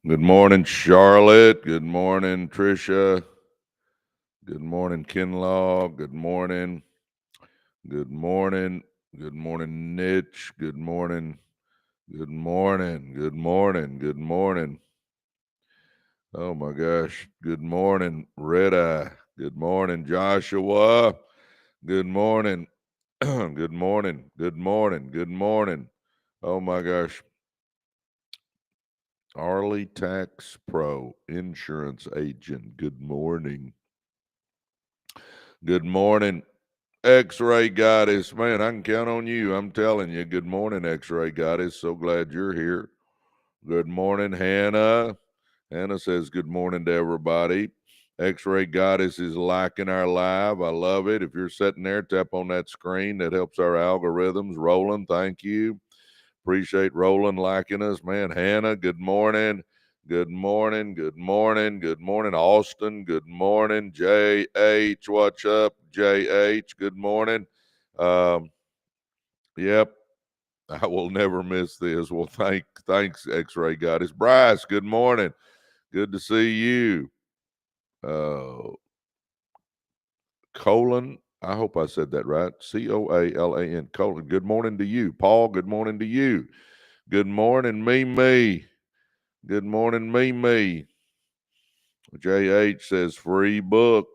Good morning, Charlotte. Good morning, Tricia. Good morning, Kinlaw. Good morning. Good morning. Good morning, Nitch. Good morning. Good morning. Good morning. Good morning. Oh my gosh. Good morning, Red Eye. Good morning, Joshua. Good morning. Good morning. Good morning. Good morning. Oh my gosh. Arlie Tax Pro Insurance Agent. Good morning. Good morning, X-Ray Goddess. Man, I can count on you. I'm telling you. Good morning, X-Ray Goddess. So glad you're here. Good morning, Hannah. Hannah says good morning to everybody. X-Ray Goddess is liking our live. I love it. If you're sitting there, tap on that screen. That helps our algorithms. Roland, thank you. Appreciate Roland liking us. Man, Hannah, good morning. Good morning. Good morning. Good morning, Austin. Good morning, JH. What's up, JH? Good morning. Um, yep, I will never miss this. Well, thanks, X-Ray Goddess. Bryce, good morning. Good to see you. Colon, I hope I said that right. Coalan, Colon. Good morning to you. Paul, good morning to you. Good morning, me. Good morning, me. JH says free book.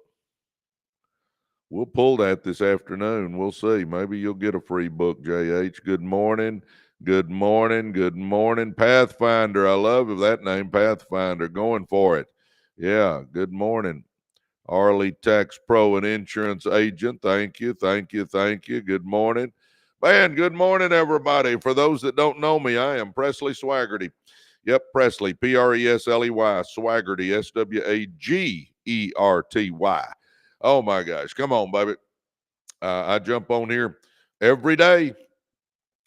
We'll pull that this afternoon. We'll see. Maybe you'll get a free book, JH. Good morning. Good morning. Good morning. Pathfinder. I love that name, Pathfinder. Going for it. Yeah. Good morning. Arlie Tax Pro and Insurance Agent. Thank you. Thank you. Thank you. Good morning. Man, good morning, everybody. For those that don't know me, I am Presley Swagerty. Yep, Presley, Presley, Swagerty, Swagerty. Oh my gosh, come on, baby. I jump on here every day.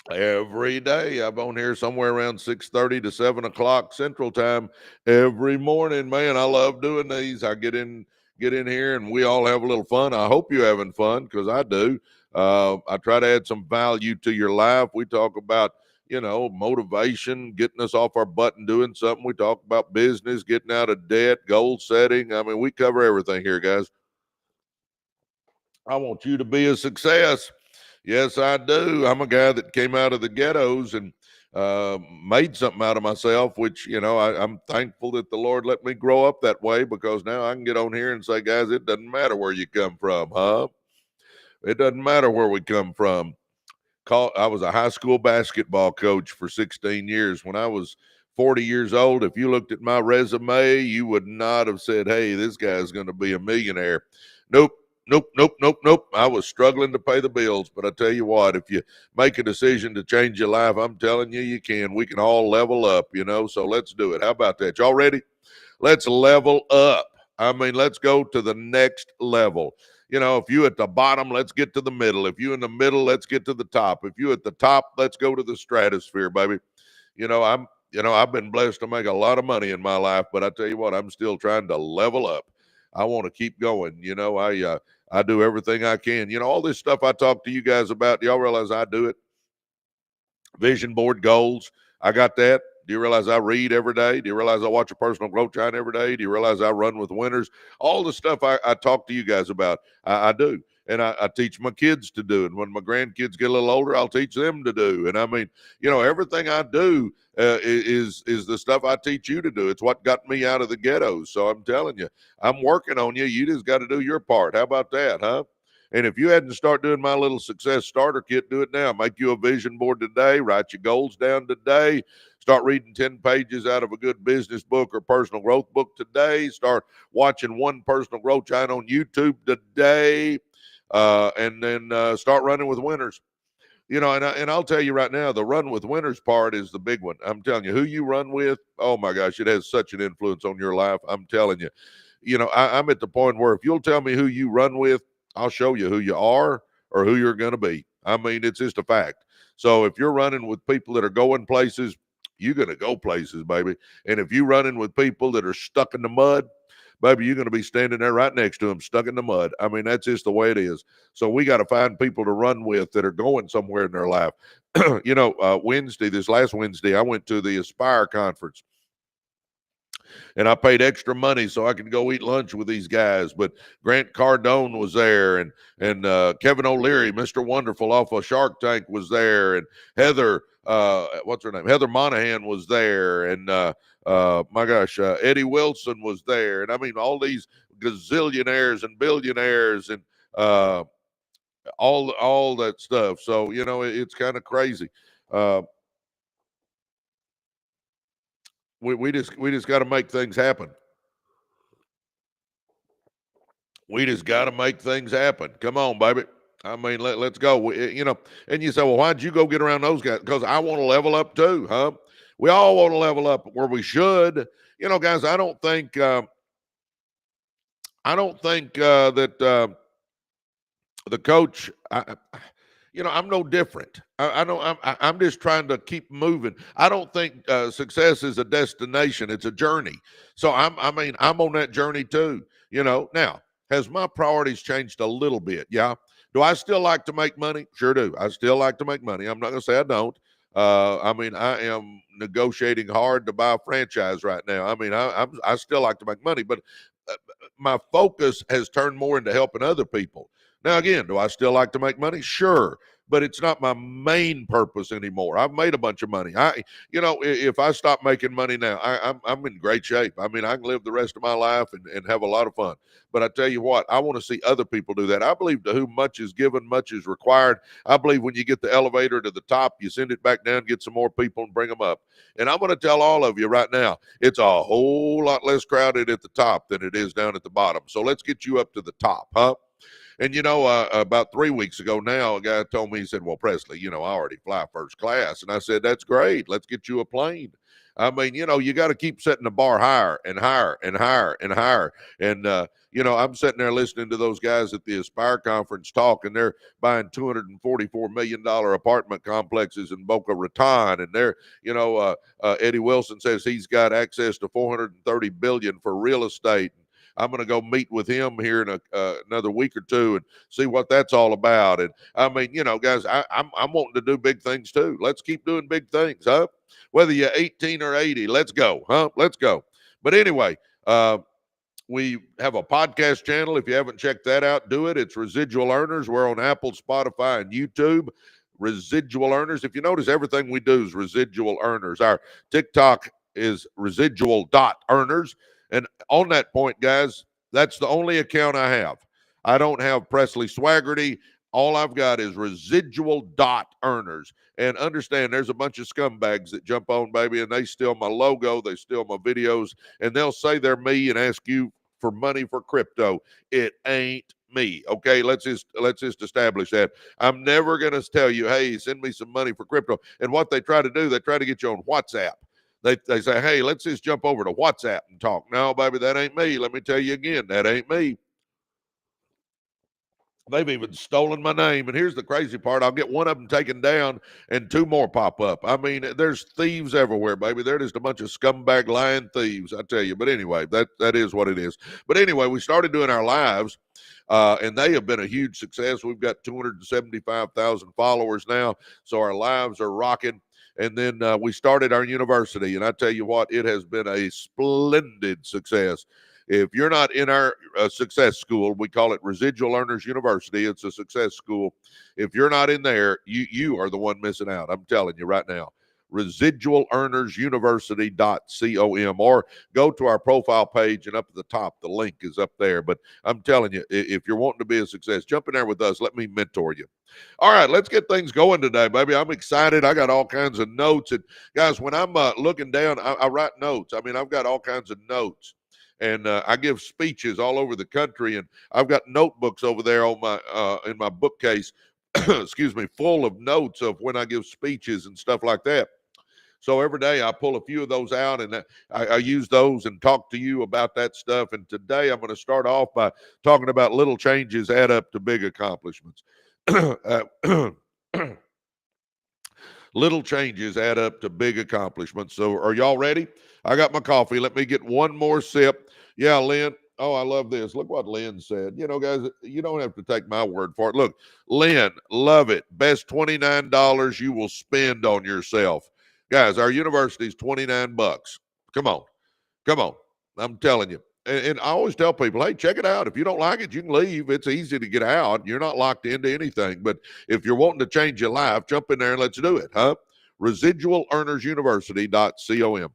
Every day, I'm on here somewhere around 6:30 to 7 o'clock Central Time every morning. Man, I love doing these. I get in here, and we all have a little fun. I hope you're having fun because I do. I try to add some value to your life. We talk about motivation, getting us off our butt and doing something. We talk about business, getting out of debt, goal setting. I mean, we cover everything here, guys. I want you to be a success. Yes, I do. I'm a guy that came out of the ghettos and made something out of myself, which, I'm thankful that the Lord let me grow up that way because now I can get on here and say, guys, it doesn't matter where you come from, huh? It doesn't matter where we come from. I was a high school basketball coach for 16 years. When I was 40 years old, if you looked at my resume, you would not have said, hey, this guy's going to be a millionaire. Nope. Nope. I was struggling to pay the bills. But I tell you what, if you make a decision to change your life, I'm telling you, you can. We can all level up, so let's do it. How about that? Y'all ready? Let's level up. I mean, let's go to the next level. If you at the bottom, let's get to the middle. If you in the middle, let's get to the top. If you at the top, let's go to the stratosphere, baby. I've been blessed to make a lot of money in my life, but I tell you what, I'm still trying to level up. I want to keep going. I do everything I can. All this stuff I talk to you guys about, do y'all realize I do it? Vision board goals. I got that. Do you realize I read every day? Do you realize I watch a personal growth channel every day? Do you realize I run with winners? All the stuff I talk to you guys about, I do. And I teach my kids to do. And when my grandkids get a little older, I'll teach them to do. And I mean, everything I do is the stuff I teach you to do. It's what got me out of the ghettos. So I'm telling you, I'm working on you. You just got to do your part. How about that, huh? And if you hadn't started doing my little success starter kit, do it now. Make you a vision board today. Write your goals down today. Start reading 10 pages out of a good business book or personal growth book today. Start watching one personal growth channel on YouTube today. And then start running with winners. And I'll tell you right now, the run with winners part is the big one. I'm telling you, who you run with, oh my gosh, it has such an influence on your life. I'm telling you. I'm at the point where if you'll tell me who you run with, I'll show you who you are or who you're going to be. I mean, it's just a fact. So if you're running with people that are going places, you're going to go places, baby. And if you're running with people that are stuck in the mud, baby, you're going to be standing there right next to them, stuck in the mud. I mean, that's just the way it is. So we got to find people to run with that are going somewhere in their life. This last Wednesday, I went to the Aspire conference. and I paid extra money so I could go eat lunch with these guys. But Grant Cardone was there, and Kevin O'Leary, Mr. Wonderful off of Shark Tank was there, and Heather, what's her name? Heather Monahan was there, and my gosh, Eddie Wilson was there, and I mean all these gazillionaires and billionaires and all that stuff. So it's kind of crazy. We just got to make things happen. We just got to make things happen. Come on, baby. I mean, let's go. And you say, well, why'd you go get around those guys? Because I want to level up too, huh? We all want to level up where we should. Guys, I don't think that the coach. I'm no different. I'm just trying to keep moving. I don't think success is a destination; it's a journey. So I'm on that journey too. Now has my priorities changed a little bit? Yeah. Do I still like to make money? Sure do. I still like to make money. I'm not going to say I don't. I am negotiating hard to buy a franchise right now. I still like to make money, but my focus has turned more into helping other people. Now, again, do I still like to make money? Sure, but it's not my main purpose anymore. I've made a bunch of money. If I stop making money now, I'm in great shape. I can live the rest of my life and have a lot of fun. But I tell you what, I want to see other people do that. I believe to whom much is given, much is required. I believe when you get the elevator to the top, you send it back down, get some more people and bring them up. And I'm going to tell all of you right now, it's a whole lot less crowded at the top than it is down at the bottom. So let's get you up to the top, huh? And, about 3 weeks ago now, a guy told me, he said, well, Presley, I already fly first class. And I said, that's great. Let's get you a plane. You got to keep setting the bar higher and higher and higher and higher. And, I'm sitting there listening to those guys at the Aspire conference talk, and they're buying $244 million apartment complexes in Boca Raton. And they're, Eddie Wilson says he's got access to $430 billion for real estate. I'm going to go meet with him here in another week or two and see what that's all about. And guys, I'm wanting to do big things too. Let's keep doing big things, huh? Whether you're 18 or 80, let's go, huh? Let's go. But anyway, we have a podcast channel. If you haven't checked that out, do it. It's Residual Earners. We're on Apple, Spotify, and YouTube. Residual Earners. If you notice, everything we do is Residual Earners. Our TikTok is residual.earners. And on that point, guys, that's the only account I have. I don't have Presley Swagerty. All I've got is residual.earners. And understand, there's a bunch of scumbags that jump on, baby, and they steal my logo, they steal my videos, and they'll say they're me and ask you for money for crypto. It ain't me. Okay, let's just establish that. I'm never going to tell you, hey, send me some money for crypto. And what they try to do, they try to get you on WhatsApp. They say, hey, let's just jump over to WhatsApp and talk. No, baby, that ain't me. Let me tell you again, that ain't me. They've even stolen my name. And here's the crazy part. I'll get one of them taken down and two more pop up. There's thieves everywhere, baby. They're just a bunch of scumbag lying thieves, I tell you. But anyway, that is what it is. But anyway, we started doing our lives, and they have been a huge success. We've got 275,000 followers now. So our lives are rocking. And then we started our university, and I tell you what, it has been a splendid success. If you're not in our success school, we call it Residual Earners University. It's a success school. If you're not in there, you are the one missing out. I'm telling you right now. ResidualEarnersUniversity.com, or go to our profile page, and up at the top, the link is up there. But I'm telling you, if you're wanting to be a success, jump in there with us. Let me mentor you. All right, let's get things going today, baby. I'm excited. I got all kinds of notes. And guys, when I'm looking down, I write notes. I've got all kinds of notes. And I give speeches all over the country, and I've got notebooks over there on my in my bookcase, excuse me, full of notes of when I give speeches and stuff like that. So every day I pull a few of those out, and I use those and talk to you about that stuff. And today I'm going to start off by talking about little changes add up to big accomplishments. Little changes add up to big accomplishments. So are y'all ready? I got my coffee. Let me get one more sip. Yeah, Lynn. Oh, I love this. Look what Lynn said. Guys, you don't have to take my word for it. Look, Lynn, love it. Best $29 you will spend on yourself. Guys, our university is $29. Come on. I'm telling you. And I always tell people, hey, check it out. If you don't like it, you can leave. It's easy to get out. You're not locked into anything. But if you're wanting to change your life, jump in there and let's do it, huh? ResidualEarnersUniversity.com.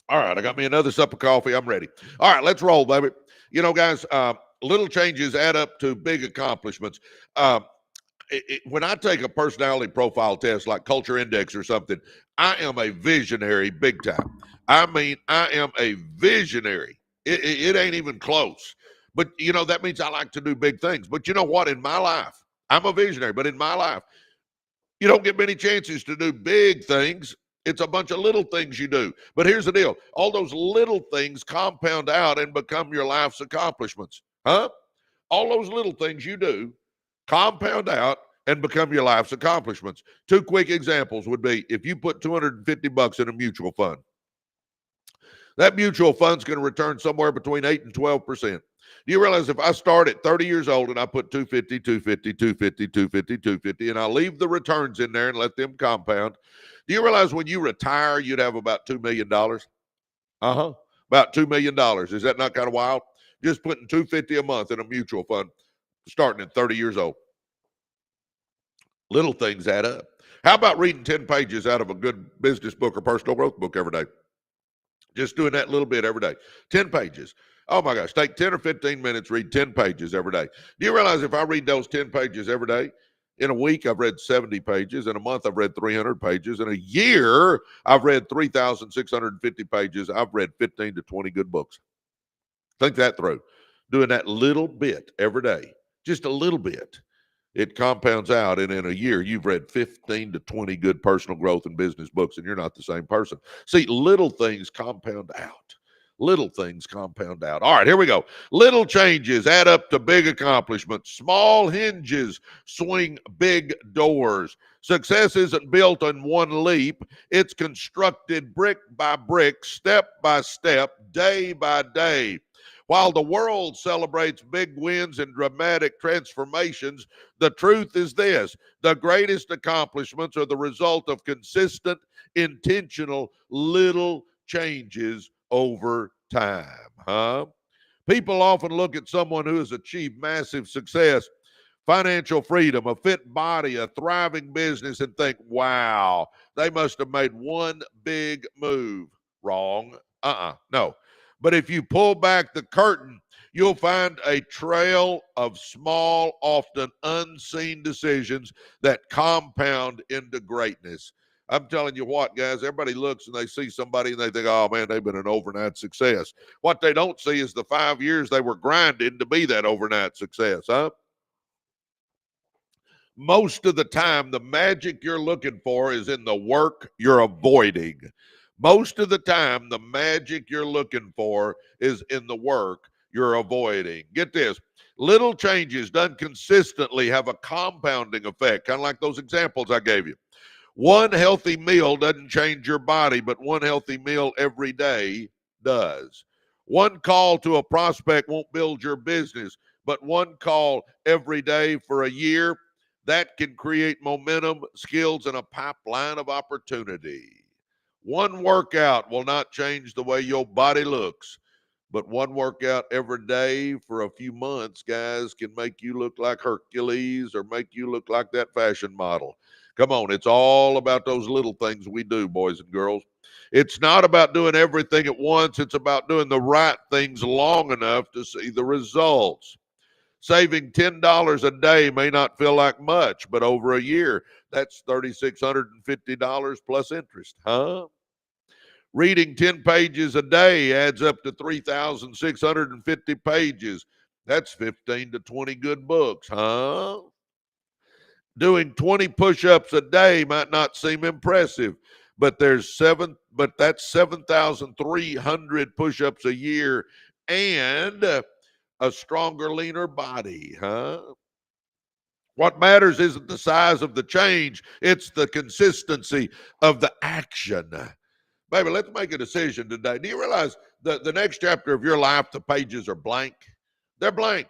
All right, I got me another cup of coffee. I'm ready. All right, let's roll, baby. You know, guys, little changes add up to big accomplishments. Uh, when I take a personality profile test like Culture Index or something, I am a visionary big time. I mean, I am a visionary. It ain't even close. But, you know, that means I like to do big things. But you know what? In my life, I'm a visionary, but in my life, you don't get many chances to do big things. It's a bunch of little things you do. But here's the deal. All those little things compound out and become your life's accomplishments. Huh? All those little things you do compound out and become your life's accomplishments. Two quick examples would be if you put $250 in a mutual fund, that mutual fund's going to return somewhere between 8 and 12%. Do you realize if I start at 30 years old and I put 250, 250, 250, 250, 250, and I leave the returns in there and let them compound, do you realize when you retire, you'd have about $2 million? Uh-huh. About $2 million. Is that not kind of wild? Just putting $250 a month in a mutual fund starting at 30 years old. Little things add up. How about reading 10 pages out of a good business book or personal growth book every day? Just doing that little bit every day. 10 pages. Oh my gosh, take 10 or 15 minutes, read 10 pages every day. Do you realize if I read those 10 pages every day, in a week I've read 70 pages, in a month I've read 300 pages, in a year I've read 3,650 pages, I've read 15 to 20 good books. Think that through. Doing that little bit every day, just a little bit. It compounds out, and in a year, you've read 15 to 20 good personal growth and business books, and you're not the same person. See, little things compound out. Little things compound out. All right, here we go. Little changes add up to big accomplishments. Small hinges swing big doors. Success isn't built in one leap. It's constructed brick by brick, step by step, day by day. While the world celebrates big wins and dramatic transformations, the truth is this: the greatest accomplishments are the result of consistent, intentional, little changes over time. Huh? People often look at someone who has achieved massive success, financial freedom, a fit body, a thriving business, and think, wow, they must have made one big move. Wrong. No. But if you pull back the curtain, you'll find a trail of small, often unseen decisions that compound into greatness. I'm telling you what, guys, everybody looks and they see somebody and they think, oh, man, they've been an overnight success. What they don't see is the 5 years they were grinding to be that overnight success, huh? Most of the time, the magic you're looking for is in the work you're avoiding. Most of the time, the magic you're looking for is in the work you're avoiding. Get this. Little changes done consistently have a compounding effect, kind of like those examples I gave you. One healthy meal doesn't change your body, but one healthy meal every day does. One call to a prospect won't build your business, but one call every day for a year, that can create momentum, skills, and a pipeline of opportunity. One workout will not change the way your body looks, but one workout every day for a few months, guys, can make you look like Hercules or make you look like that fashion model. Come on, it's all about those little things we do, boys and girls. It's not about doing everything at once. It's about doing the right things long enough to see the results. Saving $10 a day may not feel like much, but over a year, that's $3,650 plus interest, huh? Reading 10 pages a day adds up to 3,650 pages. That's 15 to 20 good books, huh? Doing 20 push-ups a day might not seem impressive, but that's 7,300 push-ups a year and a stronger, leaner body, huh? What matters isn't the size of the change, it's the consistency of the action. Baby, let's make a decision today. Do you realize that the next chapter of your life, the pages are blank? They're blank.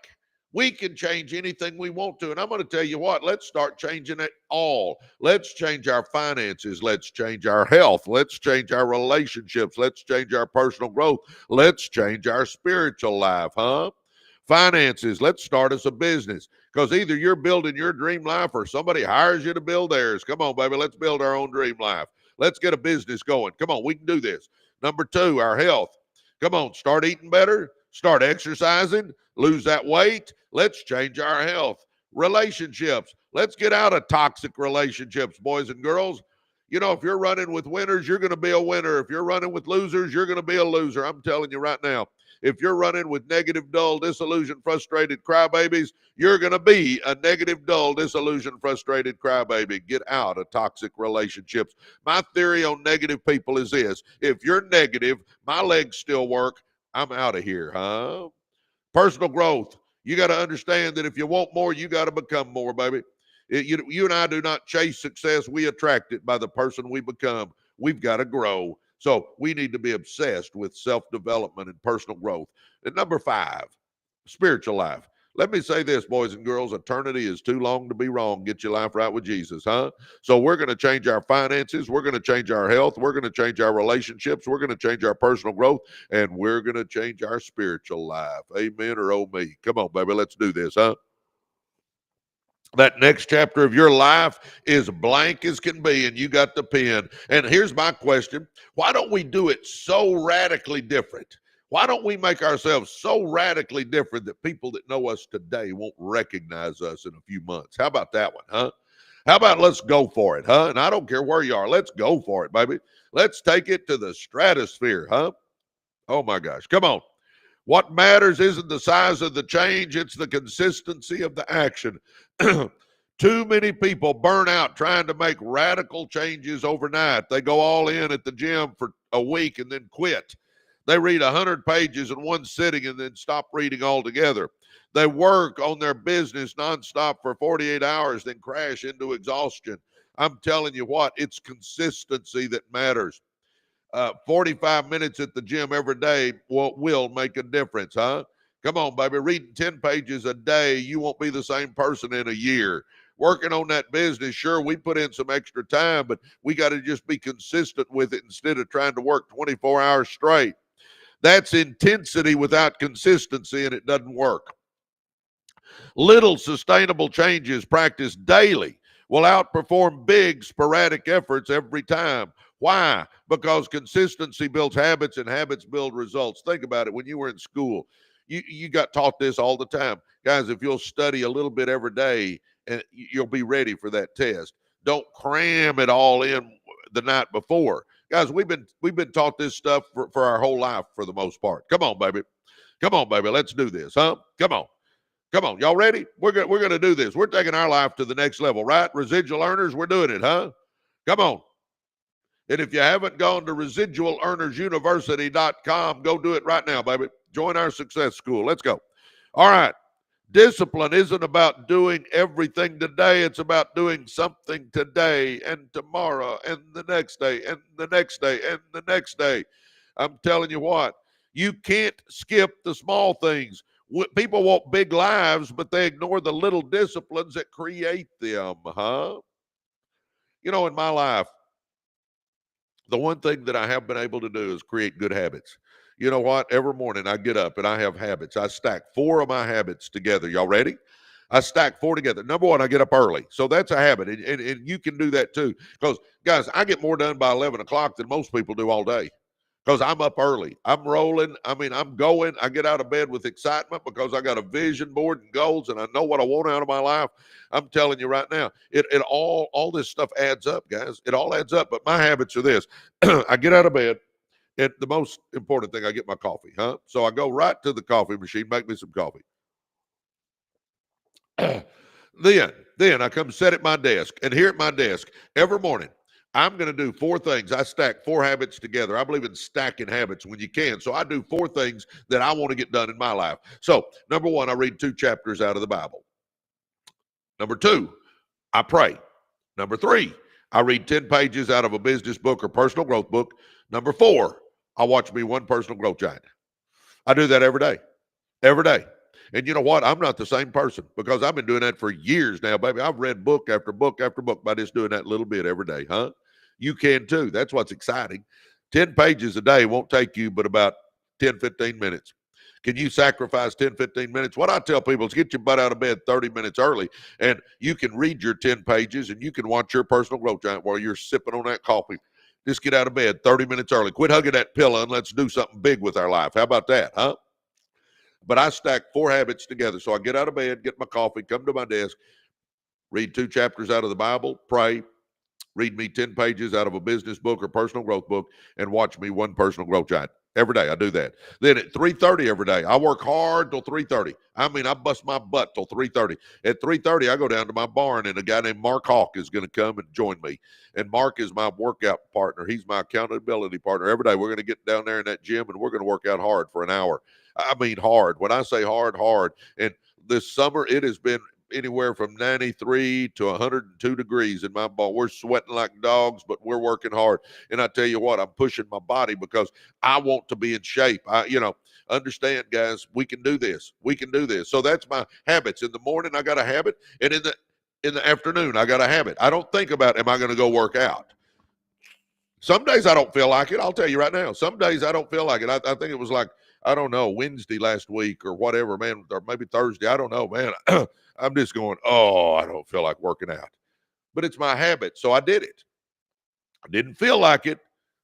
We can change anything we want to. And I'm going to tell you what, let's start changing it all. Let's change our finances. Let's change our health. Let's change our relationships. Let's change our personal growth. Let's change our spiritual life, huh? Finances, let's start us a business, because either you're building your dream life or somebody hires you to build theirs. Come on, baby, let's build our own dream life. Let's get a business going. Come on, we can do this. Number 2, our health. Come on, start eating better, start exercising, lose that weight. Let's change our health. Relationships, let's get out of toxic relationships, boys and girls. You know, if you're running with winners, you're going to be a winner. If you're running with losers, you're going to be a loser. I'm telling you right now. If you're running with negative, dull, disillusioned, frustrated crybabies, you're going to be a negative, dull, disillusioned, frustrated crybaby. Get out of toxic relationships. My theory on negative people is this: if you're negative, my legs still work, I'm out of here, huh? Personal growth. You got to understand that if you want more, you got to become more, baby. You and I do not chase success. We attract it by the person we become. We've got to grow. So we need to be obsessed with self-development and personal growth. And number 5, spiritual life. Let me say this, boys and girls, eternity is too long to be wrong. Get your life right with Jesus, huh? So we're going to change our finances. We're going to change our health. We're going to change our relationships. We're going to change our personal growth. And we're going to change our spiritual life. Amen or oh me. Come on, baby, let's do this, huh? That next chapter of your life is blank as can be, and you got the pen. And here's my question: why don't we do it so radically different? Why don't we make ourselves so radically different that people that know us today won't recognize us in a few months? How about that one, huh? How about let's go for it, huh? And I don't care where you are. Let's go for it, baby. Let's take it to the stratosphere, huh? Oh, my gosh. Come on. What matters isn't the size of the change, it's the consistency of the action. Too many people burn out trying to make radical changes overnight. They go all in at the gym for a week and then quit. They read 100 pages in one sitting and then stop reading altogether. They work on their business nonstop for 48 hours, then crash into exhaustion. I'm telling you what, it's consistency that matters. 45 minutes at the gym every day will make a difference, huh? Come on, baby. Reading 10 pages a day, you won't be the same person in a year. Working on that business, sure, we put in some extra time, but we got to just be consistent with it instead of trying to work 24 hours straight. That's intensity without consistency, and it doesn't work. Little sustainable changes practiced daily will outperform big sporadic efforts every time. Why? Because consistency builds habits and habits build results. Think about it. When you were in school, you got taught this all the time. Guys, if you'll study a little bit every day, and you'll be ready for that test. Don't cram it all in the night before. Guys, we've been taught this stuff for our whole life for the most part. Come on, baby. Come on, baby. Let's do this, huh? Come on. Come on, y'all ready? We're gonna do this. We're taking our life to the next level, right? Residual earners, we're doing it, huh? Come on. And if you haven't gone to residualearnersuniversity.com, go do it right now, baby. Join our success school. Let's go. All right. Discipline isn't about doing everything today. It's about doing something today and tomorrow and the next day and the next day and the next day. I'm telling you what, you can't skip the small things. People want big lives, but they ignore the little disciplines that create them, huh? You know, in my life, the one thing that I have been able to do is create good habits. You know what? Every morning I get up and I have habits. I stack 4 of my habits together. Y'all ready? I stack 4 together. Number 1, I get up early. So that's a habit. And you can do that too. Because, guys, I get more done by 11 o'clock than most people do all day. Because I'm up early. I'm rolling. I mean, I'm going. I get out of bed with excitement because I got a vision board and goals and I know what I want out of my life. I'm telling you right now, it all this stuff adds up, guys. It all adds up. But my habits are this. I get out of bed. And the most important thing, I get my coffee, huh? So I go right to the coffee machine, make me some coffee. Then I come sit at my desk. And here at my desk, every morning, I'm going to do 4 things. I stack 4 habits together. I believe in stacking habits when you can. So I do 4 things that I want to get done in my life. So number 1, I read 2 chapters out of the Bible. Number 2, I pray. Number 3, I read 10 pages out of a business book or personal growth book. Number 4, I watch me one personal growth giant. I do that every day. Every day. And you know what? I'm not the same person because I've been doing that for years now, baby. I've read book after book after book by just doing that little bit every day, huh? You can too. That's what's exciting. 10 pages a day won't take you but about 10, 15 minutes. Can you sacrifice 10, 15 minutes? What I tell people is get your butt out of bed 30 minutes early, and you can read your 10 pages and you can watch your personal growth giant while you're sipping on that coffee. Just get out of bed 30 minutes early. Quit hugging that pillow and let's do something big with our life. How about that, huh? But I stack 4 habits together. So I get out of bed, get my coffee, come to my desk, read 2 chapters out of the Bible, pray, read me 10 pages out of a business book or personal growth book, and watch me one personal growth giant. Every day I do that. Then at 3:30 every day, I work hard till 3:30. I mean, I bust my butt till 3:30. At 3:30, I go down to my barn, and a guy named Mark Hawk is going to come and join me. And Mark is my workout partner. He's my accountability partner. Every day we're going to get down there in that gym, and we're going to work out hard for an hour. I mean hard. When I say hard, hard. And this summer, it has been anywhere from 93 to 102 degrees in my ball. We're sweating like dogs, but we're working hard. And I tell you what, I'm pushing my body because I want to be in shape. Understand, guys, we can do this. We can do this. So that's my habits. In the morning, I got a habit. And in the afternoon, I got a habit. I don't think about, am I going to go work out? Some days I don't feel like it. I'll tell you right now. Some days I don't feel like it. I think it was like, I don't know, Wednesday last week or whatever, man, or maybe Thursday. I don't know, man. I'm just going, oh, I don't feel like working out. But it's my habit, so I did it. I didn't feel like it,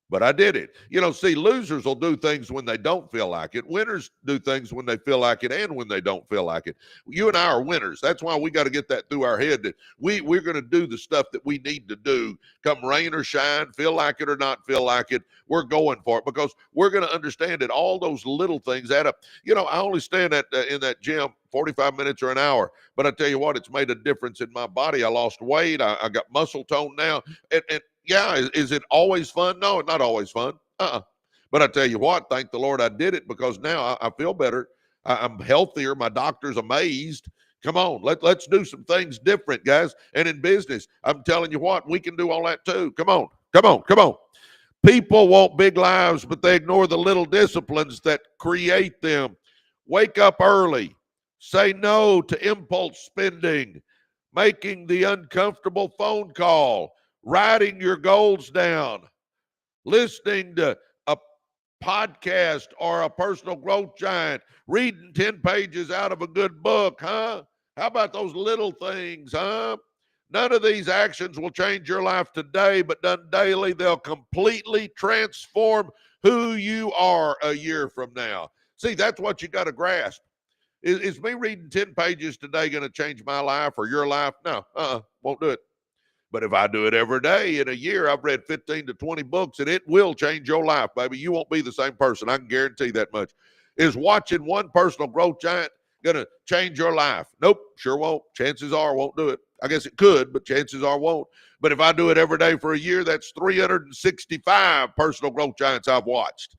but I did it. See, losers will do things when they don't feel like it. Winners do things when they feel like it and when they don't feel like it. You and I are winners. That's why we got to get that through our head that we're going to do the stuff that we need to do, come rain or shine, feel like it or not feel like it. We're going for it because we're going to understand that all those little things add up. I only stand in that gym 45 minutes or an hour, but I tell you what, it's made a difference in my body. I lost weight. I got muscle tone now. And yeah, is it always fun? No, it's not always fun. But I tell you what, thank the Lord I did it because now I feel better. I'm healthier. My doctor's amazed. Come on, let's do some things different, guys. And in business, I'm telling you what, we can do all that too. Come on, come on, come on. People want big lives, but they ignore the little disciplines that create them. Wake up early. Say no to impulse spending. Making the uncomfortable phone call. Writing your goals down. Listening to a podcast or a personal growth giant. Reading 10 pages out of a good book, huh? How about those little things, huh? None of these actions will change your life today, but done daily, they'll completely transform who you are a year from now. See, that's what you got to grasp. Is me reading 10 pages today going to change my life or your life? No, won't do it. But if I do it every day in a year, I've read 15 to 20 books, and it will change your life, baby. You won't be the same person. I can guarantee that much. Is watching one personal growth giant going to change your life? Nope, sure won't. Chances are won't do it. I guess it could, but chances are won't. But if I do it every day for a year, that's 365 personal growth giants I've watched.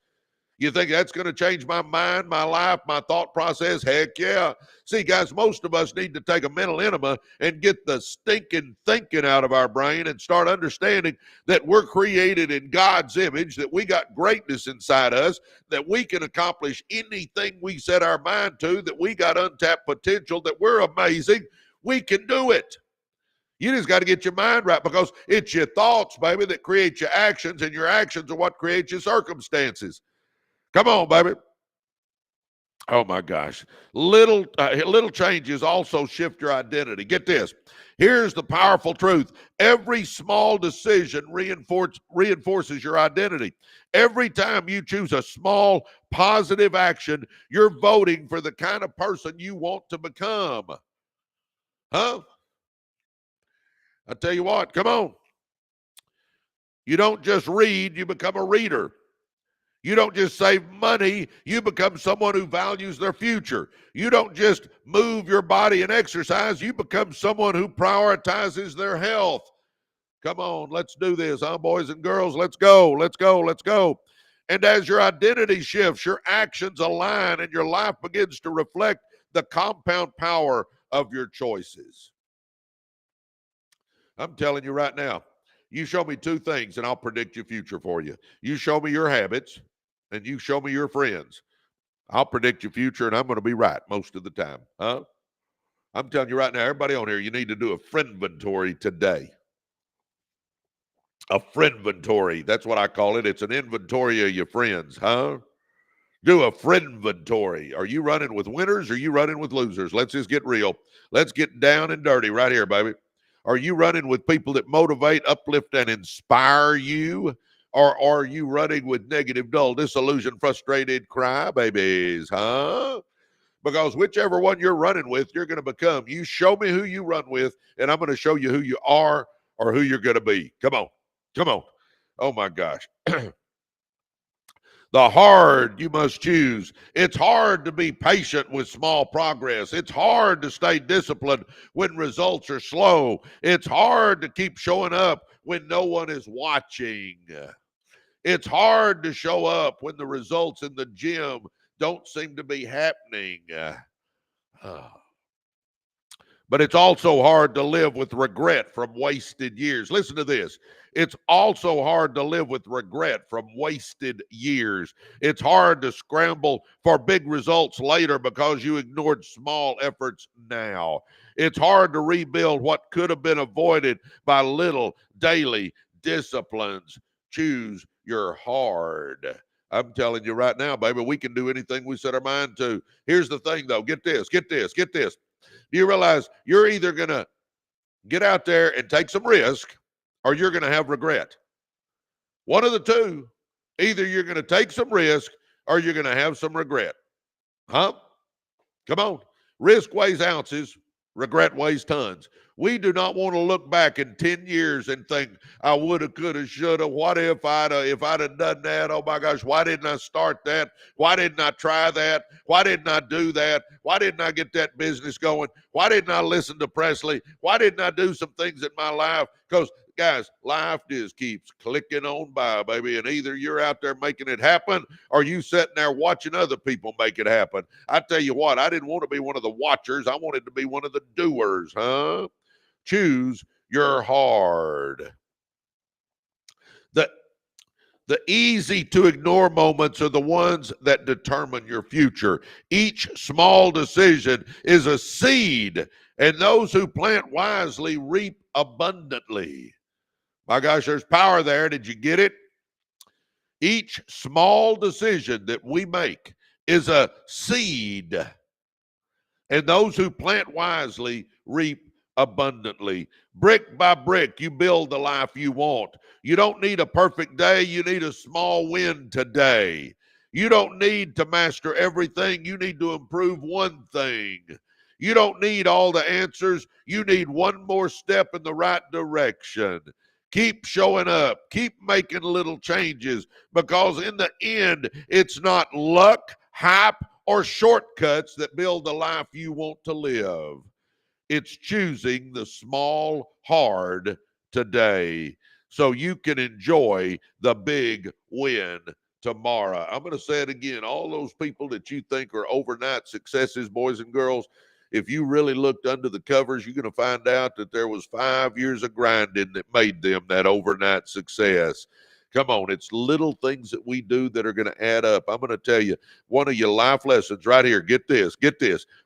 You think that's going to change my mind, my life, my thought process? Heck yeah. See, guys, most of us need to take a mental enema and get the stinking thinking out of our brain and start understanding that we're created in God's image, that we got greatness inside us, that we can accomplish anything we set our mind to, that we got untapped potential, that we're amazing. We can do it. You just got to get your mind right because it's your thoughts, baby, that create your actions, and your actions are what create your circumstances. Come on, baby. Oh my gosh. Little changes also shift your identity. Get this. Here's the powerful truth. Every small decision reinforces your identity. Every time you choose a small positive action, you're voting for the kind of person you want to become. Huh? I tell you what, come on. You don't just read, you become a reader. You don't just save money, you become someone who values their future. You don't just move your body and exercise, you become someone who prioritizes their health. Come on, let's do this, huh, boys and girls? Let's go, let's go, let's go. And as your identity shifts, your actions align, and your life begins to reflect the compound power of your choices. I'm telling you right now, you show me 2 things, and I'll predict your future for you. You show me your habits, and you show me your friends. I'll predict your future, and I'm going to be right most of the time. Huh? I'm telling you right now, everybody on here, you need to do a friend inventory today. A friend inventory. That's what I call it. It's an inventory of your friends, huh? Do a friend inventory. Are you running with winners or are you running with losers? Let's just get real. Let's get down and dirty right here, baby. Are you running with people that motivate, uplift, and inspire you? Or are you running with negative, dull, disillusioned, frustrated crybabies, huh? Because whichever one you're running with, you're going to become. You show me who you run with, and I'm going to show you who you are or who you're going to be. Come on. Come on. Oh, my gosh. The hard you must choose. It's hard to be patient with small progress. It's hard to stay disciplined when results are slow. It's hard to keep showing up when no one is watching. It's hard to show up when the results in the gym don't seem to be happening. But it's also hard to live with regret from wasted years. Listen to this. It's also hard to live with regret from wasted years. It's hard to scramble for big results later because you ignored small efforts now. It's hard to rebuild what could have been avoided by little daily disciplines. Choose your hard. I'm telling you right now, baby, we can do anything we set our mind to. Here's the thing, though. Get this. Do you realize you're either going to get out there and take some risk or you're going to have regret? One of the two. Either you're going to take some risk or you're going to have some regret. Huh? Come on. Risk weighs ounces. Regret weighs tons. We do not want to look back in 10 years and think, I woulda, coulda, shoulda. What if I'd have done that? Oh my gosh, why didn't I start that? Why didn't I try that? Why didn't I do that? Why didn't I get that business going? Why didn't I listen to Presley? Why didn't I do some things in my life? Because guys, life just keeps clicking on by, baby. And either you're out there making it happen or you sitting there watching other people make it happen. I tell you what, I didn't want to be one of the watchers. I wanted to be one of the doers, huh? Choose your hard. The easy to ignore moments are the ones that determine your future. Each small decision is a seed, and those who plant wisely reap abundantly. My gosh, there's power there. Did you get it? Each small decision that we make is a seed, and those who plant wisely reap abundantly. Brick by brick, you build the life you want. You don't need a perfect day. You need a small win today. You don't need to master everything. You need to improve one thing. You don't need all the answers. You need one more step in the right direction. Keep showing up. Keep making little changes, because in the end, it's not luck, hype, or shortcuts that build the life you want to live. It's choosing the small hard today so you can enjoy the big win tomorrow. I'm going to say it again. All those people that you think are overnight successes, boys and girls, if you really looked under the covers, you're going to find out that there was 5 years of grinding that made them that overnight success. Come on, it's little things that we do that are going to add up. I'm going to tell you, one of your life lessons right here. Get this.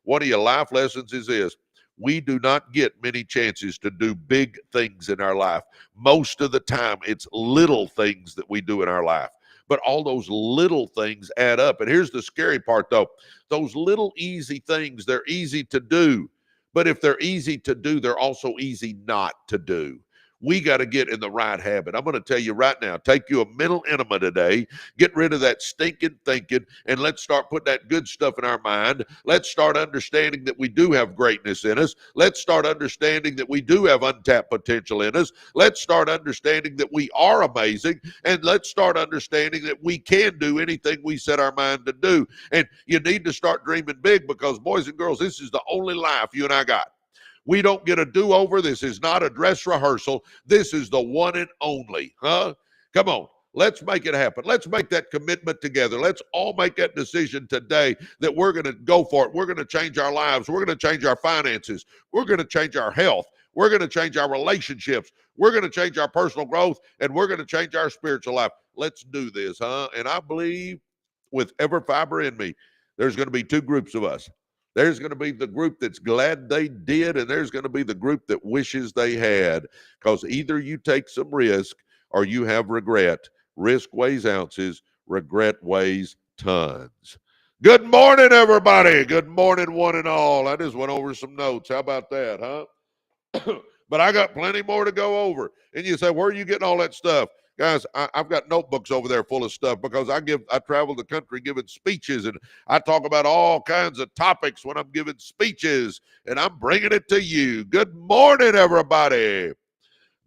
One of your life lessons is this. We do not get many chances to do big things in our life. Most of the time, it's little things that we do in our life. But all those little things add up. And here's the scary part, though. Those little easy things, they're easy to do. But if they're easy to do, they're also easy not to do. We got to get in the right habit. I'm going to tell you right now, take you a mental enema today, get rid of that stinking thinking, and let's start putting that good stuff in our mind. Let's start understanding that we do have greatness in us. Let's start understanding that we do have untapped potential in us. Let's start understanding that we are amazing, and let's start understanding that we can do anything we set our mind to do. And you need to start dreaming big, because, boys and girls, this is the only life you and I got. We don't get a do-over. This is not a dress rehearsal. This is the one and only, huh? Come on. Let's make it happen. Let's make that commitment together. Let's all make that decision today that we're going to go for it. We're going to change our lives. We're going to change our finances. We're going to change our health. We're going to change our relationships. We're going to change our personal growth, and we're going to change our spiritual life. Let's do this, huh? And I believe with every fiber in me there's going to be two groups of us. There's going to be the group that's glad they did, and there's going to be the group that wishes they had, because either you take some risk or you have regret. Risk weighs ounces, regret weighs tons. Good morning, everybody. Good morning, one and all. I just went over some notes. How about that, huh? But I got plenty more to go over. And you say, where are you getting all that stuff? Guys, I've got notebooks over there full of stuff, because I travel the country giving speeches, and I talk about all kinds of topics when I'm giving speeches, and I'm bringing it to you. Good morning, everybody.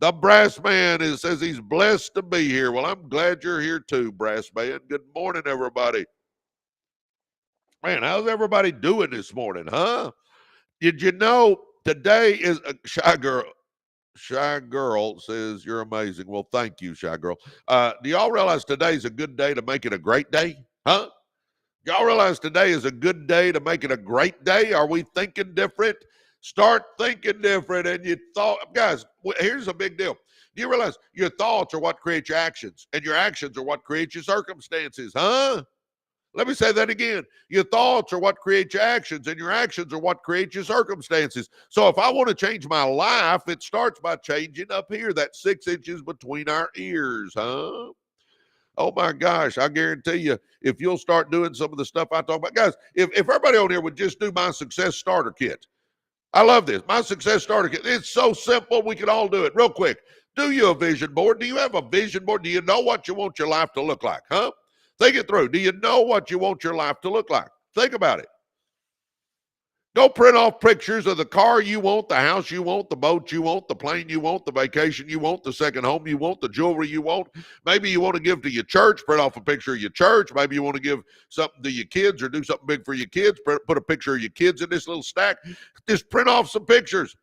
The brass man says he's blessed to be here. Well, I'm glad you're here too, brass man. Good morning, everybody. Man, how's everybody doing this morning, huh? Did you know today is a shy girl? Shy girl says, you're amazing. Well, thank you, shy girl. Do y'all realize today's a good day to make it a great day? Huh? Y'all realize today is a good day to make it a great day? Are we thinking different? Start thinking different. And you thought, guys, here's a big deal. Do you realize your thoughts are what create your actions, and your actions are what create your circumstances? Huh? Let me say that again. Your thoughts are what create your actions, and your actions are what create your circumstances. So if I want to change my life, it starts by changing up here, that 6 inches between our ears, huh? Oh my gosh, I guarantee you, if you'll start doing some of the stuff I talk about, guys, if everybody on here would just do my success starter kit. I love this. My success starter kit. It's so simple. We can all do it real quick. Do you a vision board? Do you have a vision board? Do you know what you want your life to look like, huh? Think it through. Do you know what you want your life to look like? Think about it. Go print off pictures of the car you want, the house you want, the boat you want, the plane you want, the vacation you want, the second home you want, the jewelry you want. Maybe you want to give to your church, print off a picture of your church. Maybe you want to give something to your kids or do something big for your kids. Put a picture of your kids in this little stack. Just print off some pictures.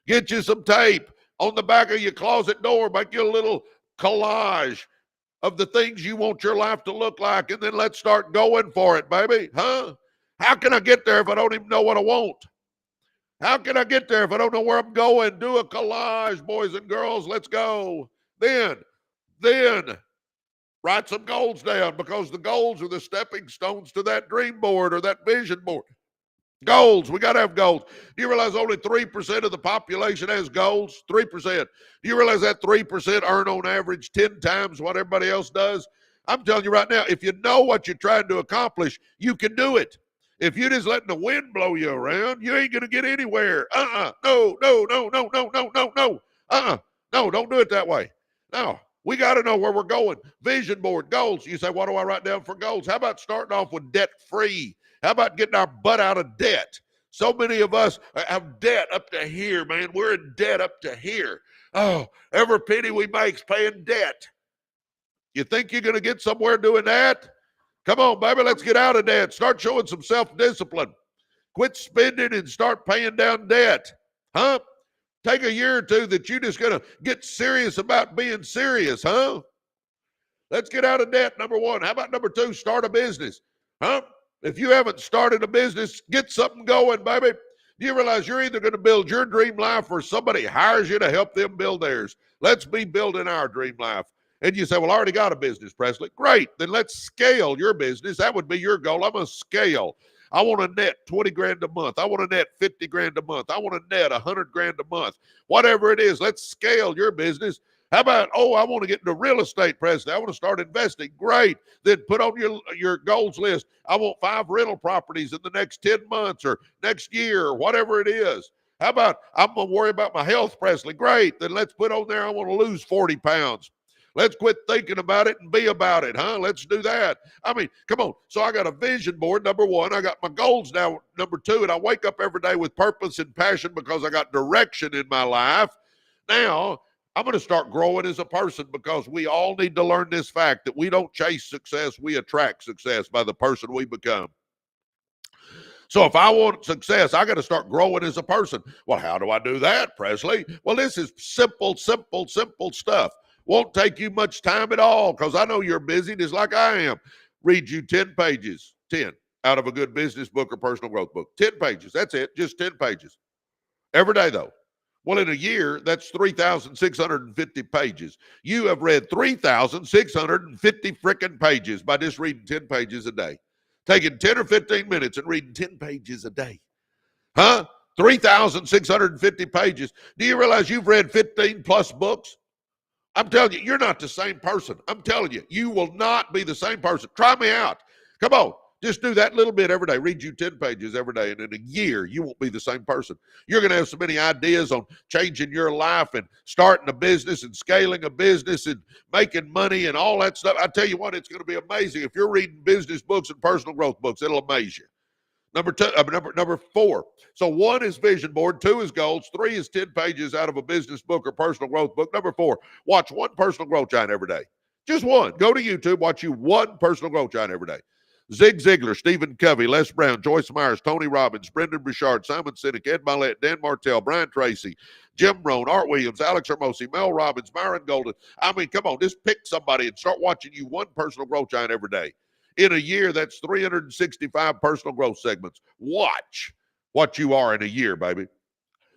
Get you some tape on the back of your closet door. Make you a little collage of the things you want your life to look like, and then let's start going for it, baby, huh? How can I get there if I don't even know what I want? How can I get there if I don't know where I'm going? Do a collage, boys and girls. Let's go. Then write some goals down, because the goals are the stepping stones to that dream board or that vision board. Goals. We got to have goals. Do you realize only 3% of the population has goals? 3%. Do you realize that 3% earn on average 10 times what everybody else does? I'm telling you right now, if you know what you're trying to accomplish, you can do it. If you're just letting the wind blow you around, you ain't going to get anywhere. No. No, don't do it that way. No, we got to know where we're going. Vision board, goals. You say, what do I write down for goals? How about starting off with debt-free? How about getting our butt out of debt? So many of us have debt up to here, man. We're in debt up to here. Oh, every penny we make's paying debt. You think you're going to get somewhere doing that? Come on, baby, let's get out of debt. Start showing some self-discipline. Quit spending and start paying down debt. Huh? Take a year or two that you're just going to get serious about being serious, huh? Let's get out of debt, number one. How about number two, start a business, huh? If you haven't started a business, get something going, baby. Do you realize you're either going to build your dream life or somebody hires you to help them build theirs? Let's be building our dream life. And you say, well, I already got a business, Presley. Great. Then let's scale your business. That would be your goal. I'm going to scale. I want to net 20 grand a month. I want to net 50 grand a month. I want to net 100 grand a month. Whatever it is, let's scale your business. How about, I want to get into real estate, Presley. I want to start investing. Great. Then put on your goals list. I want 5 rental properties in the next 10 months or next year or whatever it is. How about, I'm going to worry about my health, Presley. Great. Then let's put on there, I want to lose 40 pounds. Let's quit thinking about it and be about it, huh? Let's do that. I mean, come on. So I got a vision board, number one. I got my goals now, number two, and I wake up every day with purpose and passion because I got direction in my life. Now, I'm going to start growing as a person, because we all need to learn this fact that we don't chase success, we attract success by the person we become. So if I want success, I got to start growing as a person. Well, how do I do that, Presley? Well, this is simple stuff. Won't take you much time at all, because I know you're busy just like I am. Read you 10 pages, 10 out of a good business book or personal growth book. 10 pages. That's it. Just 10 pages. Every day, though. Well, in a year, that's 3,650 pages. You have read 3,650 freaking pages by just reading 10 pages a day. taking 10 or 15 minutes and reading 10 pages a day. Huh? 3,650 pages. Do you realize you've read 15 plus books? I'm telling you, you're not the same person. I'm telling you, you will not be the same person. Try me out. Come on. Just do that little bit every day. Read you 10 pages every day. And in a year, you won't be the same person. You're going to have so many ideas on changing your life and starting a business and scaling a business and making money and all that stuff. I tell you what, it's going to be amazing. If you're reading business books and personal growth books, it'll amaze you. Number 4. So 1 is vision board, 2 is goals, 3 is 10 pages out of a business book or personal growth book. Number 4, watch one personal growth giant every day. Just one. Go to YouTube, watch you one personal growth giant every day. Zig Ziglar, Stephen Covey, Les Brown, Joyce Myers, Tony Robbins, Brendan Burchard, Simon Sinek, Ed Mylett, Dan Martell, Brian Tracy, Jim Rohn, Art Williams, Alex Hermosi, Mel Robbins, Myron Golden. I mean, come on, just pick somebody and start watching you one personal growth giant every day. In a year, that's 365 personal growth segments. Watch what you are in a year, baby.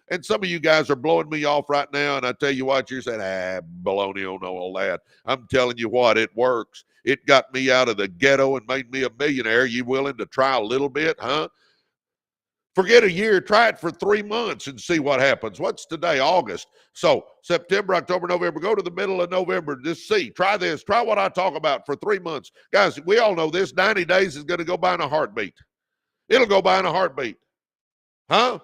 And some of you guys are blowing me off right now, and I tell you what, you're saying, baloney, don't know all that. I'm telling you what, it works. It got me out of the ghetto and made me a millionaire. You willing to try a little bit, huh? Forget a year. Try it for 3 months and see what happens. What's today? August. So September, October, November. Go to the middle of November. Just see. Try this. Try what I talk about for 3 months. Guys, we all know this. 90 days is going to go by in a heartbeat. It'll go by in a heartbeat. Huh?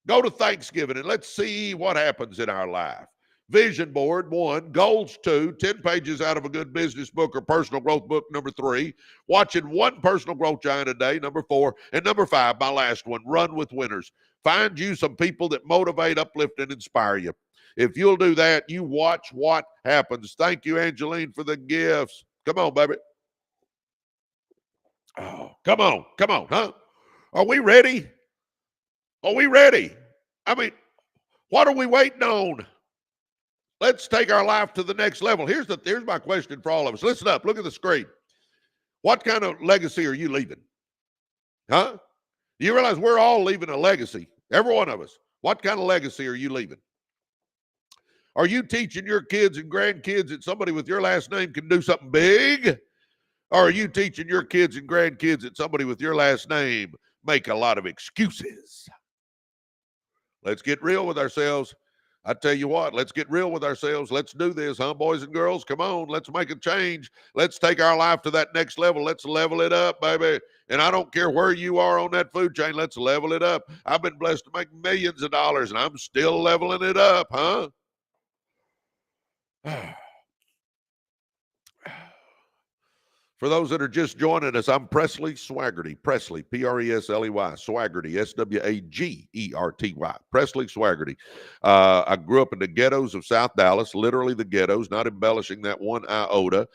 Go to Thanksgiving and let's see what happens in our life. Vision board, 1. Goals, 2. 10 pages out of a good business book or personal growth book, number 3. Watching one personal growth giant a day, number 4. And number 5, my last one, run with winners. Find you some people that motivate, uplift, and inspire you. If you'll do that, you watch what happens. Thank you, Angeline, for the gifts. Come on, baby. Oh, come on, huh? Are we ready? Are we ready? I mean, what are we waiting on? Let's take our life to the next level. Here's my question for all of us. Listen up. Look at the screen. What kind of legacy are you leaving? Huh? Do you realize we're all leaving a legacy? Every one of us. What kind of legacy are you leaving? Are you teaching your kids and grandkids that somebody with your last name can do something big? Or are you teaching your kids and grandkids that somebody with your last name make a lot of excuses? Let's get real with ourselves. I tell you what, let's get real with ourselves. Let's do this, huh, boys and girls? Come on, let's make a change. Let's take our life to that next level. Let's level it up, baby. And I don't care where you are on that food chain. Let's level it up. I've been blessed to make millions of dollars, and I'm still leveling it up, huh? For those that are just joining us, I'm Presley Swagerty. Presley, Presley, Swagerty, Swagerty. Presley Swagerty. I grew up in the ghettos of South Dallas, literally the ghettos, not embellishing that one iota.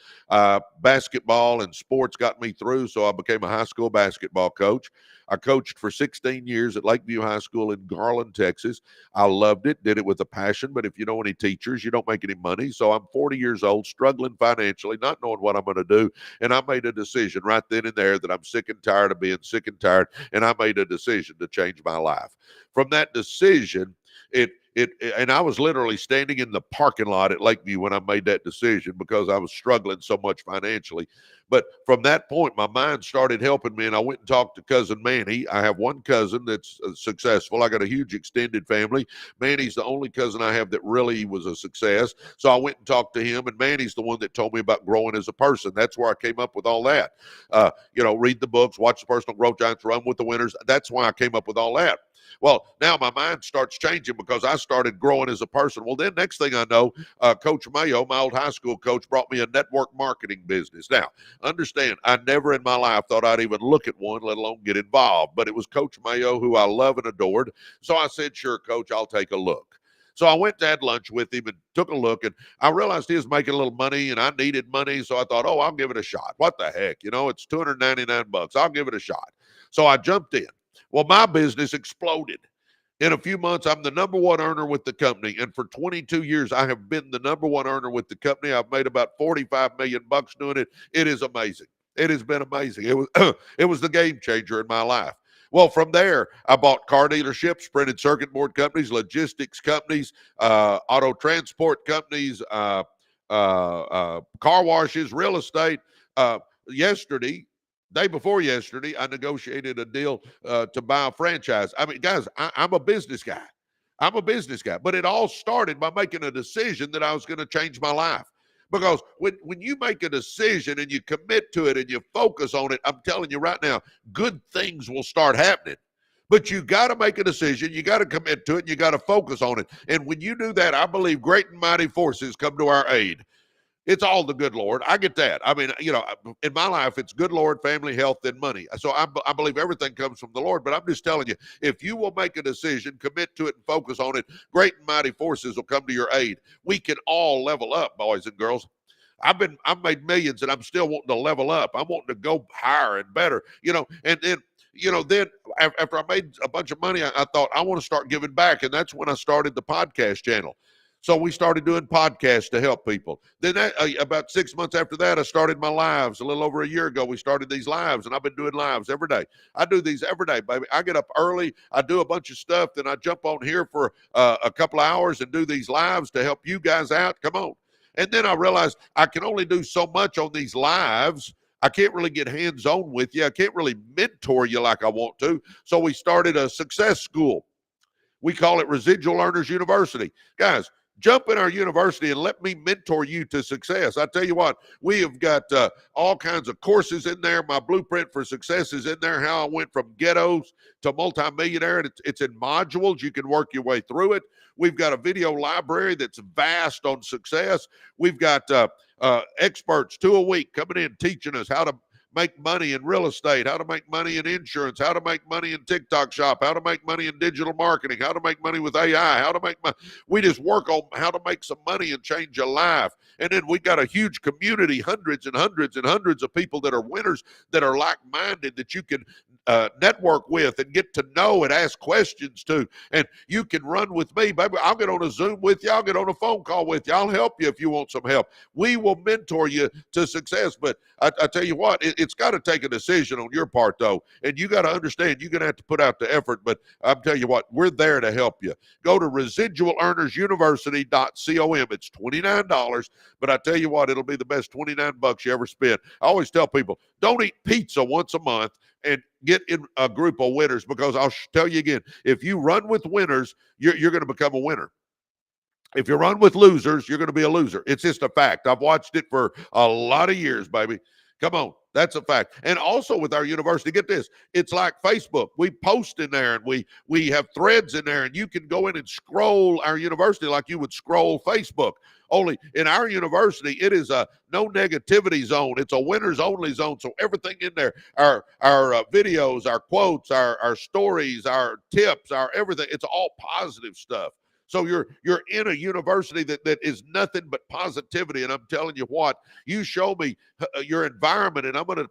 Basketball and sports got me through, so I became a high school basketball coach. I coached for 16 years at Lakeview High School in Garland, Texas. I loved it, did it with a passion, but if you know any teachers, you don't make any money. So I'm 40 years old, struggling financially, not knowing what I'm going to do. And I made a decision right then and there that I'm sick and tired of being sick and tired. And I made a decision to change my life. From that decision, and I was literally standing in the parking lot at Lakeview when I made that decision because I was struggling so much financially. But from that point, my mind started helping me, and I went and talked to cousin Manny. I have one cousin that's successful. I got a huge extended family. Manny's the only cousin I have that really was a success. So I went and talked to him, and Manny's the one that told me about growing as a person. That's where I came up with all that. Read the books, watch the personal growth giants, run with the winners. That's why I came up with all that. Well, now my mind starts changing because I started growing as a person. Well, then next thing I know, Coach Mayo, my old high school coach, brought me a network marketing business. Now, understand, I never in my life thought I'd even look at one, let alone get involved. But it was Coach Mayo, who I love and adored. So I said, sure, Coach, I'll take a look. So I went to have lunch with him and took a look, and I realized he was making a little money, and I needed money. So I thought, I'll give it a shot. What the heck? It's $299. I'll give it a shot. So I jumped in. Well, my business exploded. In a few months, I'm the number one earner with the company. And for 22 years, I have been the number one earner with the company. I've made about $45 million doing it. It is amazing. It has been amazing. It was the game changer in my life. Well, from there, I bought car dealerships, printed circuit board companies, logistics companies, auto transport companies, car washes, real estate. Yesterday, Day before yesterday, I negotiated a deal to buy a franchise. I mean, guys, I'm a business guy. I'm a business guy. But it all started by making a decision that I was going to change my life. Because when you make a decision and you commit to it and you focus on it, I'm telling you right now, good things will start happening. But you got to make a decision. You got to commit to it. And you got to focus on it. And when you do that, I believe great and mighty forces come to our aid. It's all the good Lord. I get that. I mean, in my life, it's good Lord, family, health, and money. So I believe everything comes from the Lord. But I'm just telling you, if you will make a decision, commit to it, and focus on it, great and mighty forces will come to your aid. We can all level up, boys and girls. I've made millions, and I'm still wanting to level up. I'm wanting to go higher and better. And then. Then after I made a bunch of money, I thought I want to start giving back. And that's when I started the podcast channel. So we started doing podcasts to help people. Then about 6 months after that, I started my lives. A little over a year ago, we started these lives, and I've been doing lives every day. I do these every day, baby. I get up early. I do a bunch of stuff. Then I jump on here for a couple of hours and do these lives to help you guys out. Come on. And then I realized I can only do so much on these lives. I can't really get hands-on with you. I can't really mentor you like I want to. So we started a success school. We call it Residual Earners University. Guys, jump in our university and let me mentor you to success. I tell you what, we have got all kinds of courses in there. My blueprint for success is in there, how I went from ghettos to multimillionaire. It's in modules. You can work your way through it. We've got a video library that's vast on success. We've got experts 2 a week coming in teaching us how to make money in real estate, how to make money in insurance, how to make money in TikTok shop, how to make money in digital marketing, how to make money with AI, how to make money. We just work on how to make some money and change your life. And then we got a huge community, hundreds and hundreds and hundreds of people that are winners, that are like-minded, that you can network with and get to know and ask questions to. And you can run with me, baby. I'll get on a Zoom with you. I'll get on a phone call with you. I'll help you if you want some help. We will mentor you to success. But I tell you what, it's got to take a decision on your part, though. And you got to understand you're going to have to put out the effort. But I'm telling you what, we're there to help you. Go to residualearnersuniversity.com. It's $29. But I tell you what, it'll be the best $29 you ever spend. I always tell people, don't eat pizza once a month and get in a group of winners, because I'll tell you again, if you run with winners, you're going to become a winner. If you run with losers, you're going to be a loser. It's just a fact. I've watched it for a lot of years, baby. Come on. That's a fact. And also with our university, get this, it's like Facebook. We post in there and we have threads in there, and you can go in and scroll our university like you would scroll Facebook. Only in our university, it is a no negativity zone. It's a winners only zone. So everything in there, our videos, our quotes, our stories, our tips, our everything, it's all positive stuff. So you're in a university that is nothing but positivity. And I'm telling you what, you show me your environment, and I'm gonna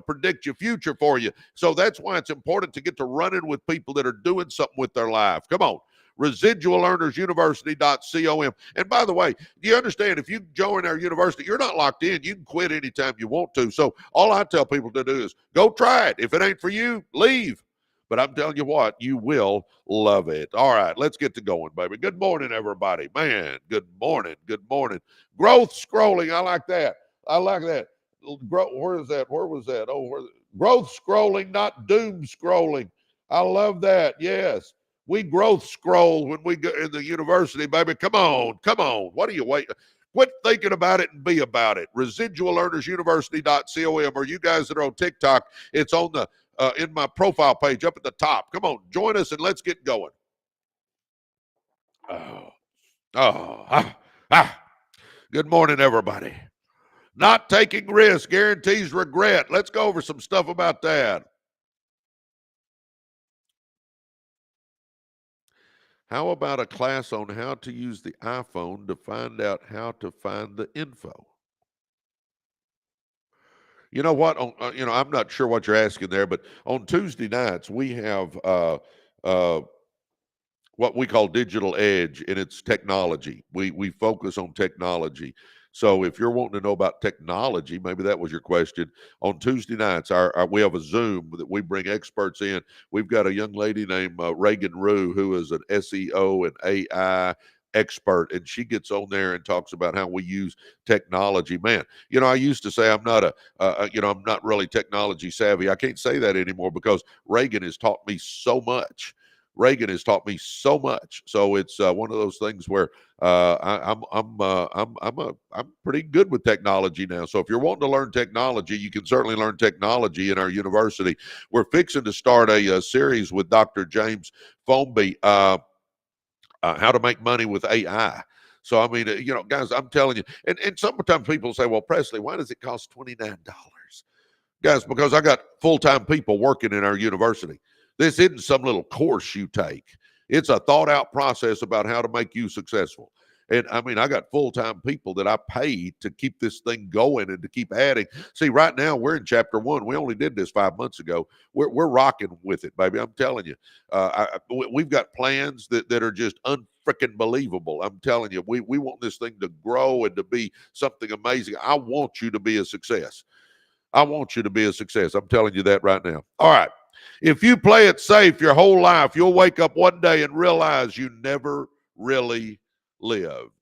predict your future for you. So that's why it's important to get to running with people that are doing something with their life. Come on. residualearnersuniversity.com. And by the way, do you understand, if you join our university, you're not locked in. You can quit anytime you want to. So all I tell people to do is go try it. If it ain't for you, leave. But I'm telling you what, you will love it. All right, let's get to going, baby. Good morning, everybody. Man, good morning. Good morning. Growth scrolling. I like that. I like that. Where is that? Where was that? Oh, growth scrolling, not doom scrolling. I love that. Yes. We growth scroll when we go in the university, baby. Come on. Come on. What are you waiting? Quit thinking about it and be about it. residualearnersuniversity.com, or you guys that are on TikTok, it's on the in my profile page up at the top. Come on, join us and let's get going. Good morning, everybody. Not taking risks guarantees regret. Let's go over some stuff about that. How about a class on how to use the iPhone to find out how to find the info? You know what? I'm not sure what you're asking there, but on Tuesday nights we have what we call digital edge, and it's technology. We focus on technology. So if you're wanting to know about technology, maybe that was your question. On Tuesday nights, we have a Zoom that we bring experts in. We've got a young lady named Reagan Rue, who is an SEO and AI expert, and she gets on there and talks about how we use technology. Man, I used to say I'm not I'm not really technology savvy. I can't say that anymore because Reagan has taught me so much. So it's one of those things where I'm pretty good with technology now. So if you're wanting to learn technology, you can certainly learn technology in our university. We're fixing to start a series with Dr. James Foamby, how to make money with AI. So, I mean, guys, I'm telling you, and sometimes people say, well, Presley, why does it cost $29? Guys, because I got full-time people working in our university. This isn't some little course you take. It's a thought-out process about how to make you successful. And I mean, I got full-time people that I pay to keep this thing going and to keep adding. See, right now we're in chapter 1. We only did this 5 months ago. We're rocking with it, baby. I'm telling you. We've got plans that are just unfreaking believable. I'm telling you, we want this thing to grow and to be something amazing. I want you to be a success. I'm telling you that right now. All right. If you play it safe your whole life, you'll wake up one day and realize you never really lived.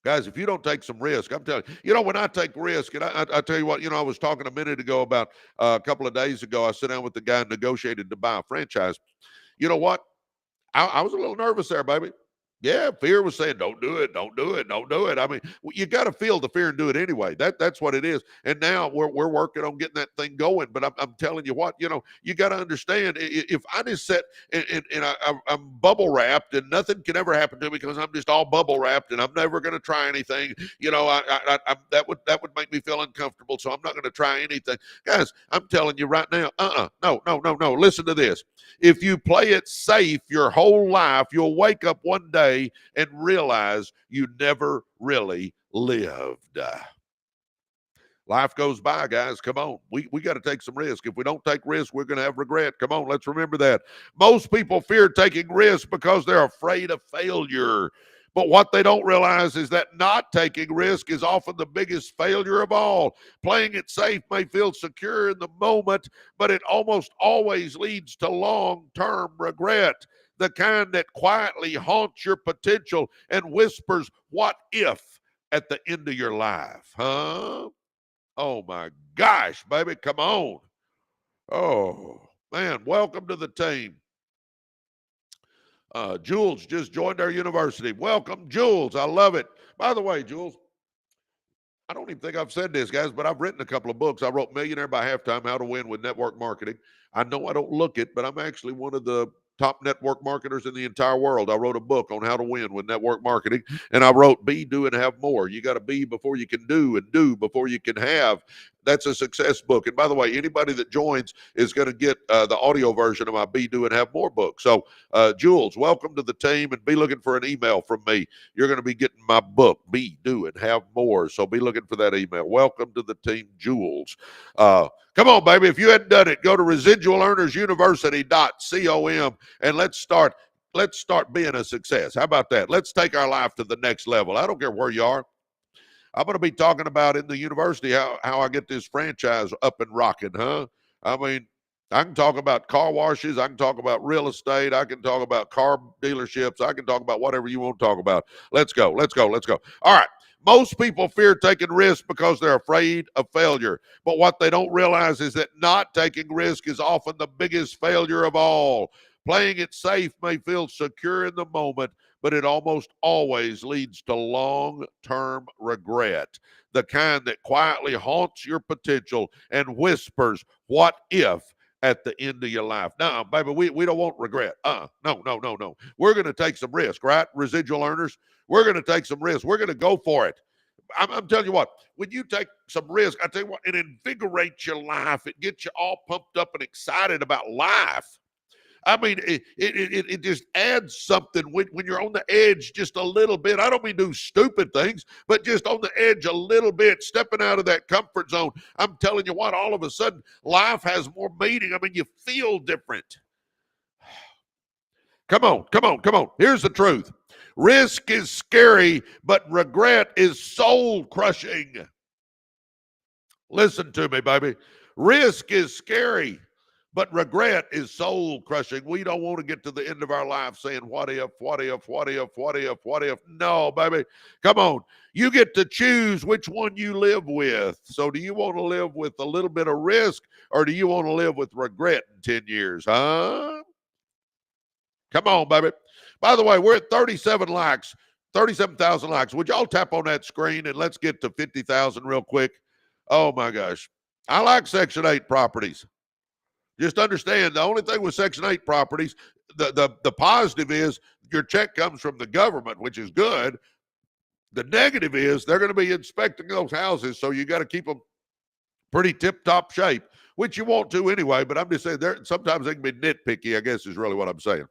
Guys, if you don't take some risk, I'm telling you, when I take risk, and I tell you what, I was talking a minute ago about a couple of days ago, I sat down with the guy and negotiated to buy a franchise. You know what? I was a little nervous there, baby. Yeah, fear was saying, don't do it, don't do it, don't do it. I mean, you got to feel the fear and do it anyway. That's what it is. And now we're working on getting that thing going. But I'm telling you what, you got to understand, if I just sit and I'm bubble wrapped and nothing can ever happen to me because I'm just all bubble wrapped and I'm never going to try anything, that would make me feel uncomfortable. So I'm not going to try anything. Guys, I'm telling you right now, no. Listen to this. If you play it safe your whole life, you'll wake up one day and realize you never really lived. Life goes by, guys. Come on. We got to take some risk. If we don't take risk, we're going to have regret. Come on, let's remember that. Most people fear taking risks because they're afraid of failure. But what they don't realize is that not taking risk is often the biggest failure of all. Playing it safe may feel secure in the moment, but it almost always leads to long-term regret. The kind that quietly haunts your potential and whispers, what if, at the end of your life, huh? Oh my gosh, baby, come on. Oh, man, welcome to the team. Jules just joined our university. Welcome, Jules. I love it. By the way, Jules, I don't even think I've said this, guys, but I've written a couple of books. I wrote Millionaire by Halftime, How to Win with Network Marketing. I know I don't look it, but I'm actually one of the top network marketers in the entire world. I wrote a book on how to win with network marketing, and I wrote Be, Do, and Have More. You got to be before you can do, and do before you can have. That's a success book. And by the way, anybody that joins is going to get the audio version of my Be, Do, and Have More book. So, Jules, welcome to the team, and be looking for an email from me. You're going to be getting my book, Be, Do, and Have More. So be looking for that email. Welcome to the team, Jules. Come on, baby. If you hadn't done it, go to residualearnersuniversity.com and let's start being a success. How about that? Let's take our life to the next level. I don't care where you are. I'm going to be talking about in the university how I get this franchise up and rocking, huh? I mean, I can talk about car washes. I can talk about real estate. I can talk about car dealerships. I can talk about whatever you want to talk about. Let's go. All right. Most people fear taking risks because they're afraid of failure. But what they don't realize is that not taking risk is often the biggest failure of all. Playing it safe may feel secure in the moment, but it almost always leads to long-term regret, the kind that quietly haunts your potential and whispers, what if, at the end of your life. No, baby, we don't want regret. No. We're going to take some risk, right? Residual earners, we're going to take some risk. We're going to go for it. I'm telling you what, when you take some risk, I tell you what, it invigorates your life. It gets you all pumped up and excited about life. I mean, it just adds something when you're on the edge just a little bit. I don't mean do stupid things, but just on the edge a little bit, stepping out of that comfort zone. I'm telling you what, all of a sudden, life has more meaning. I mean, you feel different. Come on. Here's the truth. Risk is scary, but regret is soul crushing. Listen to me, baby. Risk is scary, But regret is soul crushing. We don't want to get to the end of our life saying, what if, what if, what if, what if, what if? No, baby. Come on. You get to choose which one you live with. So do you want to live with a little bit of risk, or do you want to live with regret in 10 years? Huh? Come on, baby. By the way, we're at 37,000 likes. Would y'all tap on that screen and let's get to 50,000 real quick? Oh my gosh. I like Section 8 properties. Just understand, the only thing with Section 8 properties, the positive is your check comes from the government, which is good. The negative is they're going to be inspecting those houses, so you got to keep them pretty tip-top shape, which you want to anyway, but I'm just saying sometimes they can be nitpicky, I guess is really what I'm saying.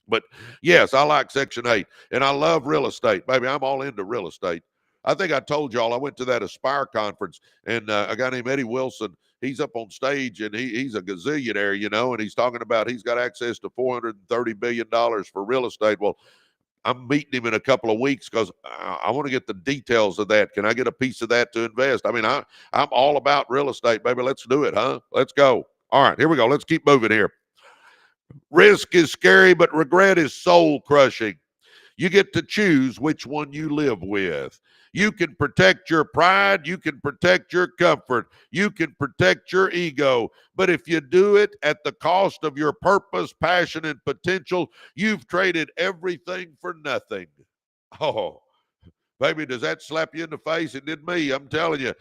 But yes, I like Section 8, and I love real estate. Baby, I'm all into real estate. I think I told y'all I went to that Aspire conference, and a guy named Eddie Wilson, he's up on stage, and he's a gazillionaire, and he's talking about he's got access to $430 billion for real estate. Well, I'm meeting him in a couple of weeks because I want to get the details of that. Can I get a piece of that to invest? I mean, I'm all about real estate, baby. Let's do it, huh? Let's go. All right, here we go. Let's keep moving here. Risk is scary, but regret is soul crushing. You get to choose which one you live with. You can protect your pride. You can protect your comfort. You can protect your ego. But if you do it at the cost of your purpose, passion, and potential, you've traded everything for nothing. Oh, baby, does that slap you in the face? It did me. I'm telling you.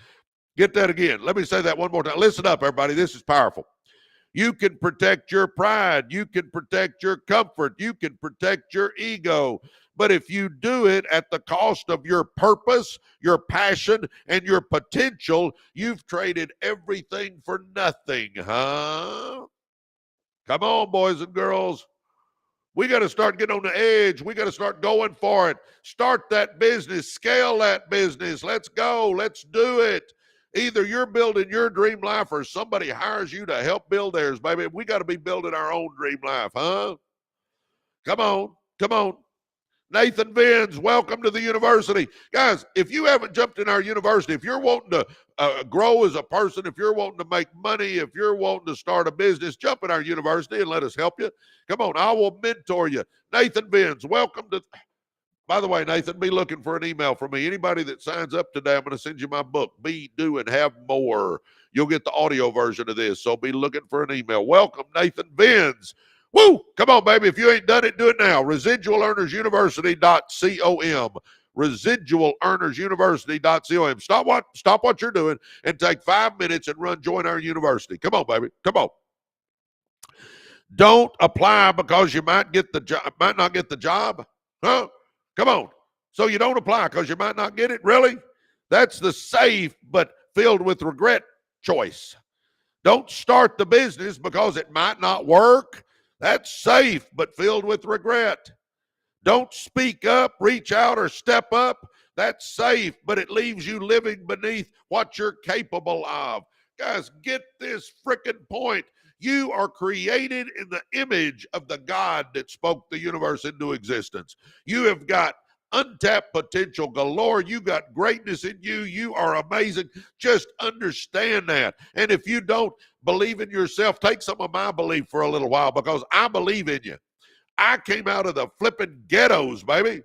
Get that again. Let me say that one more time. Listen up, everybody. This is powerful. You can protect your pride. You can protect your comfort. You can protect your ego. But if you do it at the cost of your purpose, your passion, and your potential, you've traded everything for nothing, huh? Come on, boys and girls. We got to start getting on the edge. We got to start going for it. Start that business. Scale that business. Let's go. Let's do it. Either you're building your dream life or somebody hires you to help build theirs, baby. We got to be building our own dream life, huh? Come on. Come on. Nathan Vins, welcome to the university. Guys, if you haven't jumped in our university, if you're wanting to grow as a person, if you're wanting to make money, if you're wanting to start a business, jump in our university and let us help you. Come on, I will mentor you. Nathan Vins, welcome to... By the way, Nathan, be looking for an email from me. Anybody that signs up today, I'm going to send you my book, Be, Do, and Have More. You'll get the audio version of this, so be looking for an email. Welcome, Nathan Vins. Woo! Come on, baby. If you ain't done it, do it now. ResidualEarnersUniversity.com. ResidualEarnersUniversity.com. Stop what you're doing and take 5 minutes and join our university. Come on, baby. Come on. Don't apply because you might not get the job. Huh? Come on. So you don't apply because you might not get it? Really? That's the safe but filled with regret choice. Don't start the business because it might not work. That's safe but filled with regret. Don't speak up, reach out, or step up. That's safe, but it leaves you living beneath what you're capable of. Guys, get this freaking point. You are created in the image of the God that spoke the universe into existence. You have got untapped potential galore. You got greatness in you. You are amazing. Just understand that. And if you don't believe in yourself, take some of my belief for a little while, because I believe in you. I came out of the flipping ghettos, baby.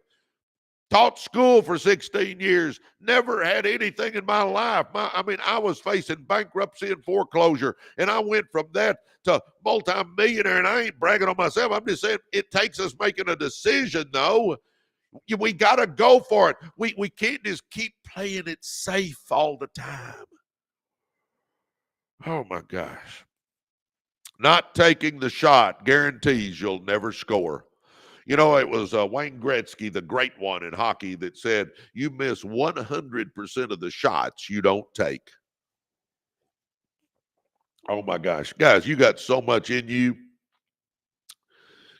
Taught school for 16 years. Never had anything in my life. I was facing bankruptcy and foreclosure, and I went from that to multi-millionaire, and I ain't bragging on myself. I'm just saying it takes us making a decision, though. We got to go for it. We can't just keep playing it safe all the time. Oh, my gosh. Not taking the shot guarantees you'll never score. You know, it was Wayne Gretzky, the great one in hockey, that said, you miss 100% of the shots you don't take. Oh, my gosh. Guys, you got so much in you.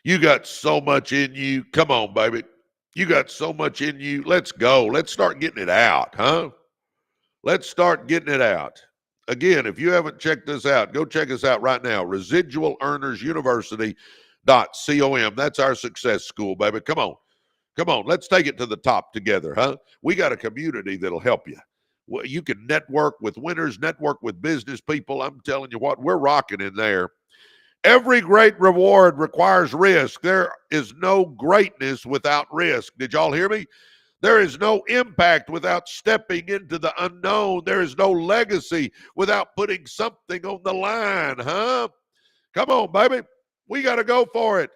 You got so much in you. Come on, baby. You got so much in you. Let's go. Let's start getting it out, huh? Let's start getting it out. Again, if you haven't checked this out, go check us out right now. ResidualEarnersUniversity.com. That's our success school, baby. Come on. Come on. Let's take it to the top together, huh? We got a community that'll help you. Well, you can network with winners, network with business people. I'm telling you what, we're rocking in there. Every great reward requires risk. There is no greatness without risk. Did y'all hear me? There is no impact without stepping into the unknown. There is no legacy without putting something on the line, huh? Come on, baby. We got to go for it.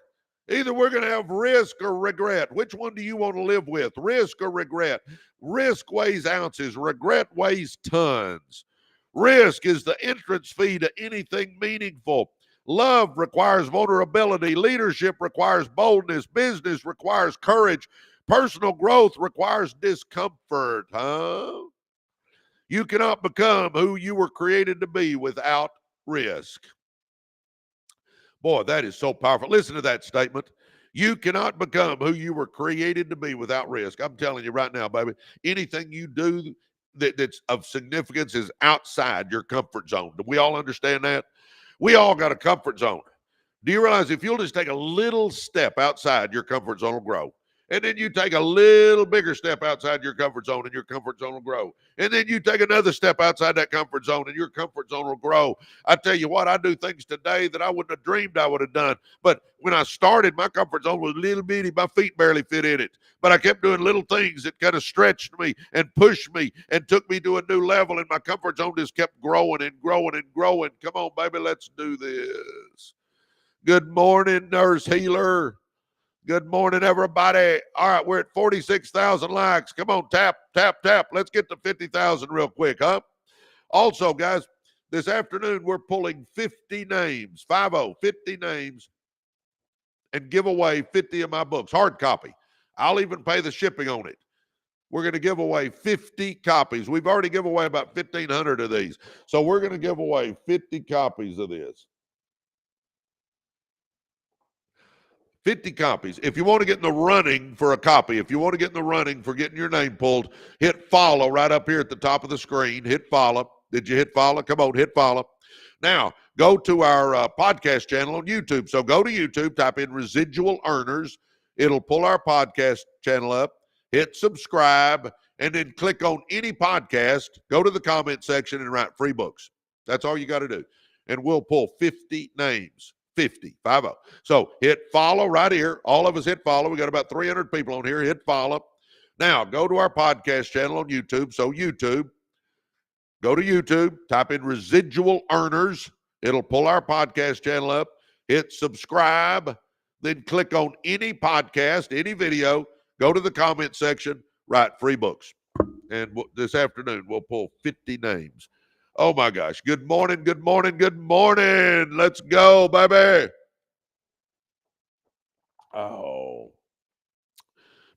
Either we're going to have risk or regret. Which one do you want to live with? Risk or regret? Risk weighs ounces, regret weighs tons. Risk is the entrance fee to anything meaningful. Love requires vulnerability. Leadership requires boldness. Business requires courage. Personal growth requires discomfort, huh? You cannot become who you were created to be without risk. Boy, that is so powerful. Listen to that statement. You cannot become who you were created to be without risk. I'm telling you right now, baby, anything you do that's of significance is outside your comfort zone. Do we all understand that? We all got a comfort zone. Do you realize if you'll just take a little step outside, your comfort zone will grow? And then you take a little bigger step outside your comfort zone and your comfort zone will grow. And then you take another step outside that comfort zone and your comfort zone will grow. I tell you what, I do things today that I wouldn't have dreamed I would have done. But when I started, my comfort zone was little bitty. My feet barely fit in it. But I kept doing little things that kind of stretched me and pushed me and took me to a new level. And my comfort zone just kept growing and growing and growing. Come on, baby, let's do this. Good morning, Nurse Healer. Good morning, everybody. All right, we're at 46,000 likes. Come on, tap, tap, tap. Let's get to 50,000 real quick, huh? Also, guys, this afternoon we're pulling 50 names, 50 names, and give away 50 of my books, hard copy. I'll even pay the shipping on it. We're going to give away 50 copies. We've already given away about 1,500 of these. So we're going to give away 50 copies of this. 50 copies. If you want to get in the running for a copy, if you want to get in the running for getting your name pulled, hit follow right up here at the top of the screen. Hit follow. Did you hit follow? Come on, hit follow. Now, go to our podcast channel on YouTube. So go to YouTube, type in Residual Earners. It'll pull our podcast channel up. Hit subscribe, and then click on any podcast. Go to the comment section and write free books. That's all you got to do. And we'll pull 50 names. 50. So hit follow right here. All of us hit follow. We got about 300 people on here. Hit follow. Now go to our podcast channel on YouTube. So YouTube, go to YouTube, type in Residual Earners. It'll pull our podcast channel up. Hit subscribe. Then click on any podcast, any video. Go to the comment section. Write free books. And this afternoon we'll pull 50 names. Oh, my gosh. Good morning, good morning, good morning. Let's go, baby. Oh,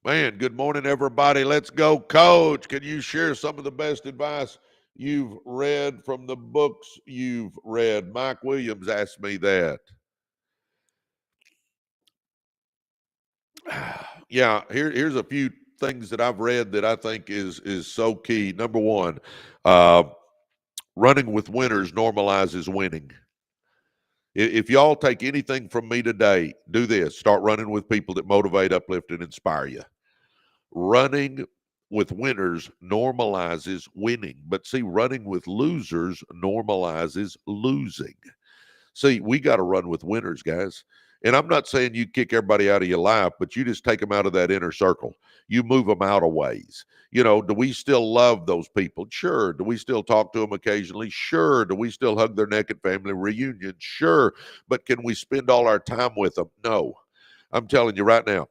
man, good morning, everybody. Let's go, Coach. Can you share some of the best advice you've read from the books you've read? Mike Williams asked me that. Yeah, here's a few things that I've read that I think is so key. Number one, running with winners normalizes winning. If y'all take anything from me today, do this. Start running with people that motivate, uplift, and inspire you. Running with winners normalizes winning. But see, running with losers normalizes losing. See, we got to run with winners, guys. And I'm not saying you kick everybody out of your life, but you just take them out of that inner circle. You move them out of ways. You know, do we still love those people? Sure. Do we still talk to them occasionally? Sure. Do we still hug their neck at family reunions? Sure. But can we spend all our time with them? No. I'm telling you right now,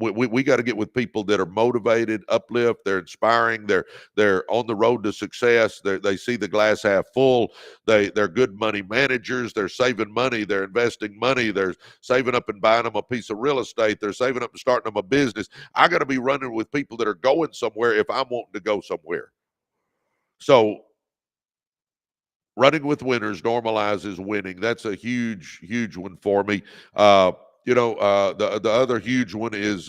we got to get with people that are motivated, uplift, they're inspiring, they're on the road to success, they see the glass half full, they're good money managers, they're saving money, they're investing money, they're saving up and buying them a piece of real estate, they're saving up and starting them a business. I got to be running with people that are going somewhere if I'm wanting to go somewhere. So running with winners normalizes winning. That's a huge, huge one for me. The other huge one is,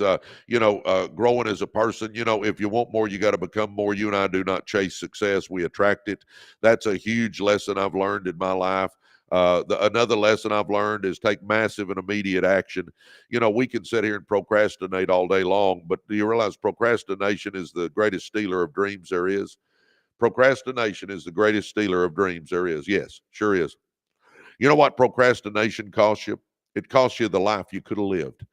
growing as a person. You know, if you want more, you got to become more. You and I do not chase success. We attract it. That's a huge lesson I've learned in my life. Another lesson I've learned is take massive and immediate action. You know, we can sit here and procrastinate all day long, but do you realize procrastination is the greatest stealer of dreams there is? Procrastination is the greatest stealer of dreams there is. Yes, sure is. You know what procrastination costs you? It costs you the life you could have lived.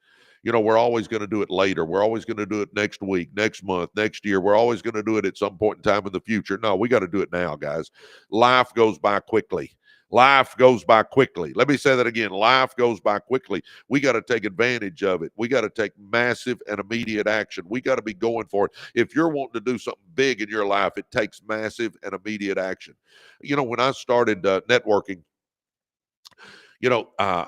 We're always going to do it later. We're always going to do it next week, next month, next year. We're always going to do it at some point in time in the future. No, we got to do it now, guys. Life goes by quickly. Life goes by quickly. Let me say that again. Life goes by quickly. We got to take advantage of it. We got to take massive and immediate action. We got to be going for it. If you're wanting to do something big in your life, it takes massive and immediate action. When I started networking, you know, uh,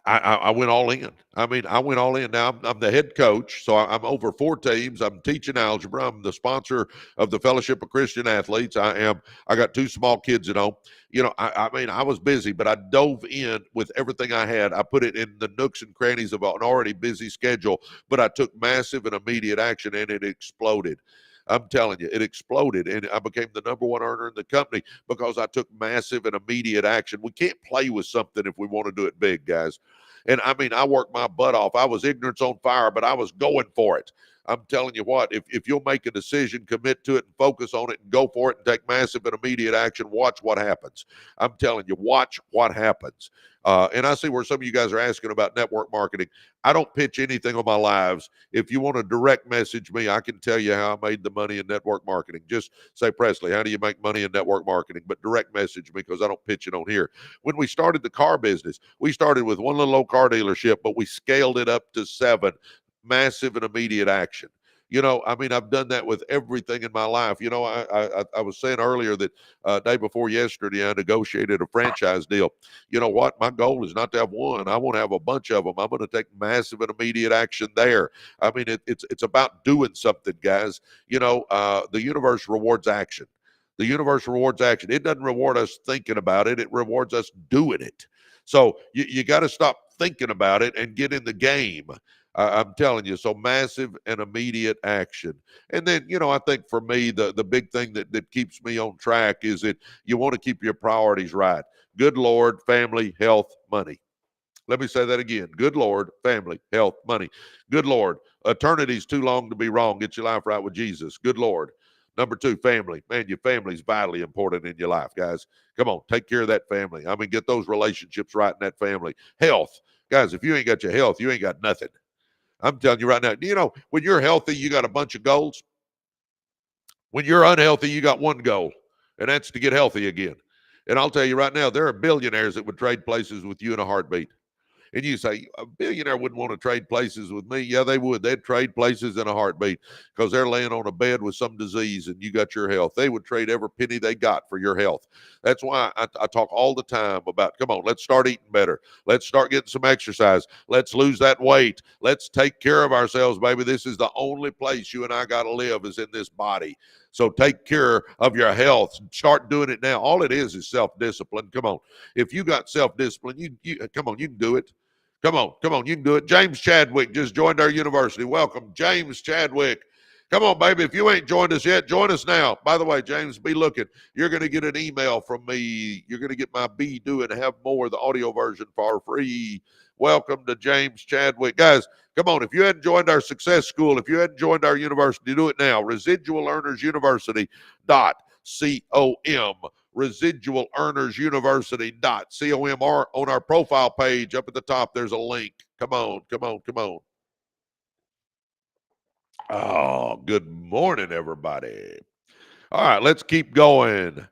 I went all in. I went all in. Now I'm the head coach, so I'm over 4 teams. I'm teaching algebra. I'm the sponsor of the Fellowship of Christian Athletes. I got 2 small kids at home. I was busy, but I dove in with everything I had. I put it in the nooks and crannies of an already busy schedule, but I took massive and immediate action, and it exploded. I'm telling you, it exploded, and I became the #1 earner in the company because I took massive and immediate action. We can't play with something if we want to do it big, guys. And I worked my butt off. I was ignorance on fire, but I was going for it. I'm telling you what, if you'll make a decision, commit to it, and focus on it, and go for it, and take massive and immediate action, watch what happens. I'm telling you, watch what happens. And I see where some of you guys are asking about network marketing. I don't pitch anything on my lives. If you want to direct message me, I can tell you how I made the money in network marketing. Just say, Presley, how do you make money in network marketing? But direct message me, because I don't pitch it on here. When we started the car business, we started with one little old car dealership, but we scaled it up to 7. Massive and immediate action. I've done that with everything in my life. I was saying earlier that day before yesterday, I negotiated a franchise deal. You know what? My goal is not to have one. I want to have a bunch of them. I'm going to take massive and immediate action there. It's about doing something, guys. The universe rewards action. The universe rewards action. It doesn't reward us thinking about it. It rewards us doing it. So you got to stop thinking about it and get in the game. I'm telling you, so massive and immediate action. And then, I think for me, the big thing that keeps me on track is that you want to keep your priorities right. Good Lord, family, health, money. Let me say that again. Good Lord, family, health, money. Good Lord, eternity's too long to be wrong. Get your life right with Jesus. Good Lord. Number 2, family. Man, your family's vitally important in your life, guys. Come on, take care of that family. Get those relationships right in that family. Health. Guys, if you ain't got your health, you ain't got nothing. I'm telling you right now, when you're healthy, you got a bunch of goals. When you're unhealthy, you got one goal, and that's to get healthy again. And I'll tell you right now, there are billionaires that would trade places with you in a heartbeat. And you say, a billionaire wouldn't want to trade places with me. Yeah, they would. They'd trade places in a heartbeat because they're laying on a bed with some disease and you got your health. They would trade every penny they got for your health. That's why I talk all the time about, come on, let's start eating better. Let's start getting some exercise. Let's lose that weight. Let's take care of ourselves, baby. This is the only place you and I got to live is in this body. So take care of your health. Start doing it now. All it is self-discipline. Come on. If you got self-discipline, you come on, you can do it. Come on, you can do it. James Chadwick just joined our university. Welcome, James Chadwick. Come on, baby. If you ain't joined us yet, join us now. By the way, James, be looking. You're going to get an email from me. You're going to get my Be, Do, and Have More, the audio version for free. Welcome to James Chadwick. Guys, come on. If you hadn't joined our success school, if you hadn't joined our university, do it now. Residual Earners University.com. Residual Earners University.com, or on our profile page up at the top, there's a link. Come on. Oh, good morning, everybody. All right, let's keep going.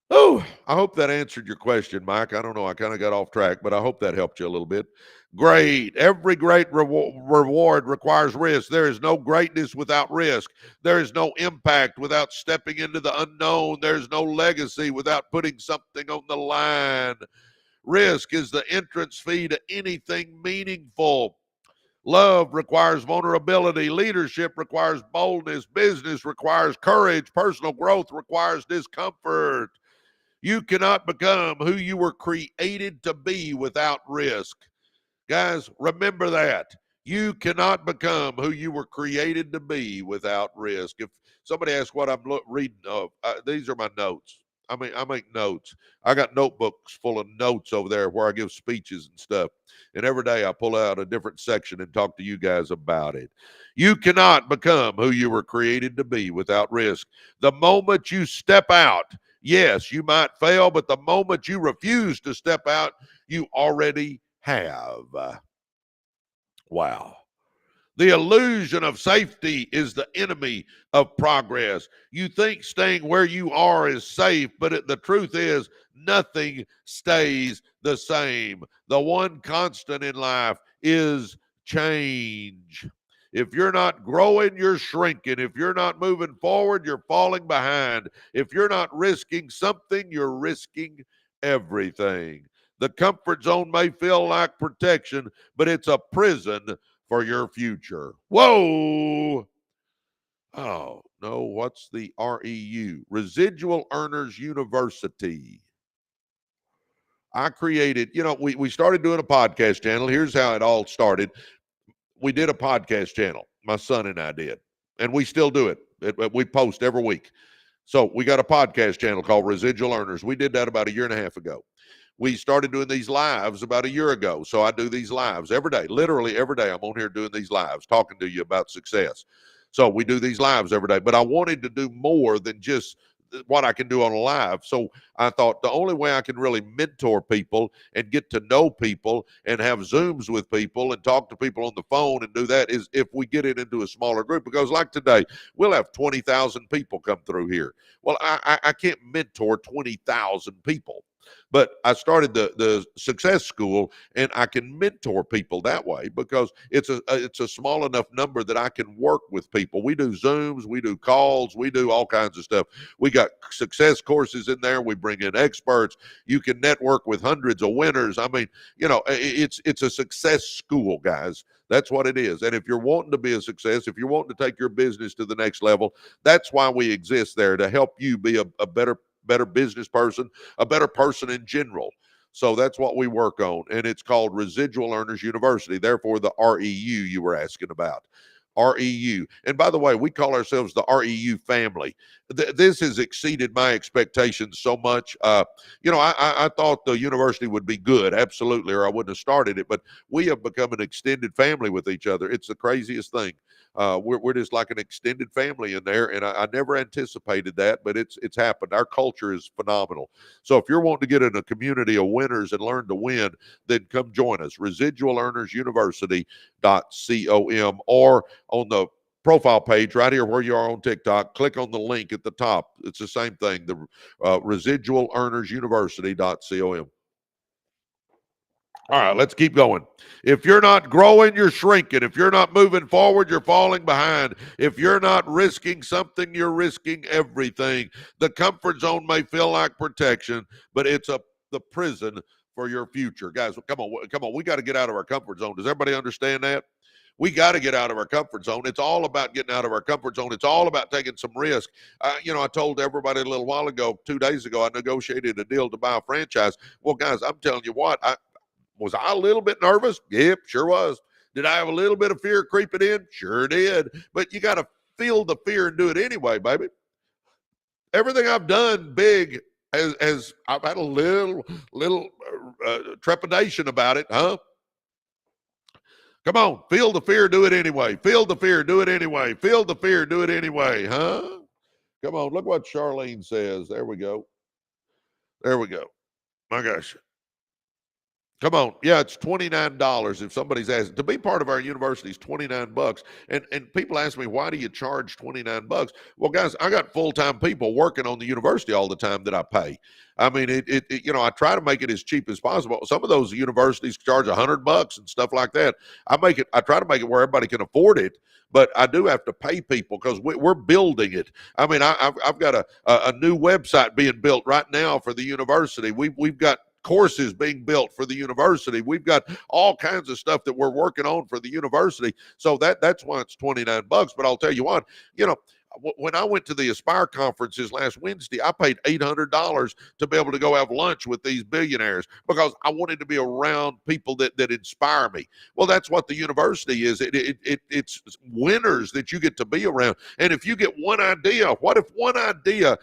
Oh, I hope that answered your question, Mike. I don't know. I kind of got off track, but I hope that helped you a little bit. Great. Every great reward requires risk. There is no greatness without risk. There is no impact without stepping into the unknown. There's no legacy without putting something on the line. Risk is the entrance fee to anything meaningful. Love requires vulnerability. Leadership requires boldness. Business requires courage. Personal growth requires discomfort. You cannot become who you were created to be without risk. Guys, remember that. You cannot become who you were created to be without risk. If somebody asks what I'm reading of, these are my notes. I make notes. I got notebooks full of notes over there where I give speeches and stuff. And every day I pull out a different section and talk to you guys about it. You cannot become who you were created to be without risk. The moment you step out Yes, you might fail, but the moment you refuse to step out, you already have. Wow. The illusion of safety is the enemy of progress. You think staying where you are is safe, but the truth is nothing stays the same. The one constant in life is change. If you're not growing, you're shrinking. If you're not moving forward, you're falling behind. If you're not risking something, you're risking everything. The comfort zone may feel like protection, but it's a prison for your future. Whoa. Oh, no. What's the REU? Residual Earners University. I created, we started doing a podcast channel. Here's how it all started. We did a podcast channel. My son and I did. And we still do it. We post every week. So we got a podcast channel called Residual Earners. We did that about a year and a half ago. We started doing these lives about a year ago. So I do these lives every day, literally every day. I'm on here doing these lives, talking to you about success. So we do these lives every day, but I wanted to do more than just what I can do on a live. So I thought the only way I can really mentor people and get to know people and have Zooms with people and talk to people on the phone and do that is if we get it into a smaller group, because like today, we'll have 20,000 people come through here. Well, I can't mentor 20,000 people. But I started the success school, and I can mentor people that way because it's a small enough number that I can work with people. We do Zooms, we do calls, we do all kinds of stuff. We got success courses in there. We bring in experts. You can network with hundreds of winners. I mean, it's a success school, guys. That's what it is. And if you're wanting to be a success, if you're wanting to take your business to the next level, that's why we exist there, to help you be a better business person, a better person in general. So that's what we work on. And it's called Residual Earners University. Therefore, the REU you were asking about. REU. And by the way, we call ourselves the REU family. This has exceeded my expectations so much. I thought the university would be good, absolutely, or I wouldn't have started it. But we have become an extended family with each other. It's the craziest thing. We're just like an extended family in there, and I never anticipated that, but it's happened. Our culture is phenomenal. So if you're wanting to get in a community of winners and learn to win, then come join us. Residual Earners University.com, or on the profile page right here where you are on TikTok, click on the link at the top. It's the same thing, the Residual Earners University.com. All right, let's keep going. If you're not growing, you're shrinking. If you're not moving forward, you're falling behind. If you're not risking something, you're risking everything. The comfort zone may feel like protection, but it's the prison for your future. Guys, come on. We got to get out of our comfort zone. Does everybody understand that? We got to get out of our comfort zone. It's all about getting out of our comfort zone. It's all about taking some risk. I told everybody a little while ago, 2 days ago, I negotiated a deal to buy a franchise. Well, guys, I'm telling you what, was I a little bit nervous? Yep, sure was. Did I have a little bit of fear creeping in? Sure did. But you got to feel the fear and do it anyway, baby. Everything I've done big as I've had a little trepidation about it, huh? Come on, feel the fear, do it anyway. Feel the fear, do it anyway. Feel the fear, do it anyway, huh? Come on, look what Charlene says. There we go. My gosh. Come on. Yeah, it's $29 if somebody's asking. To be part of our university is $29. And people ask me, why do you charge $29? Well, guys, I got full-time people working on the university all the time that I pay. I mean, I try to make it as cheap as possible. Some of those universities charge $100 and stuff like that. I try to make it where everybody can afford it, but I do have to pay people because we're building it. I mean, I've got a new website being built right now for the university. We've got courses being built for the university. We've got all kinds of stuff that we're working on for the university. So that's why it's $29. But I'll tell you what, when I went to the Aspire conferences last Wednesday, I paid $800 to be able to go have lunch with these billionaires because I wanted to be around people that inspire me. Well, that's what the university is. It's winners that you get to be around. And if you get one idea, what if one idea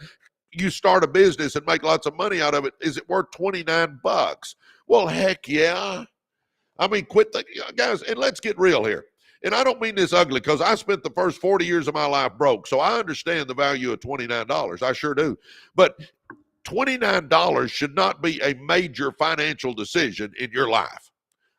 you start a business and make lots of money out of it, is it worth $29? Well, heck yeah. I mean, guys, and let's get real here. And I don't mean this ugly because I spent the first 40 years of my life broke. So I understand the value of $29. I sure do. But $29 should not be a major financial decision in your life.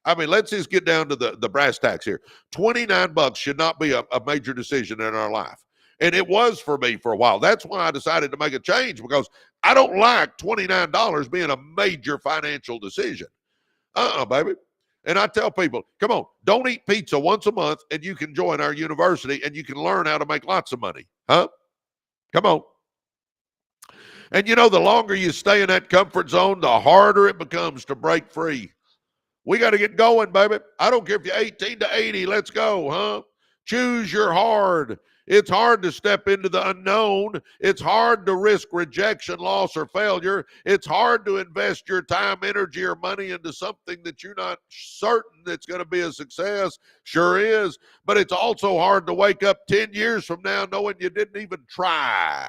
I mean, let's just get down to the brass tacks here. $29 should not be a major decision in our life. And it was for me for a while. That's why I decided to make a change, because I don't like $29 being a major financial decision. Baby. And I tell people, come on, don't eat pizza once a month and you can join our university and you can learn how to make lots of money. Huh? Come on. And you know, the longer you stay in that comfort zone, the harder it becomes to break free. We got to get going, baby. I don't care if you're 18 to 80. Let's go, huh? Choose your hard. It's hard to step into the unknown. It's hard to risk rejection, loss, or failure. It's hard to invest your time, energy, or money into something that you're not certain that's going to be a success. Sure is. But it's also hard to wake up 10 years from now knowing you didn't even try.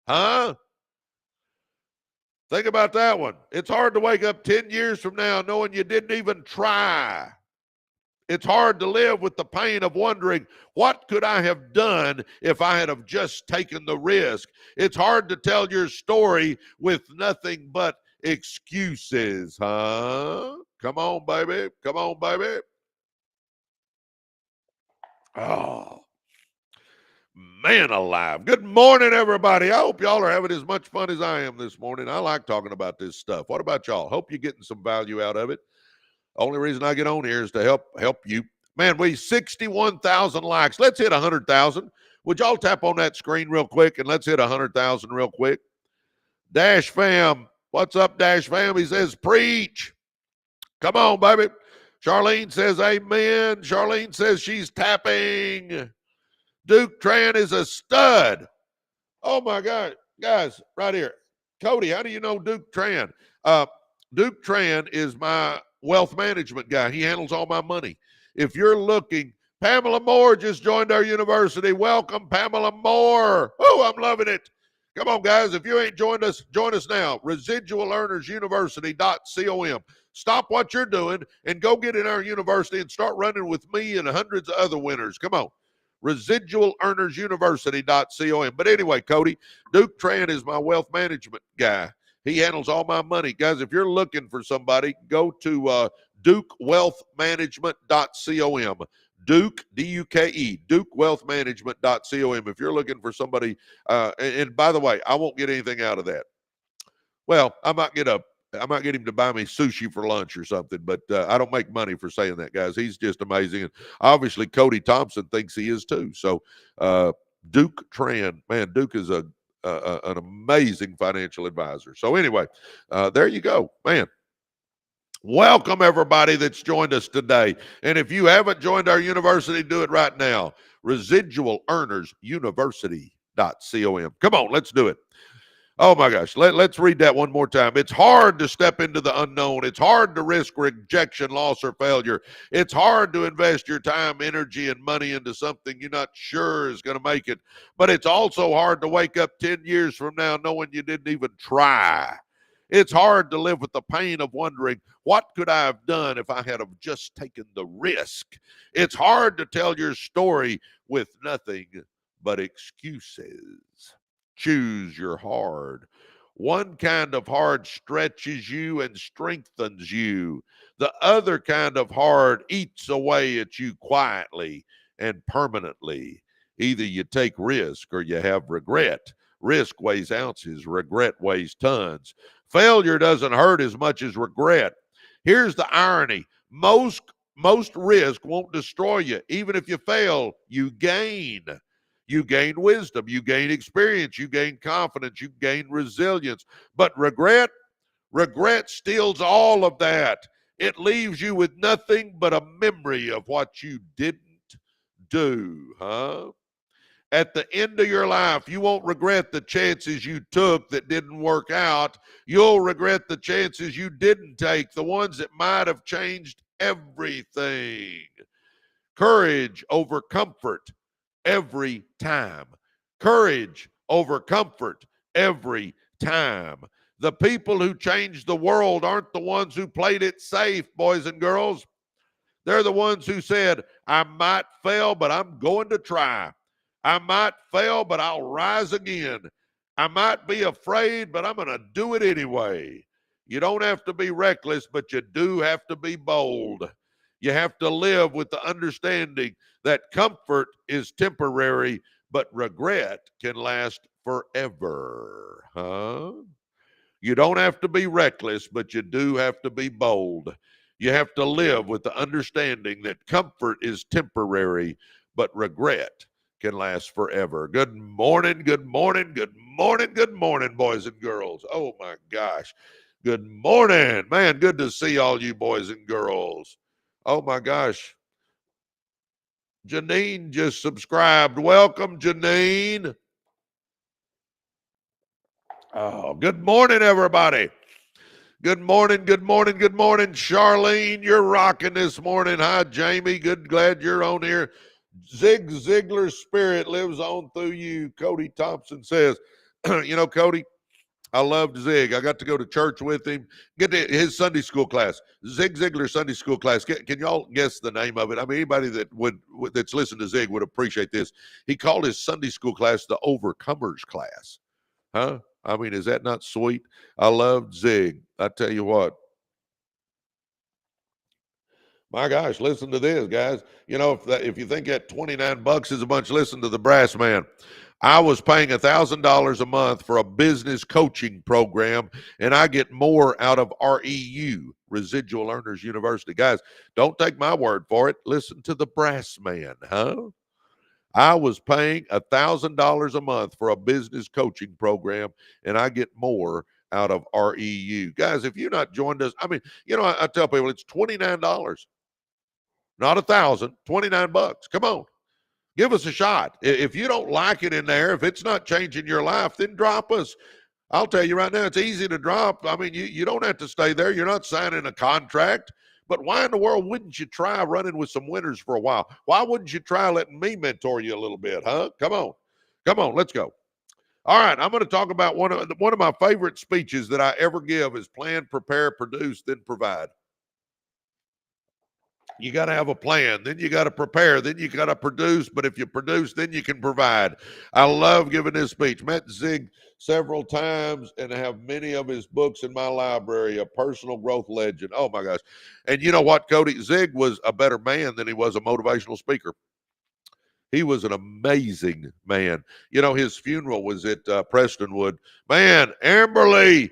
Huh? Think about that one. It's hard to wake up 10 years from now knowing you didn't even try. It's hard to live with the pain of wondering, what could I have done if I had have just taken the risk? It's hard to tell your story with nothing but excuses, huh? Come on, baby. Come on, baby. Oh, man alive. Good morning, everybody. I hope y'all are having as much fun as I am this morning. I like talking about this stuff. What about y'all? Hope you're getting some value out of it. Only reason I get on here is to help you. Man, we 61,000 likes. Let's hit 100,000. Would y'all tap on that screen real quick and let's hit 100,000 real quick? Dash fam. What's up, Dash fam? He says, preach. Come on, baby. Charlene says, amen. Charlene says she's tapping. Duke Tran is a stud. Oh, my God. Guys, right here. Cody, how do you know Duke Tran? Duke Tran is my wealth management guy. He handles all my money. If you're looking, Pamela Moore just joined our university. Welcome, Pamela Moore. Oh, I'm loving it. Come on, guys. If you ain't joined us, join us now. ResidualEarnersUniversity.com. Stop what you're doing and go get in our university and start running with me and hundreds of other winners. Come on. ResidualEarnersUniversity.com. But anyway, Cody, Duke Tran is my wealth management guy. He handles all my money. Guys, if you're looking for somebody, go to DukeWealthManagement.com. Duke, D-U-K-E, DukeWealthManagement.com. If you're looking for somebody, and by the way, I won't get anything out of that. Well, I might get him to buy me sushi for lunch or something, but I don't make money for saying that, guys. He's just amazing. And obviously, Cody Thompson thinks he is too. So Duke Tran, man, Duke is an amazing financial advisor. So anyway, there you go, man. Welcome, everybody that's joined us today. And if you haven't joined our university, do it right now. ResidualEarnersUniversity.com. Come on, let's do it. Oh, my gosh. Let's read that one more time. It's hard to step into the unknown. It's hard to risk rejection, loss, or failure. It's hard to invest your time, energy, and money into something you're not sure is going to make it. But it's also hard to wake up 10 years from now knowing you didn't even try. It's hard to live with the pain of wondering, what could I have done if I had have just taken the risk? It's hard to tell your story with nothing but excuses. Choose your hard. One kind of hard stretches you and strengthens you. The other kind of hard eats away at you quietly and permanently. Either you take risk or you have regret. Risk weighs ounces, regret weighs tons. Failure doesn't hurt as much as regret. Here's the irony. Most risk won't destroy you. Even if you fail, you gain. You gain wisdom, you gain experience, you gain confidence, you gain resilience. But regret steals all of that. It leaves you with nothing but a memory of what you didn't do, huh? At the end of your life, you won't regret the chances you took that didn't work out. You'll regret the chances you didn't take, the ones that might have changed everything. Courage over comfort. Every time. Courage over comfort every time. The people who changed the world aren't the ones who played it safe, boys and girls. They're the ones who said, I might fail, but I'm going to try. I might fail, but I'll rise again. I might be afraid, but I'm going to do it anyway. You don't have to be reckless, but you do have to be bold. You have to live with the understanding that comfort is temporary, but regret can last forever. Huh? You don't have to be reckless, but you do have to be bold. You have to live with the understanding that comfort is temporary, but regret can last forever. Good morning, good morning, good morning, good morning, boys and girls. Oh my gosh. Good morning. Man, good to see all you boys and girls. Oh my gosh. Janine just subscribed. Welcome, Janine. Oh, good morning, everybody. Good morning, good morning, good morning, Charlene. You're rocking this morning. Hi, Jamie. Glad you're on here. Zig Ziglar's spirit lives on through you. Cody Thompson says, Cody, I loved Zig. I got to go to church with him. Get to his Sunday school class. Zig Ziglar's Sunday school class. Can y'all guess the name of it? I mean, anybody that's listened to Zig would appreciate this. He called his Sunday school class the Overcomers class. Huh? I mean, is that not sweet? I love Zig. I tell you what. My gosh, listen to this, guys. If you think that $29 is a bunch, listen to the brass man. I was paying $1,000 a month for a business coaching program, and I get more out of REU, Residual Earners University. Guys, don't take my word for it. Listen to the brass man, huh? I was paying $1,000 a month for a business coaching program, and I get more out of REU. Guys, if you're not joined us, I mean, I tell people it's $29, not $1,000, $29. Come on, give us a shot. If you don't like it in there, if it's not changing your life, then drop us. I'll tell you right now, it's easy to drop. I mean, you don't have to stay there. You're not signing a contract. But why in the world wouldn't you try running with some winners for a while? Why wouldn't you try letting me mentor you a little bit, huh? Come on, let's go. All right, I'm going to talk about one of my favorite speeches that I ever give is plan, prepare, produce, then provide. You got to have a plan, then you got to prepare, then you got to produce. But if you produce, then you can provide. I love giving this speech. Met Zig several times and have many of his books in my library, a personal growth legend. Oh my gosh. And you know what, Cody? Zig was a better man than he was a motivational speaker. He was an amazing man. His funeral was at Prestonwood. Man, Amberly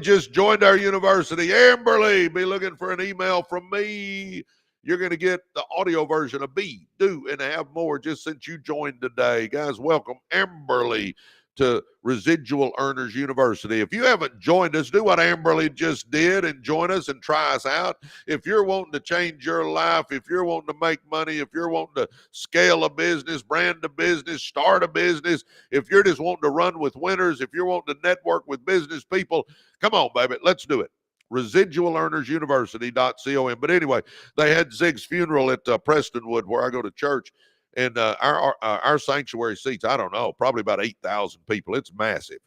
just joined our university. Amberly, be looking for an email from me. You're going to get the audio version of Be, Do, and Have More just since you joined today. Guys, welcome Amberly to Residual Earners University. If you haven't joined us, do what Amberly just did and join us and try us out. If you're wanting to change your life, if you're wanting to make money, if you're wanting to scale a business, brand a business, start a business, if you're just wanting to run with winners, if you're wanting to network with business people, come on, baby, let's do it. ResidualEarnersUniversity.com. But anyway, they had Zig's funeral at Prestonwood, where I go to church. And our sanctuary seats, I don't know, probably about 8,000 people. It's massive.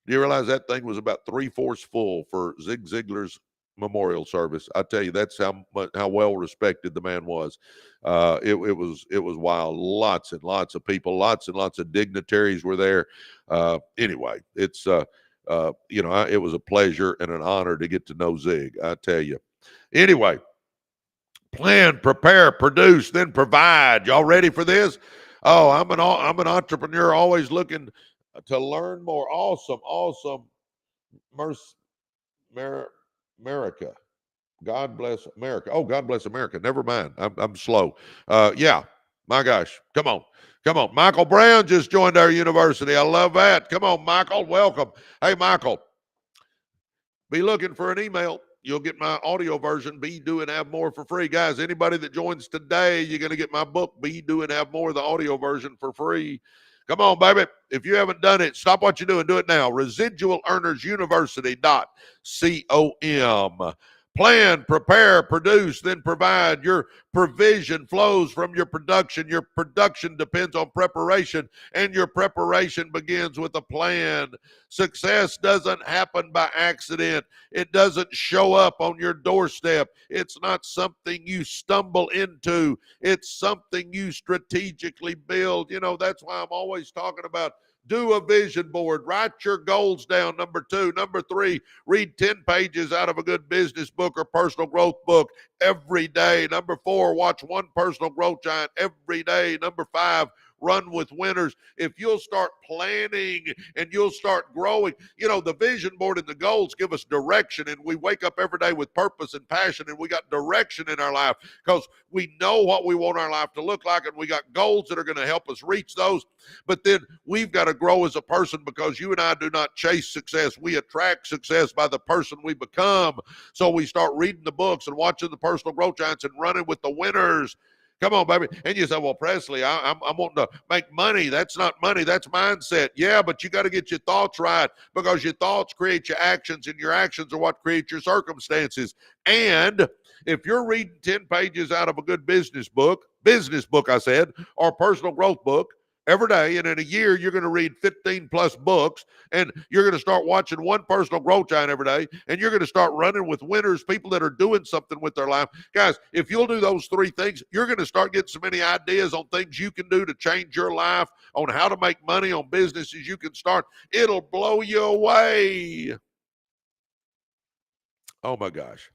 Do you realize that thing was about 3/4 full for Zig Ziglar's memorial service? I tell you, that's how well respected the man was. It was wild. Lots and lots of people, lots and lots of dignitaries were there. Anyway, it's it was a pleasure and an honor to get to know Zig. I tell you. Anyway. Plan, prepare, produce, then provide. Y'all ready for this? Oh, I'm an entrepreneur, always looking to learn more. Awesome. America. God bless America. Oh, God bless America. Never mind. I'm slow. Yeah. My gosh. Come on. Michael Brown just joined our university. I love that. Come on, Michael. Welcome. Hey, Michael. Be looking for an email. You'll get my audio version, Be, Do, and Have More for free. Guys, anybody that joins today, you're going to get my book, Be, Do, and Have More, the audio version for free. Come on, baby. If you haven't done it, stop what you're doing. Do it now. ResidualEarnersUniversity.com. Plan, prepare, produce, then provide. Your provision flows from your production. Your production depends on preparation, and your preparation begins with a plan. Success doesn't happen by accident. It doesn't show up on your doorstep. It's not something you stumble into. It's something you strategically build. That's why I'm always talking about Do a vision board. Write your goals down, number 2. Number 3, read 10 pages out of a good business book or personal growth book every day. Number 4, watch one personal growth giant every day. Number 5, run with winners. If you'll start planning and you'll start growing, the vision board and the goals give us direction, and we wake up every day with purpose and passion, and we got direction in our life because we know what we want our life to look like, and we got goals that are going to help us reach those. But then we've got to grow as a person, because you and I do not chase success. We attract success by the person we become. So we start reading the books and watching the personal growth giants and running with the winners. Come on, baby. And you say, well, Presley, I'm wanting to make money. That's not money. That's mindset. Yeah, but you got to get your thoughts right, because your thoughts create your actions, and your actions are what create your circumstances. And if you're reading 10 pages out of a good business book, I said, or personal growth book every day, and in a year, you're going to read 15 plus books, and you're going to start watching one personal growth giant every day, and you're going to start running with winners, people that are doing something with their life. Guys, if you'll do those 3 things, you're going to start getting so many ideas on things you can do to change your life, on how to make money, on businesses you can start. It'll blow you away. Oh my gosh.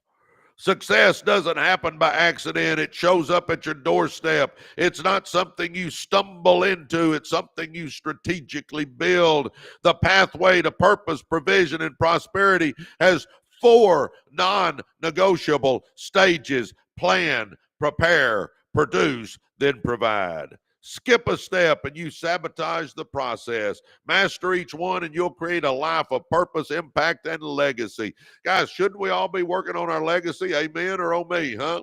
Success doesn't happen by accident. It shows up at your doorstep. It's not something you stumble into. It's something you strategically build. The pathway to purpose, provision, and prosperity has 4 non-negotiable stages: plan, prepare, produce, then provide. Skip a step and you sabotage the process. Master each one and you'll create a life of purpose, impact, and legacy. Guys, shouldn't we all be working on our legacy? Amen or oh me, huh?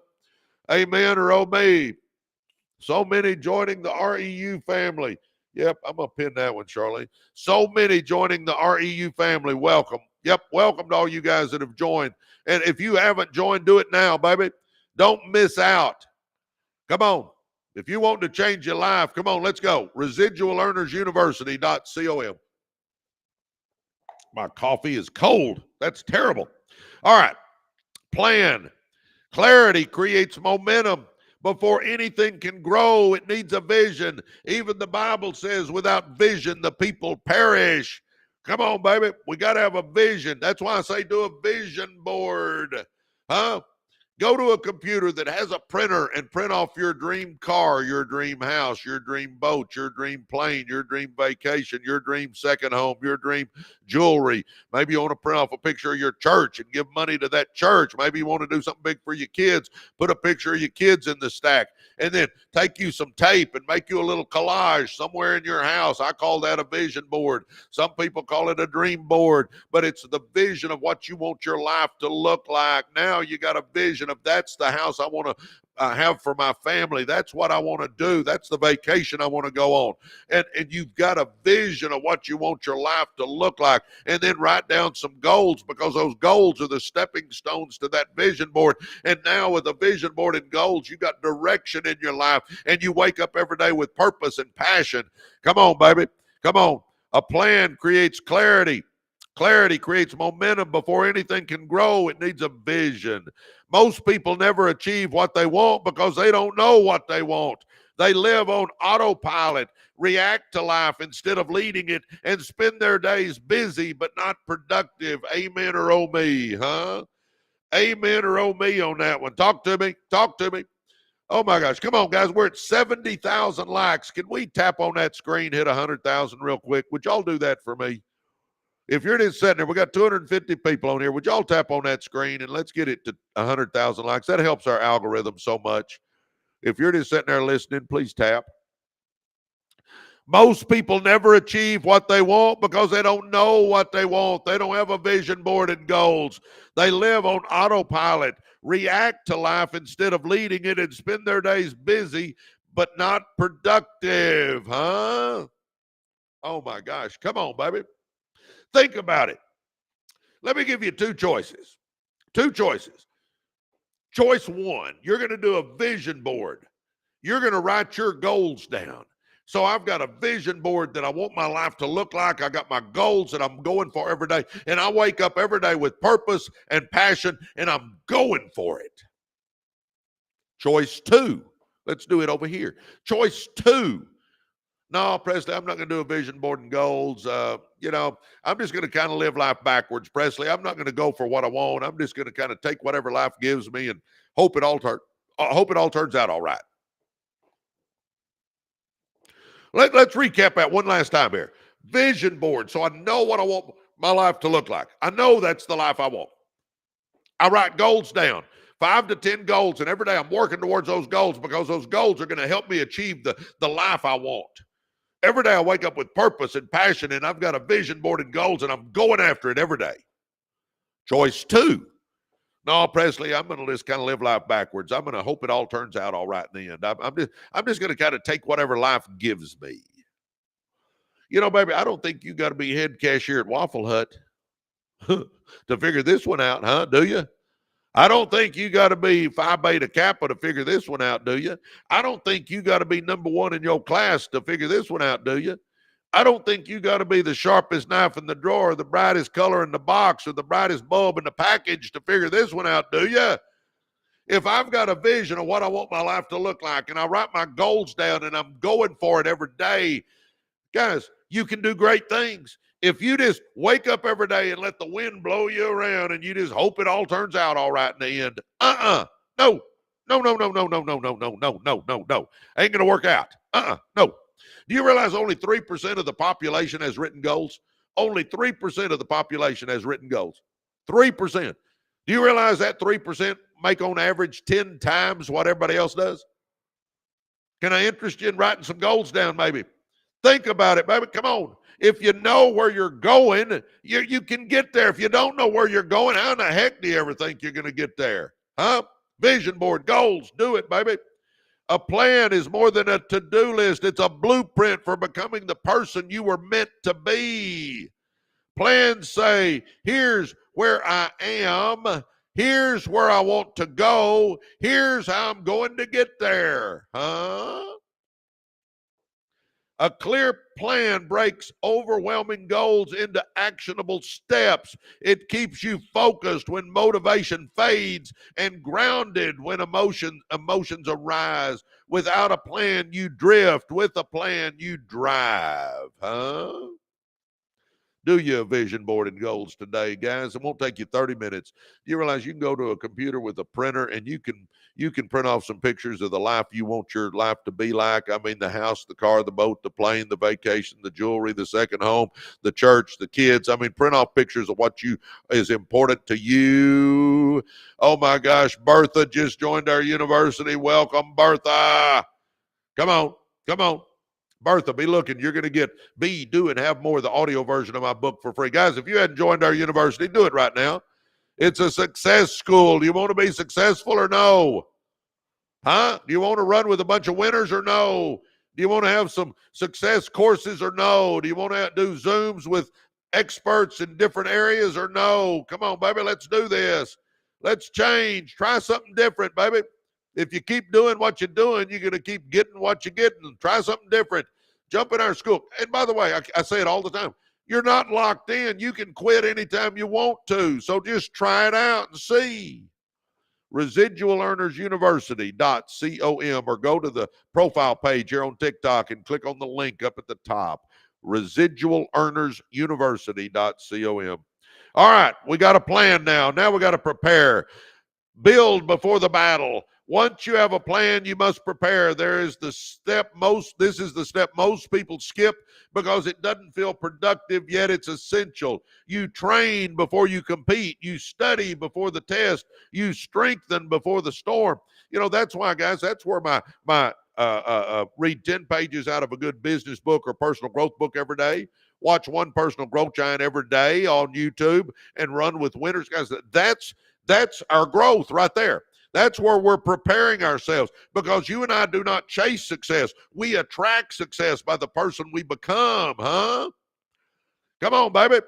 Amen or oh me. So many joining the REU family. Yep, I'm going to pin that one, Charlie. So many joining the REU family. Welcome. Yep, welcome to all you guys that have joined. And if you haven't joined, do it now, baby. Don't miss out. Come on. If you want to change your life, come on, let's go. ResidualEarnersUniversity.com. My coffee is cold. That's terrible. All right. Plan. Clarity creates momentum. Before anything can grow, it needs a vision. Even the Bible says without vision, the people perish. Come on, baby. We got to have a vision. That's why I say do a vision board. Huh? Go to a computer that has a printer and print off your dream car, your dream house, your dream boat, your dream plane, your dream vacation, your dream second home, your dream jewelry. Maybe you want to print off a picture of your church and give money to that church. Maybe you want to do something big for your kids. Put a picture of your kids in the stack, and then take you some tape and make you a little collage somewhere in your house. I call that a vision board. Some people call it a dream board, but it's the vision of what you want your life to look like. Now you got a vision of that's the house I want to have for my family. That's what I want to do. That's the vacation I want to go on. And you've got a vision of what you want your life to look like. And then write down some goals, because those goals are the stepping stones to that vision board. And now with a vision board and goals, you got direction in your life, and you wake up every day with purpose and passion. Come on, baby. Come on. A plan creates clarity. Clarity creates momentum. Before anything can grow, it needs a vision. Most people never achieve what they want because they don't know what they want. They live on autopilot, react to life instead of leading it, and spend their days busy but not productive. Amen or oh me, huh? Amen or oh me on that one. Talk to me. Talk to me. Oh my gosh. Come on, guys. We're at 70,000 likes. Can we tap on that screen, hit 100,000 real quick? Would y'all do that for me? If you're just sitting there, we got 250 people on here. Would y'all tap on that screen and let's get it to 100,000 likes? That helps our algorithm so much. If you're just sitting there listening, please tap. Most people never achieve what they want because they don't know what they want. They don't have a vision board and goals. They live on autopilot, react to life instead of leading it, and spend their days busy but not productive, huh? Oh my gosh. Come on, baby. Think about it. Let me give you 2 choices. 2 choices. Choice 1, you're going to do a vision board. You're going to write your goals down. So I've got a vision board that I want my life to look like. I got my goals that I'm going for every day. And I wake up every day with purpose and passion, and I'm going for it. Choice 2, let's do it over here. Choice 2, No, Presley, I'm not going to do a vision board and goals. I'm just going to kind of live life backwards, Presley. I'm not going to go for what I want. I'm just going to kind of take whatever life gives me and hope it all turns out all right. Let's recap that one last time here. Vision board, so I know what I want my life to look like. I know that's the life I want. I write goals down, 5 to 10 goals, and every day I'm working towards those goals because those goals are going to help me achieve the life I want. Every day I wake up with purpose and passion, and I've got a vision board and goals, and I'm going after it every day. Choice 2. No, Presley, I'm going to just kind of live life backwards. I'm going to hope it all turns out all right in the end. I'm just going to kind of take whatever life gives me. Baby, I don't think you got to be head cashier at Waffle Hut to figure this one out, huh? Do you? I don't think you got to be Phi Beta Kappa to figure this one out, do you? I don't think you got to be number one in your class to figure this one out, do you? I don't think you got to be the sharpest knife in the drawer, the brightest color in the box, or the brightest bulb in the package to figure this one out, do you? If I've got a vision of what I want my life to look like and I write my goals down and I'm going for it every day, guys, you can do great things. If you just wake up every day and let the wind blow you around and you just hope it all turns out all right in the end, no. Ain't going to work out. No. Do you realize only 3% of the population has written goals? Only 3% of the population has written goals. 3%. Do you realize that 3% make on average 10 times what everybody else does? Can I interest you in writing some goals down, maybe? Think about it, baby. Come on. If you know where you're going, you can get there. If you don't know where you're going, how in the heck do you ever think you're going to get there? Huh? Vision board, goals, do it, baby. A plan is more than a to-do list. It's a blueprint for becoming the person you were meant to be. Plans say, here's where I am. Here's where I want to go. Here's how I'm going to get there. Huh? A clear plan breaks overwhelming goals into actionable steps. It keeps you focused when motivation fades and grounded when emotions arise. Without a plan, you drift. With a plan, you drive. Huh? Do your vision board and goals today, guys. It won't take you 30 minutes. You realize you can go to a computer with a printer and you can print off some pictures of the life you want your life to be like. I mean, the house, the car, the boat, the plane, the vacation, the jewelry, the second home, the church, the kids. I mean, print off pictures of what is important to you. Oh my gosh, Bertha just joined our university. Welcome, Bertha. Come on. Bertha, be looking. You're going to get do and have more, the audio version of my book for free. Guys, if you hadn't joined our university, do it right now. It's a success school. Do you want to be successful or no? Huh? Do you want to run with a bunch of winners or no? Do you want to have some success courses or no? Do you want to do Zooms with experts in different areas or no? Come on, baby, let's do this. Let's change. Try something different, baby. If you keep doing what you're doing, you're going to keep getting what you're getting. Try something different. Jump in our school. And by the way, I say it all the time. You're not locked in. You can quit anytime you want to. So just try it out and see. Residual Earners University.com, or go to the profile page here on TikTok and click on the link up at the top. Residual Earners University.com. All right, we got a plan now. Now we got to prepare. Build before the battle. Once you have a plan, you must prepare. This is the step most people skip because it doesn't feel productive, yet it's essential. You train before you compete. You study before the test. You strengthen before the storm. That's why, guys, that's where my read 10 pages out of a good business book or personal growth book every day. Watch one personal growth giant every day on YouTube and run with winners. Guys, that's our growth right there. That's where we're preparing ourselves, because you and I do not chase success. We attract success by the person we become, huh? Come on, baby.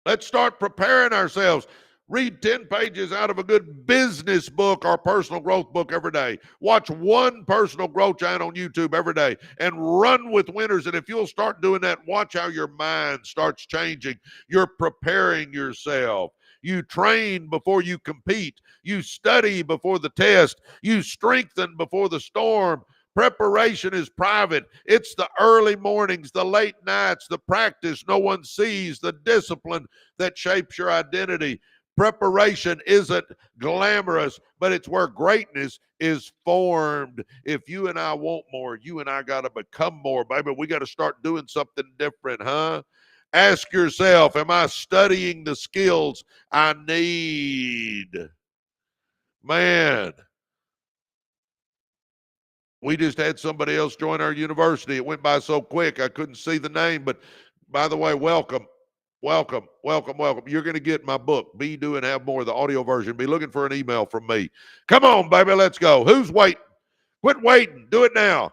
Let's start preparing ourselves. Read 10 pages out of a good business book or personal growth book every day. Watch one personal growth giant on YouTube every day and run with winners. And if you'll start doing that, watch how your mind starts changing. You're preparing yourself. You train before you compete. You study before the test. You strengthen before the storm. Preparation is private. It's the early mornings, the late nights, the practice no one sees, the discipline that shapes your identity. Preparation isn't glamorous, but it's where greatness is formed. If you and I want more, you and I got to become more, baby. We got to start doing something different, huh? Ask yourself, am I studying the skills I need? Man, we just had somebody else join our university. It went by so quick, I couldn't see the name. But by the way, welcome. Welcome, welcome, welcome. You're going to get my book, Be, Do, and Have More, the audio version. Be looking for an email from me. Come on, baby, let's go. Who's waiting? Quit waiting. Do it now.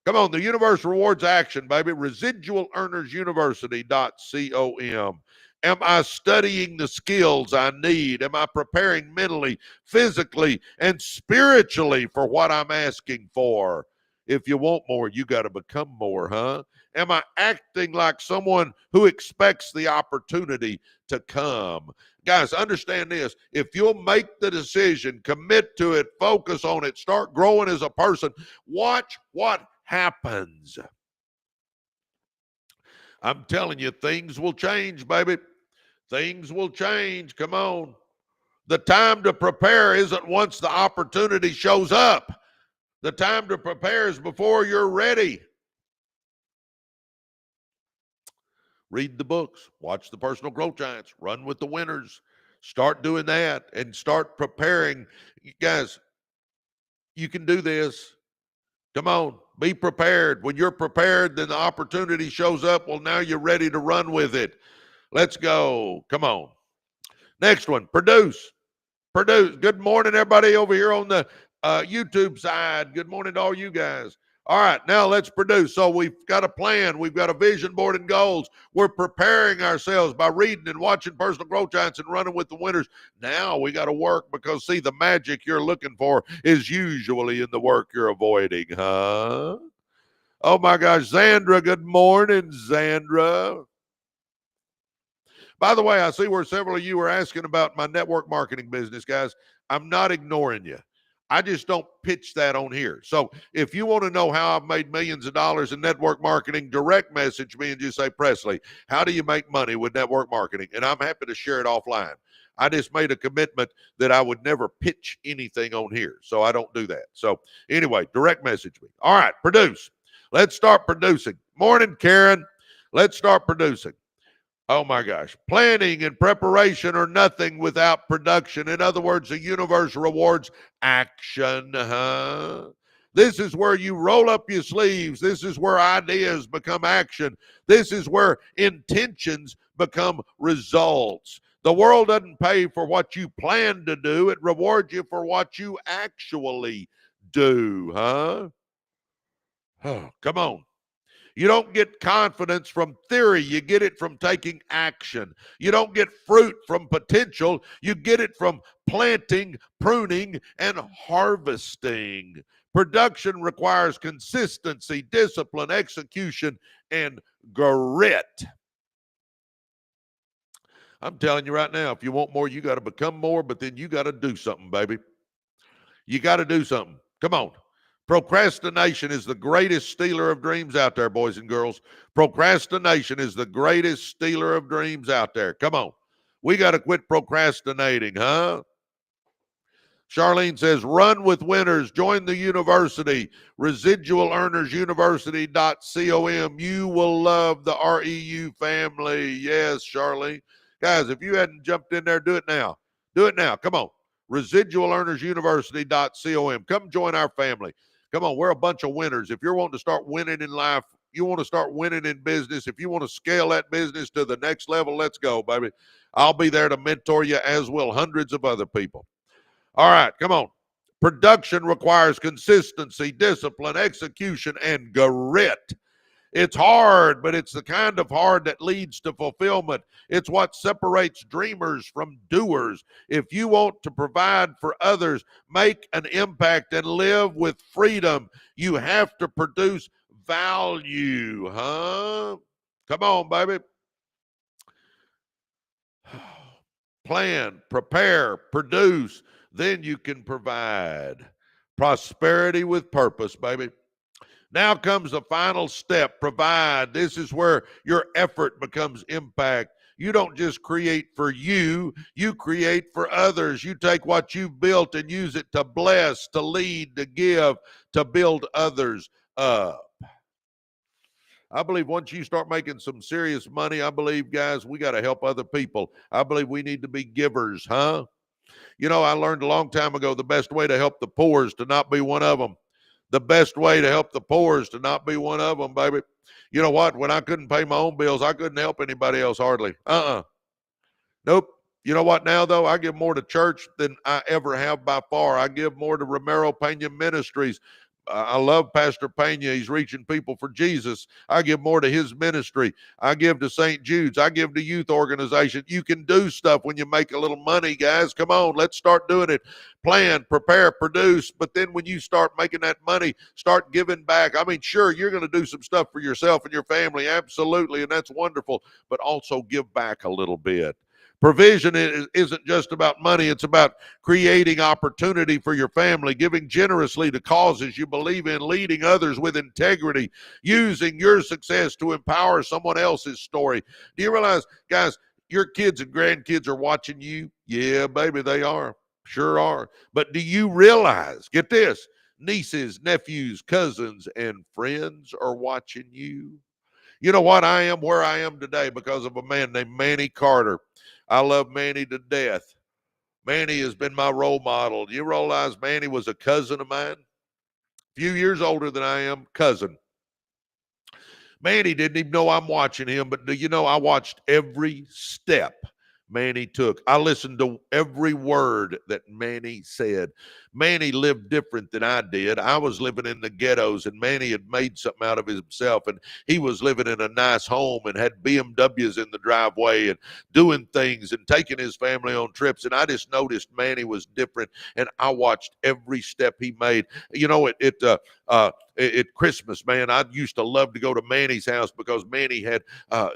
Come on, the universe rewards action, baby. Residual Earners University.com. Am I studying the skills I need? Am I preparing mentally, physically, and spiritually for what I'm asking for? If you want more, you got to become more, huh? Am I acting like someone who expects the opportunity to come? Guys, understand this. If you'll make the decision, commit to it, focus on it, start growing as a person, watch what happens. I'm telling you, things will change, baby. Things will change. Come on. The time to prepare isn't once the opportunity shows up. The time to prepare is before you're ready. Read the books, watch the personal growth giants, run with the winners. Start doing that and start preparing. Guys, you can do this. Come on, be prepared. When you're prepared, then the opportunity shows up. Well, now you're ready to run with it. Let's go. Come on. Next one, produce. Produce. Good morning, everybody over here on the YouTube side. Good morning to all you guys. All right, now let's produce. So we've got a plan. We've got a vision board and goals. We're preparing ourselves by reading and watching personal growth giants and running with the winners. Now we got to work because, see, the magic you're looking for is usually in the work you're avoiding, huh? Oh, my gosh. Zandra, good morning, Zandra. By the way, I see where several of you are asking about my network marketing business, guys. I'm not ignoring you. I just don't pitch that on here. So if you want to know how I've made millions of dollars in network marketing, direct message me and just say, Presley, how do you make money with network marketing? And I'm happy to share it offline. I just made a commitment that I would never pitch anything on here. So I don't do that. So anyway, direct message me. All right, produce. Let's start producing. Morning, Karen. Let's start producing. Oh my gosh. Planning and preparation are nothing without production. In other words, the universe rewards action. This is where you roll up your sleeves. This is where ideas become action. This is where intentions become results. The world doesn't pay for what you plan to do. It rewards you for what you actually do, huh? Oh, come on. You don't get confidence from theory. You get it from taking action. You don't get fruit from potential. You get it from planting, pruning, and harvesting. Production requires consistency, discipline, execution, and grit. I'm telling you right now, if you want more, you got to become more, but then you got to do something, baby. You got to do something. Come on. Procrastination is the greatest stealer of dreams out there, boys and girls. Procrastination is the greatest stealer of dreams out there. Come on. We got to quit procrastinating, huh? Charlene says, run with winners. Join the university. Residual Earners University.com. You will love the REU family. Yes, Charlene. Guys, if you hadn't jumped in there, do it now. Do it now. Come on. Residual Earners University.com. Come join our family. Come on, we're a bunch of winners. If you're wanting to start winning in life, you want to start winning in business, if you want to scale that business to the next level, let's go, baby. I'll be there to mentor you, as will hundreds of other people. All right, come on. Production requires consistency, discipline, execution, and grit. It's hard, but it's the kind of hard that leads to fulfillment. It's what separates dreamers from doers. If you want to provide for others, make an impact, and live with freedom, you have to produce value, huh? Come on, baby. Plan, prepare, produce, then you can provide. Prosperity with purpose, baby. Now comes the final step, provide. This is where your effort becomes impact. You don't just create for you, you create for others. You take what you've built and use it to bless, to lead, to give, to build others up. I believe once you start making some serious money, I believe, guys, we got to help other people. I believe we need to be givers, huh? You know, I learned a long time ago the best way to help the poor is to not be one of them. The best way to help the poor is to not be one of them, baby. You know what? When I couldn't pay my own bills, I couldn't help anybody else hardly. Nope. You know what now, though? I give more to church than I ever have by far. I give more to Romero Pena Ministries. I love Pastor Pena. He's reaching people for Jesus. I give more to his ministry. I give to St. Jude's. I give to youth organization. You can do stuff when you make a little money, guys. Come on, let's start doing it. Plan, prepare, produce. But then when you start making that money, start giving back. I mean, sure, you're going to do some stuff for yourself and your family. Absolutely. And that's wonderful. But also give back a little bit. Provision isn't just about money. It's about creating opportunity for your family, giving generously to causes you believe in, leading others with integrity, using your success to empower someone else's story. Do you realize, guys, your kids and grandkids are watching you? Yeah, baby, they are. Sure are. But do you realize, get this, nieces, nephews, cousins, and friends are watching you? You know what? I am where I am today because of a man named Manny Carter. I love Manny to death. Manny has been my role model. You realize Manny was a cousin of mine? A few years older than I am, cousin. Manny didn't even know I'm watching him, but do you know I watched every step Manny took. I listened to every word that Manny said. Manny lived different than I did. I was living in the ghettos, and Manny had made something out of himself, and he was living in a nice home and had BMWs in the driveway and doing things and taking his family on trips. And I just noticed Manny was different, and I watched every step he made. You know, at Christmas, man, I used to love to go to Manny's house because Manny had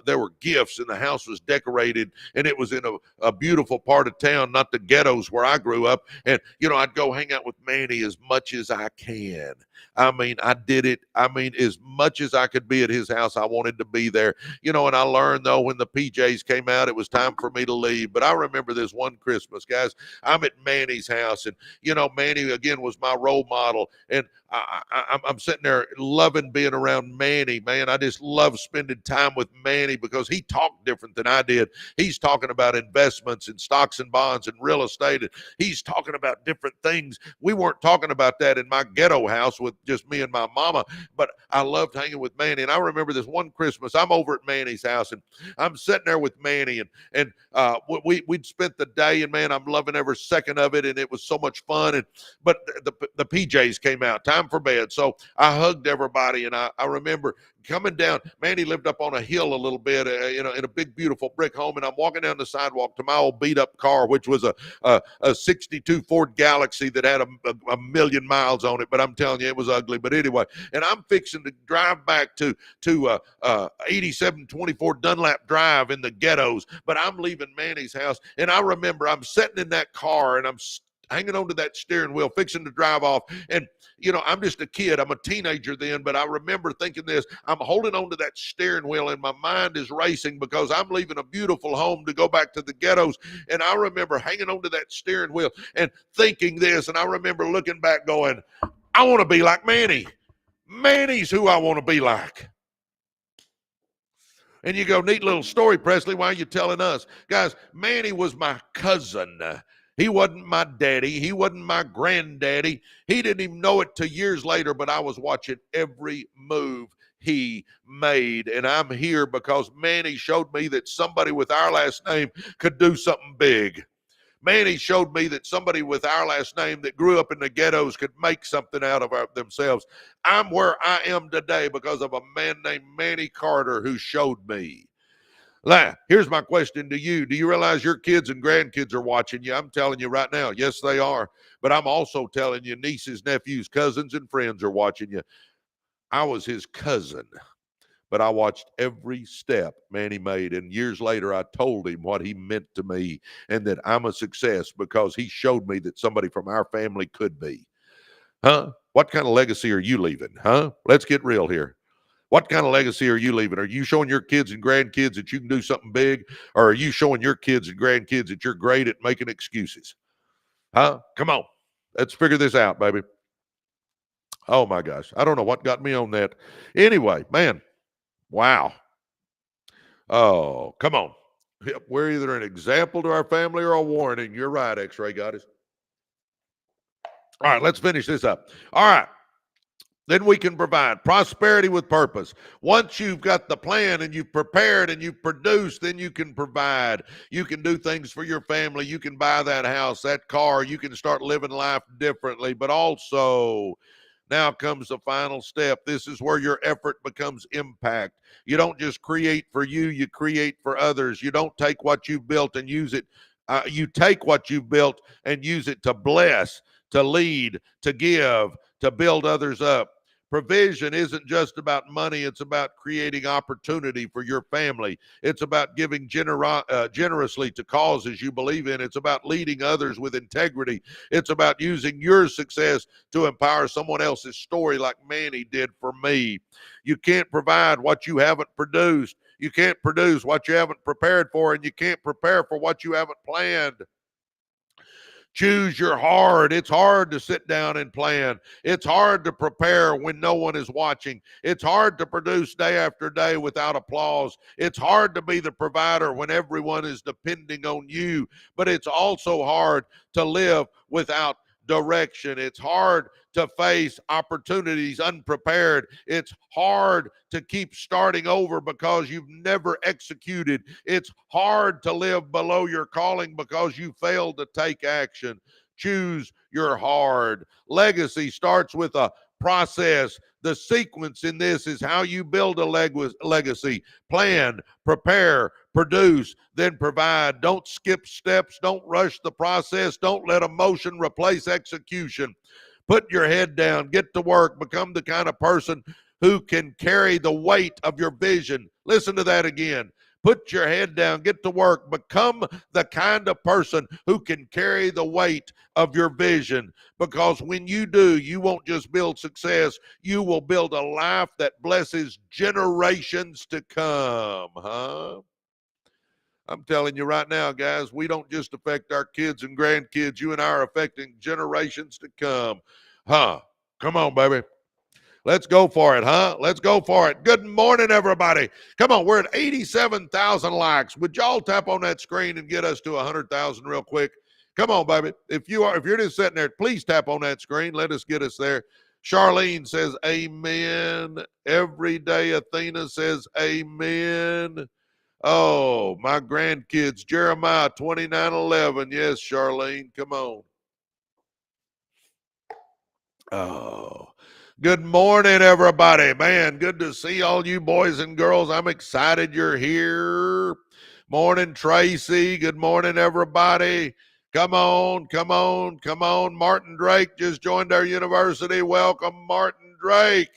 there were gifts and the house was decorated, and it was in a beautiful part of town, not the ghettos where I grew up. And you know, I'd go hang out with Manny as much as I can. I mean, I did it. I mean, as much as I could be at his house, I wanted to be there. You know, and I learned though when the PJs came out, it was time for me to leave. But I remember this one Christmas, guys. I'm at Manny's house, and you know, Manny again was my role model, and I'm sitting there loving being around Manny, man. I just love spending time with Manny because he talked different than I did. He's talking about investments and stocks and bonds and real estate. And he's talking about different things. We weren't talking about that in my ghetto house with just me and my mama, but I loved hanging with Manny. And I remember this one Christmas, I'm over at Manny's house, and I'm sitting there with Manny, and we'd spent the day, and man, I'm loving every second of it, and it was so much fun. But the PJs came out, time for bed. So I hugged everybody, and I remember coming down. Manny lived up on a hill a little bit, in a big, beautiful brick home, and I'm walking down the sidewalk to my old beat-up car, which was a 62 Ford Galaxy that had a million miles on it, but I'm telling you, it was ugly. But anyway, and I'm fixing to drive back to 8724 Dunlap Drive in the ghettos, but I'm leaving Manny's house, and I remember I'm sitting in that car, and I'm hanging onto that steering wheel, fixing to drive off. And, you know, I'm just a kid. I'm a teenager then, but I remember thinking this. I'm holding onto that steering wheel, and my mind is racing because I'm leaving a beautiful home to go back to the ghettos. And I remember hanging onto that steering wheel and thinking this. And I remember looking back going, I want to be like Manny. Manny's who I want to be like. And you go, neat little story, Presley. Why are you telling us? Guys, Manny was my cousin. He wasn't my daddy. He wasn't my granddaddy. He didn't even know it till years later, but I was watching every move he made. And I'm here because Manny showed me that somebody with our last name could do something big. Manny showed me that somebody with our last name that grew up in the ghettos could make something out of themselves. I'm where I am today because of a man named Manny Carter who showed me. Now, here's my question to you. Do you realize your kids and grandkids are watching you? I'm telling you right now, yes, they are. But I'm also telling you, nieces, nephews, cousins, and friends are watching you. I was his cousin, but I watched every step Manny made. And years later, I told him what he meant to me and that I'm a success because he showed me that somebody from our family could be. Huh? What kind of legacy are you leaving? Huh? Let's get real here. What kind of legacy are you leaving? Are you showing your kids and grandkids that you can do something big? Or are you showing your kids and grandkids that you're great at making excuses? Huh? Come on. Let's figure this out, baby. Oh my gosh. I don't know what got me on that. Anyway, man. Wow. Oh, come on. Yep, we're either an example to our family or a warning. You're right, X-Ray Goddess. All right, let's finish this up. All right. Then we can provide prosperity with purpose. Once you've got the plan and you've prepared and you've produced, then you can provide. You can do things for your family. You can buy that house, that car. You can start living life differently. But also, now comes the final step. This is where your effort becomes impact. You don't just create for you, you create for others. You don't take what you've built and use it. You take what you've built and use it to bless, to lead, to give, to build others up. Provision isn't just about money. It's about creating opportunity for your family. It's about giving generously to causes you believe in. It's about leading others with integrity. It's about using your success to empower someone else's story like Manny did for me. You can't provide what you haven't produced. You can't produce what you haven't prepared for, and you can't prepare for what you haven't planned. Choose your hard. It's hard to sit down and plan. It's hard to prepare when no one is watching. It's hard to produce day after day without applause. It's hard to be the provider when everyone is depending on you. But it's also hard to live without direction. It's hard to face opportunities unprepared. It's hard to keep starting over because you've never executed. It's hard to live below your calling because you failed to take action. Choose your hard. Legacy starts with a process. The sequence in this is how you build a legacy. Plan, prepare, produce, then provide. Don't skip steps. Don't rush the process. Don't let emotion replace execution. Put your head down, get to work, become the kind of person who can carry the weight of your vision. Listen to that again. Put your head down, get to work, become the kind of person who can carry the weight of your vision. Because when you do, you won't just build success, you will build a life that blesses generations to come, huh? I'm telling you right now, guys, we don't just affect our kids and grandkids. You and I are affecting generations to come. Huh? Come on, baby. Let's go for it, huh? Let's go for it. Good morning, everybody. Come on, we're at 87,000 likes. Would y'all tap on that screen and get us to 100,000 real quick? Come on, baby. If you're just sitting there, please tap on that screen. Let us get us there. Charlene says amen. Everyday Athena says amen. Oh, my grandkids, Jeremiah 29:11. Yes, Charlene, come on. Oh, good morning, everybody. Man, good to see all you boys and girls. I'm excited you're here. Morning, Tracy. Good morning, everybody. Come on, come on, come on. Martin Drake just joined our university. Welcome, Martin Drake.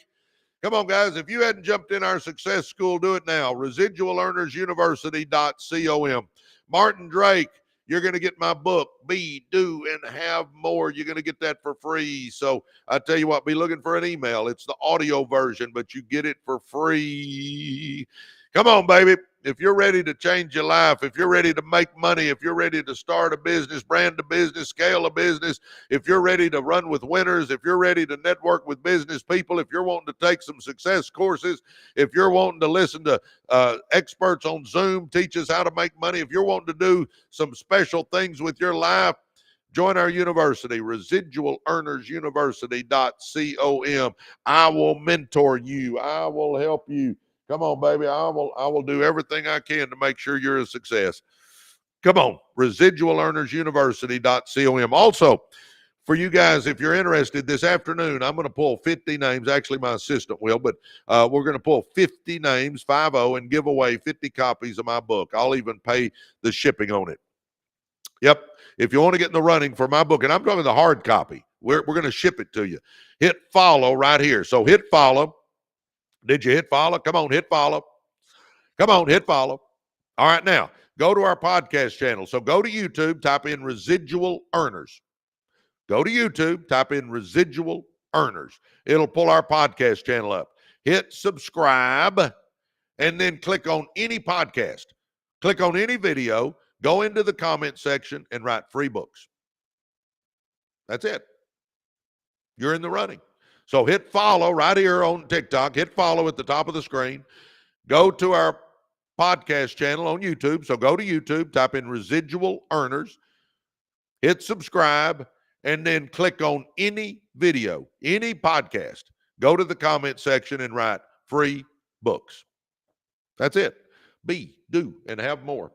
Come on, guys. If you hadn't jumped in our success school, do it now. Residualearnersuniversity.com. Martin Drake, you're going to get my book, Be, Do, and Have More. You're going to get that for free. So I tell you what, be looking for an email. It's the audio version, but you get it for free. Come on, baby. If you're ready to change your life, if you're ready to make money, if you're ready to start a business, brand a business, scale a business, if you're ready to run with winners, if you're ready to network with business people, if you're wanting to take some success courses, if you're wanting to listen to experts on Zoom teach us how to make money, if you're wanting to do some special things with your life, join our university, residualearnersuniversity.com. I will mentor you. I will help you. Come on, baby. I will do everything I can to make sure you're a success. Come on, residualearnersuniversity.com. Also, for you guys, if you're interested, this afternoon, I'm going to pull 50 names. Actually, my assistant will, but we're going to pull 50 names, 50, and give away 50 copies of my book. I'll even pay the shipping on it. Yep. If you want to get in the running for my book, and I'm talking the hard copy, we're going to ship it to you. Hit follow right here. So hit follow. Did you hit follow? Come on, hit follow. Come on, hit follow. All right, now, go to our podcast channel. So go to YouTube, type in Residual Earners. Go to YouTube, type in Residual Earners. It'll pull our podcast channel up. Hit subscribe and then click on any podcast. Click on any video, go into the comment section and write free books. That's it. You're in the running. So hit follow right here on TikTok. Hit follow at the top of the screen. Go to our podcast channel on YouTube. So go to YouTube, type in Residual Earners, hit subscribe, and then click on any video, any podcast. Go to the comment section and write free books. That's it. Be, do, and have more.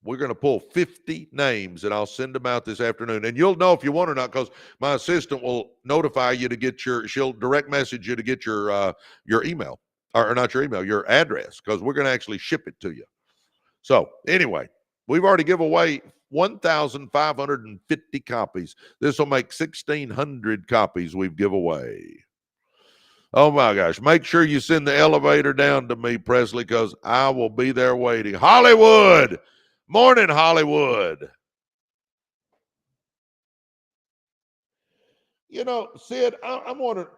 We're going to pull 50 names, and I'll send them out this afternoon. And you'll know if you want or not, because my assistant will notify you to get she'll direct message you to get your email, or not your email, your address, because we're going to actually ship it to you. So anyway, we've already given away 1,550 copies. This will make 1,600 copies we've given away. Oh, my gosh. Make sure you send the elevator down to me, Presley, because I will be there waiting. Hollywood! Morning, Hollywood. You know, Sid, I'm wondering,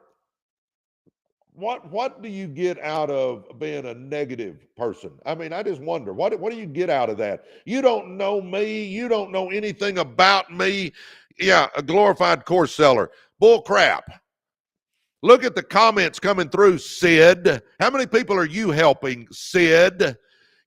what do you get out of being a negative person? I mean, I just wonder, what do you get out of that? You don't know me. You don't know anything about me. Yeah, a glorified course seller. Bull crap. Look at the comments coming through, Sid. How many people are you helping, Sid?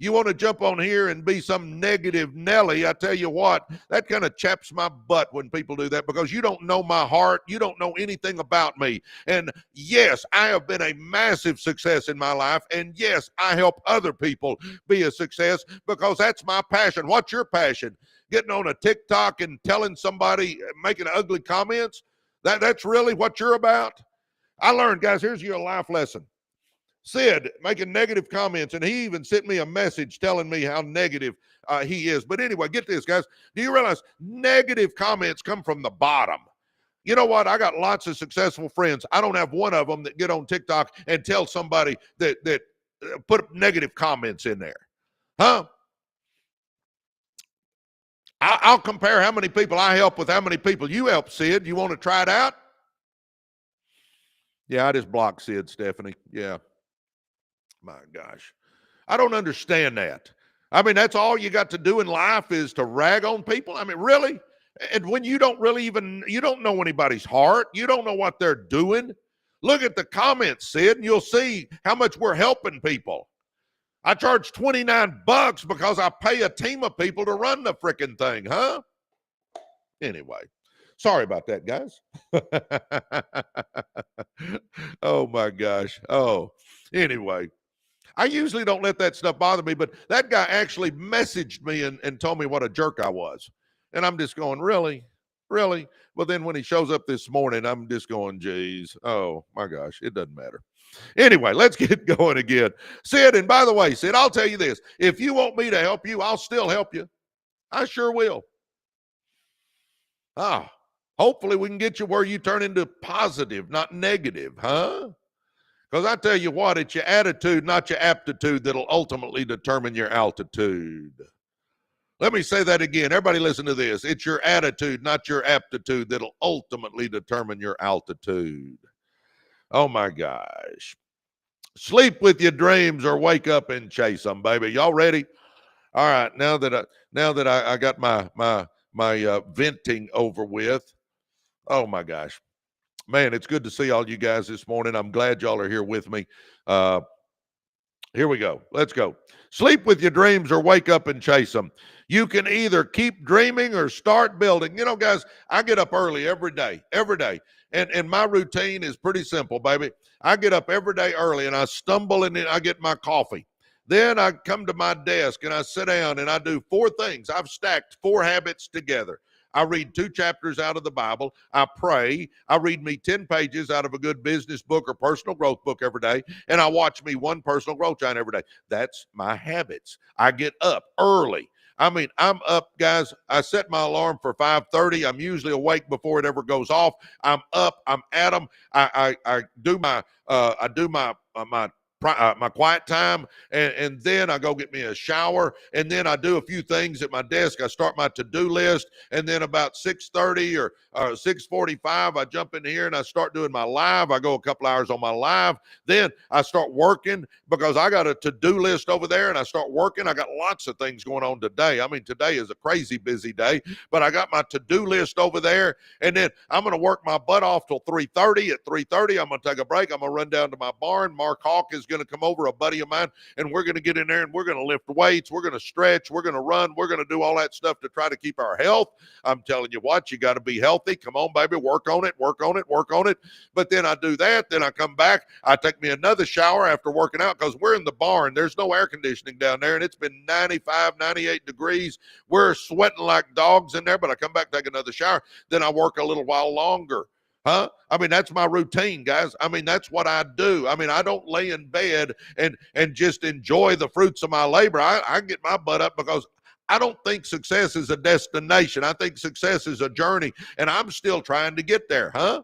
You want to jump on here and be some negative Nelly, I tell you what, that kind of chaps my butt when people do that, because you don't know my heart. You don't know anything about me. And yes, I have been a massive success in my life. And yes, I help other people be a success, because that's my passion. What's your passion? Getting on a TikTok and telling somebody, making ugly comments? That's really what you're about? I learned, guys, here's your life lesson. Sid making negative comments, and he even sent me a message telling me how negative he is. But anyway, get this, guys. Do you realize negative comments come from the bottom? You know what? I got lots of successful friends. I don't have one of them that get on TikTok and tell somebody that put negative comments in there. Huh? I'll compare how many people I help with how many people you help, Sid. You want to try it out? Yeah, I just blocked Sid, Stephanie. Yeah. My gosh. I don't understand that. I mean, that's all you got to do in life is to rag on people. I mean, really? And when you don't you don't know anybody's heart. You don't know what they're doing. Look at the comments, Sid, and you'll see how much we're helping people. I charge $29 because I pay a team of people to run the freaking thing, huh? Anyway. Sorry about that, guys. Oh, my gosh. Oh, anyway. I usually don't let that stuff bother me, but that guy actually messaged me and told me what a jerk I was. And I'm just going, really? Really? Well, then when he shows up this morning, I'm just going, geez, oh, my gosh, it doesn't matter. Anyway, let's get going again. Sid, and by the way, Sid, I'll tell you this. If you want me to help you, I'll still help you. I sure will. Hopefully we can get you where you turn into positive, not negative, huh? Because I tell you what, it's your attitude, not your aptitude, that'll ultimately determine your altitude. Let me say that again. Everybody listen to this. It's your attitude, not your aptitude, that'll ultimately determine your altitude. Oh, my gosh. Sleep with your dreams or wake up and chase them, baby. Y'all ready? All right, now that I got my venting over with, oh, my gosh. Man, it's good to see all you guys this morning. I'm glad y'all are here with me. Here we go. Let's go. Sleep with your dreams or wake up and chase them. You can either keep dreaming or start building. You know, guys, I get up early every day. And my routine is pretty simple, baby. I get up every day early and I stumble and I get my coffee. Then I come to my desk and I sit down and I do 4 things. I've stacked 4 habits together. I read 2 chapters out of the Bible. I pray. I read me 10 pages out of a good business book or personal growth book every day. And I watch me 1 personal growth channel every day. That's my habits. I get up early. I mean, I'm up, guys. I set my alarm for 5:30. I'm usually awake before it ever goes off. I'm up. I'm at them. I do my my quiet time, and then I go get me a shower, and then I do a few things at my desk. I start my to-do list, and then about 6:30 or 6:45, I jump in here and I start doing my live. I go a couple hours on my live. Then I start working because I got a to-do list over there, and I start working. I got lots of things going on today. I mean, today is a crazy busy day, but I got my to-do list over there, and then I'm going to work my butt off till 3:30. At 3:30, I'm going to take a break. I'm going to run down to my barn. Mark Hawk is going to come over, a buddy of mine, and we're going to get in there and we're going to lift weights. We're going to stretch. We're going to run. We're going to do all that stuff to try to keep our health. I'm telling you what, you got to be healthy. Come on, baby, work on it, work on it, work on it. But then I do that. Then I come back. I take me another shower after working out because we're in the barn. There's no air conditioning down there, and it's been 95, 98 degrees. We're sweating like dogs in there, but I come back, take another shower. Then I work a little while longer. Huh? I mean, that's my routine, guys. I mean, that's what I do. I mean, I don't lay in bed and just enjoy the fruits of my labor. I get my butt up because I don't think success is a destination. I think success is a journey, and I'm still trying to get there, huh?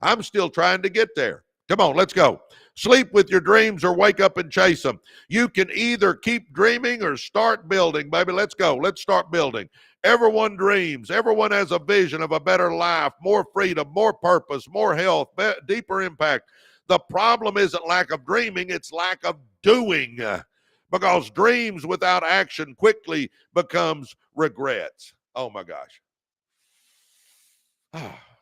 I'm still trying to get there. Come on, let's go. Sleep with your dreams or wake up and chase them. You can either keep dreaming or start building, baby. Let's go. Let's start building. Everyone dreams. Everyone has a vision of a better life, more freedom, more purpose, more health, deeper impact. The problem isn't lack of dreaming, it's lack of doing. Because dreams without action quickly becomes regrets. Oh my gosh.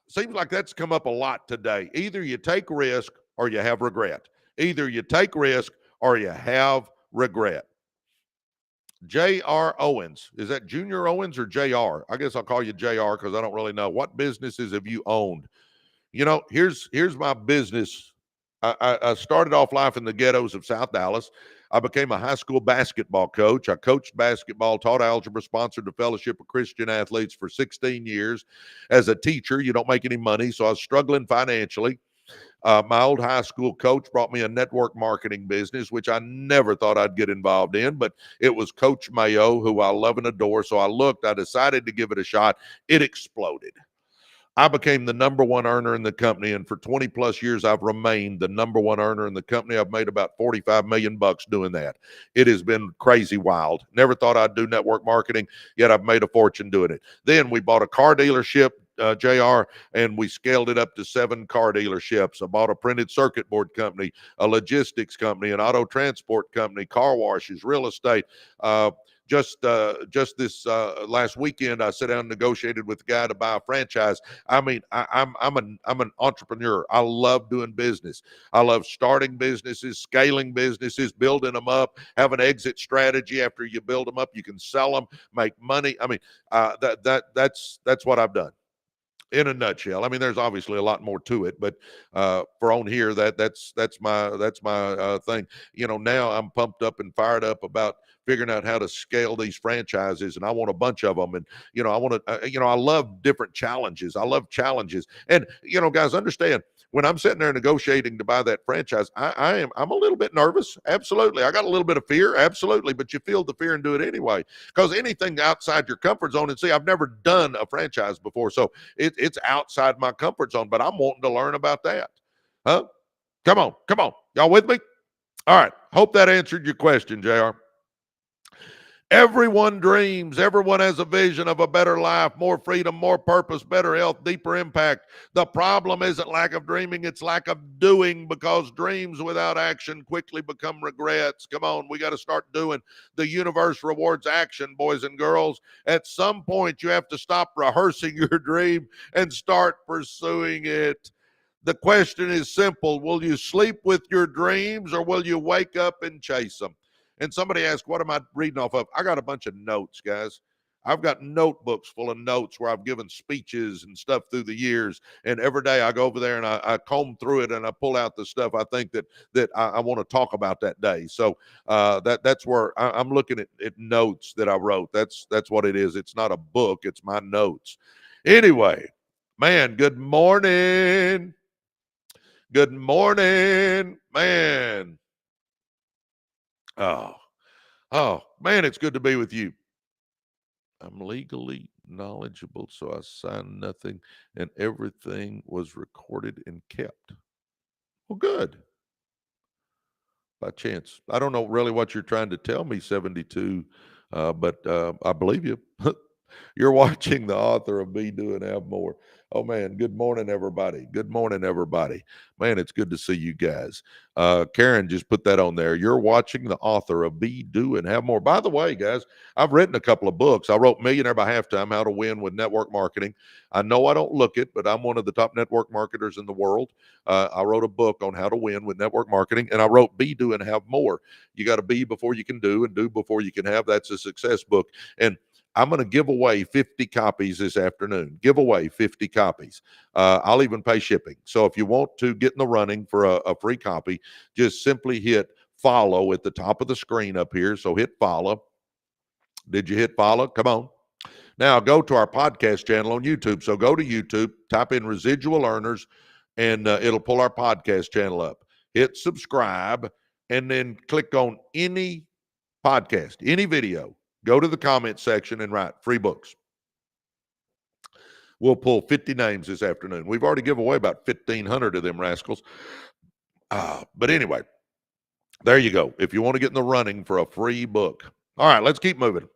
Seems like that's come up a lot today. Either you take risk or you have regret. Either you take risk or you have regret. J.R. Owens. Is that Junior Owens or J.R.? I guess I'll call you J.R. because I don't really know. What businesses have you owned? You know, here's my business. I started off life in the ghettos of South Dallas. I became a high school basketball coach. I coached basketball, taught algebra, sponsored the Fellowship of Christian Athletes for 16 years. As a teacher, you don't make any money, so I was struggling financially. My old high school coach brought me a network marketing business, which I never thought I'd get involved in, but it was Coach Mayo, who I love and adore. So I decided to give it a shot. It exploded. I became the number one earner in the company, and for 20 plus years, I've remained the number one earner in the company. I've made about 45 million bucks doing that. It has been crazy wild. Never thought I'd do network marketing, yet I've made a fortune doing it. Then we bought a car dealership, JR, and we scaled it up to 7 car dealerships. I bought a printed circuit board company, a logistics company, an auto transport company, car washes, real estate. Just this last weekend, I sat down and negotiated with the guy to buy a franchise. I mean, I'm an entrepreneur. I love doing business. I love starting businesses, scaling businesses, building them up, have an exit strategy. After you build them up, you can sell them, make money. I mean, that's what I've done in a nutshell. I mean, there's obviously a lot more to it, but for on here, that's my thing. You know, now I'm pumped up and fired up about figuring out how to scale these franchises, and I want a bunch of them. And you know, I want to, I love different challenges. I love challenges, and guys, understand. When I'm sitting there negotiating to buy that franchise, I'm a little bit nervous. Absolutely. I got a little bit of fear. Absolutely. But you feel the fear and do it anyway. Because anything outside your comfort zone, and see, I've never done a franchise before. So it's outside my comfort zone, but I'm wanting to learn about that. Huh? Come on. Come on. Y'all with me? All right. Hope that answered your question, JR. Everyone dreams. Everyone has a vision of a better life, more freedom, more purpose, better health, deeper impact. The problem isn't lack of dreaming, it's lack of doing, because dreams without action quickly become regrets. Come on, we got to start doing. The universe rewards action, boys and girls. At some point, you have to stop rehearsing your dream and start pursuing it. The question is simple. Will you sleep with your dreams or will you wake up and chase them? And somebody asked, what am I reading off of? I got a bunch of notes, guys. I've got notebooks full of notes where I've given speeches and stuff through the years. And every day I go over there and I comb through it and I pull out the stuff I think that I want to talk about that day. So that's where I'm looking at notes that I wrote. That's what it is. It's not a book. It's my notes. Anyway, man, good morning. Good morning, man. Oh, man, it's good to be with you. I'm legally knowledgeable, so I signed nothing, and everything was recorded and kept. Well, good. by chance. I don't know really what you're trying to tell me, 72, but I believe you. You're watching the author of Be, Do, and Have More. Oh, man. Good morning, everybody. Good morning, everybody. Man, it's good to see you guys. Karen just put that on there. You're watching the author of Be, Do, and Have More. By the way, guys, I've written a couple of books. I wrote Millionaire by Halftime, How to Win with Network Marketing. I know I don't look it, but I'm one of the top network marketers in the world. I wrote a book on how to win with network marketing, and I wrote Be, Do, and Have More. You got to be before you can do, and do before you can have. That's a success book. And I'm going to give away 50 copies this afternoon. Give away 50 copies. I'll even pay shipping. So if you want to get in the running for a free copy, just simply hit follow at the top of the screen up here. So hit follow. Did you hit follow? Come on. Now go to our podcast channel on YouTube. So go to YouTube, type in Residual Earners, and it'll pull our podcast channel up. Hit subscribe, and then click on any podcast, any video. Go to the comment section and write free books. We'll pull 50 names this afternoon. We've already given away about 1,500 of them rascals. But anyway, there you go. If you want to get in the running for a free book. All right, let's keep moving.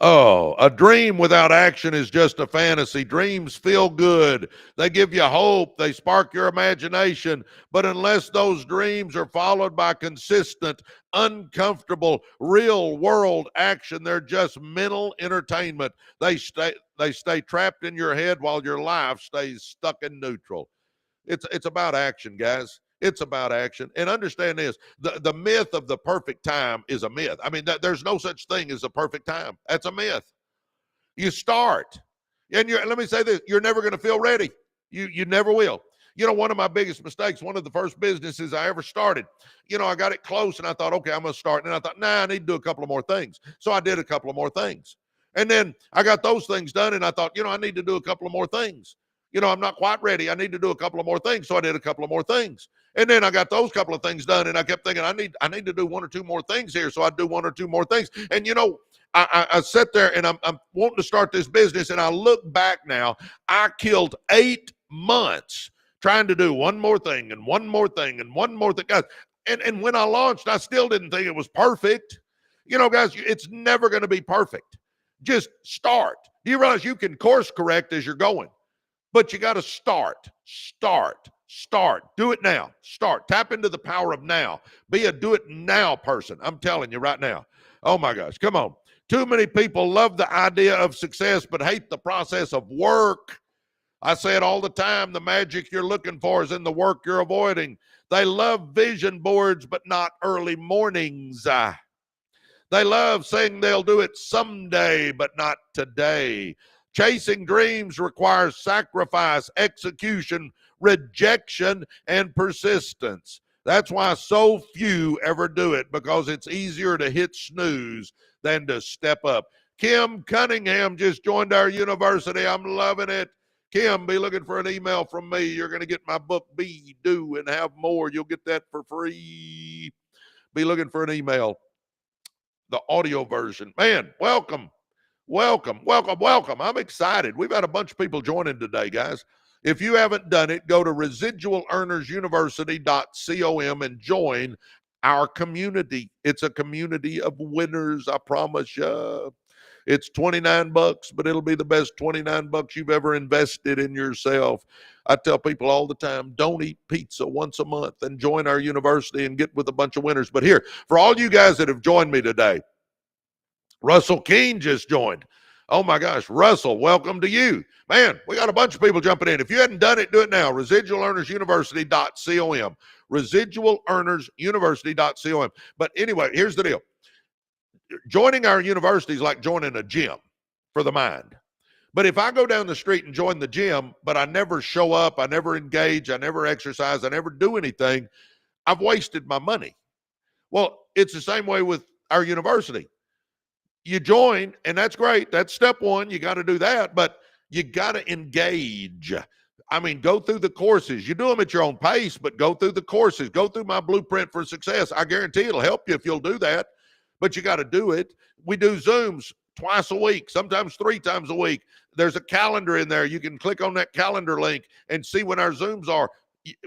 Oh, a dream without action is just a fantasy. Dreams feel good. They give you hope. They spark your imagination. But unless those dreams are followed by consistent, uncomfortable, real-world action, they're just mental entertainment. They stay trapped in your head while your life stays stuck in neutral. It's about action, guys. It's about action. And understand this, the myth of the perfect time is a myth. I mean, there's no such thing as a perfect time. That's a myth. You start. And let me say this, you're never going to feel ready. You never will. You know, one of my biggest mistakes, one of the first businesses I ever started, you know, I got it close and I thought, okay, I'm going to start. And I thought, I need to do a couple of more things. So I did a couple of more things. And then I got those things done and I thought, I need to do a couple of more things. I'm not quite ready. I need to do a couple of more things. So I did a couple of more things. And then I got those couple of things done. And I kept thinking, I need to do one or two more things here. So I do one or two more things. And, I sat there and I'm wanting to start this business. And I look back now, I killed 8 months trying to do one more thing and one more thing and one more thing. Guys, and when I launched, I still didn't think it was perfect. Guys, it's never going to be perfect. Just start. Do you realize you can course correct as you're going? But you got to start. Do it now. Start. Tap into the power of now. Be a do it now person. I'm telling you right now. Oh my gosh, come on. Too many people love the idea of success, but hate the process of work. I say it all the time. The magic you're looking for is in the work you're avoiding. They love vision boards, but not early mornings. They love saying they'll do it someday, but not today. Chasing dreams requires sacrifice, execution, rejection, and persistence. That's why so few ever do it, because it's easier to hit snooze than to step up. Kim Cunningham just joined our university. I'm loving it. Kim, be looking for an email from me. You're going to get my book, Be, Do, and Have More. You'll get that for free. Be looking for an email. The audio version. Man, welcome. I'm excited. We've had a bunch of people joining today, guys. If you haven't done it, go to residualearnersuniversity.com and join our community. It's a community of winners, I promise you. It's $29, but it'll be the best $29 you've ever invested in yourself. I tell people all the time, don't eat pizza once a month and join our university and get with a bunch of winners. But here, for all you guys that have joined me today, Russell Keene just joined. Oh my gosh, Russell, welcome to you. Man, we got a bunch of people jumping in. If you hadn't done it, do it now. Residualearnersuniversity.com. Residualearnersuniversity.com. But anyway, here's the deal. Joining our university is like joining a gym for the mind. But if I go down the street and join the gym, but I never show up, I never engage, I never exercise, I never do anything, I've wasted my money. Well, it's the same way with our university. You join, and that's great. That's step one. You got to do that, but you got to engage. I mean, go through the courses. You do them at your own pace, but go through the courses. Go through my blueprint for success. I guarantee it'll help you if you'll do that, but you got to do it. We do Zooms twice a week, sometimes 3 times a week. There's a calendar in there. You can click on that calendar link and see when our Zooms are.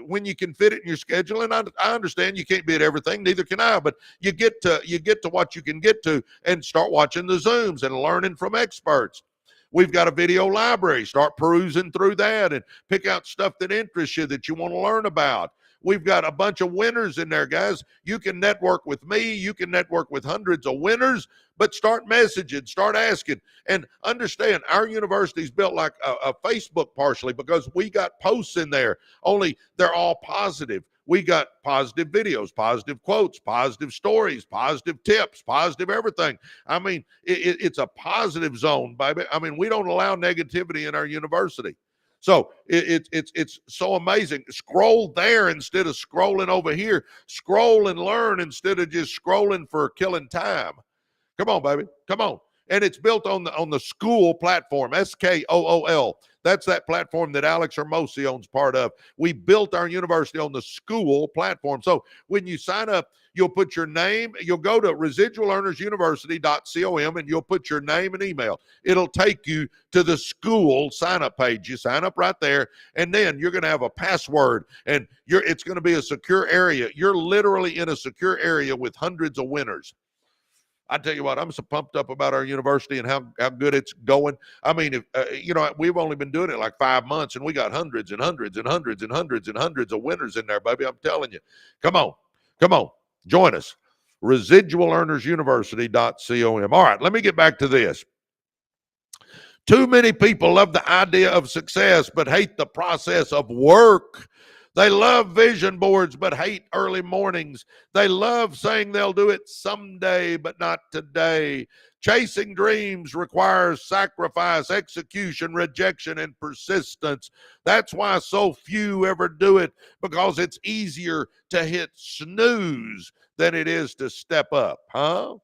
when you can fit it in your schedule, and I understand you can't be at everything, neither can I, but you get to what you can get to and start watching the Zooms and learning from experts. We've got a video library. Start perusing through that and pick out stuff that interests you, that you want to learn about. We've got a bunch of winners in there, guys. You can network with me. You can network with hundreds of winners, but start messaging, start asking. And understand, our university is built like a Facebook partially, because we got posts in there, only they're all positive. We got positive videos, positive quotes, positive stories, positive tips, positive everything. I mean, it's a positive zone, baby. I mean, we don't allow negativity in our university. So it's so amazing. Scroll there instead of scrolling over here. Scroll and learn instead of just scrolling for killing time. Come on, baby. Come on. And it's built on the school platform, SKOOL. That's that platform that Alex Hermosi owns part of. We built our university on the school platform. So when you sign up, you'll put your name. You'll go to residualearnersuniversity.com and you'll put your name and email. It'll take you to the school sign-up page. You sign up right there, and then you're going to have a password, and it's going to be a secure area. You're literally in a secure area with hundreds of winners. I tell you what, I'm so pumped up about our university and how good it's going. I mean, we've only been doing it like 5 months, and we got hundreds and hundreds and hundreds and hundreds and hundreds of winners in there, baby. I'm telling you. Come on. Join us. Residualearnersuniversity.com. All right, let me get back to this. Too many people love the idea of success but hate the process of work. They love vision boards, but hate early mornings. They love saying they'll do it someday, but not today. Chasing dreams requires sacrifice, execution, rejection, and persistence. That's why so few ever do it, because it's easier to hit snooze than it is to step up, huh?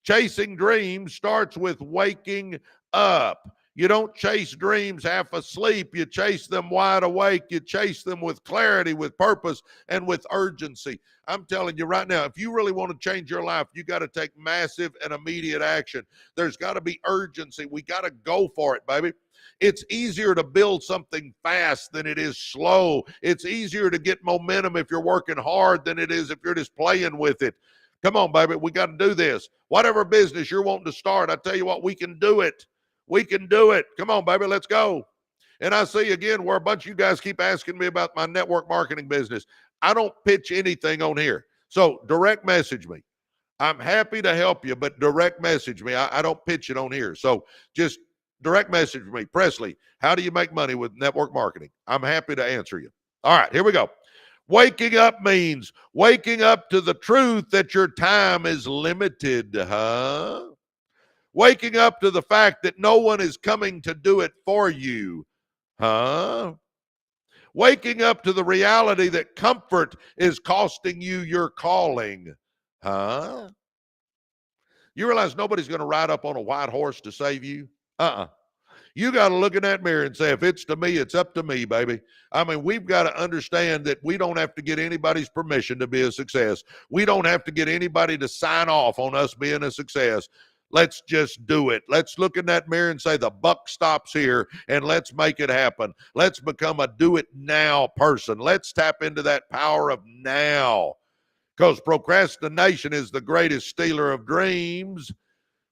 Chasing dreams starts with waking up. You don't chase dreams half asleep. You chase them wide awake. You chase them with clarity, with purpose, and with urgency. I'm telling you right now, if you really want to change your life, you got to take massive and immediate action. There's got to be urgency. We got to go for it, baby. It's easier to build something fast than it is slow. It's easier to get momentum if you're working hard than it is if you're just playing with it. Come on, baby. We got to do this. Whatever business you're wanting to start, I tell you what, we can do it. We can do it. Come on, baby, let's go. And I see again where a bunch of you guys keep asking me about my network marketing business. I don't pitch anything on here. So direct message me. I'm happy to help you, but direct message me. I don't pitch it on here. So just direct message me. Presley, how do you make money with network marketing? I'm happy to answer you. All right, here we go. Waking up means waking up to the truth that your time is limited, huh? Waking up to the fact that no one is coming to do it for you, huh? Waking up to the reality that comfort is costing you your calling, huh? You realize nobody's going to ride up on a white horse to save you? You got to look in that mirror and say, if it's to me, it's up to me, baby. I mean, we've got to understand that we don't have to get anybody's permission to be a success. We don't have to get anybody to sign off on us being a success. Let's just do it. Let's look in that mirror and say the buck stops here, and let's make it happen. Let's become a do it now person. Let's tap into that power of now, because procrastination is the greatest stealer of dreams.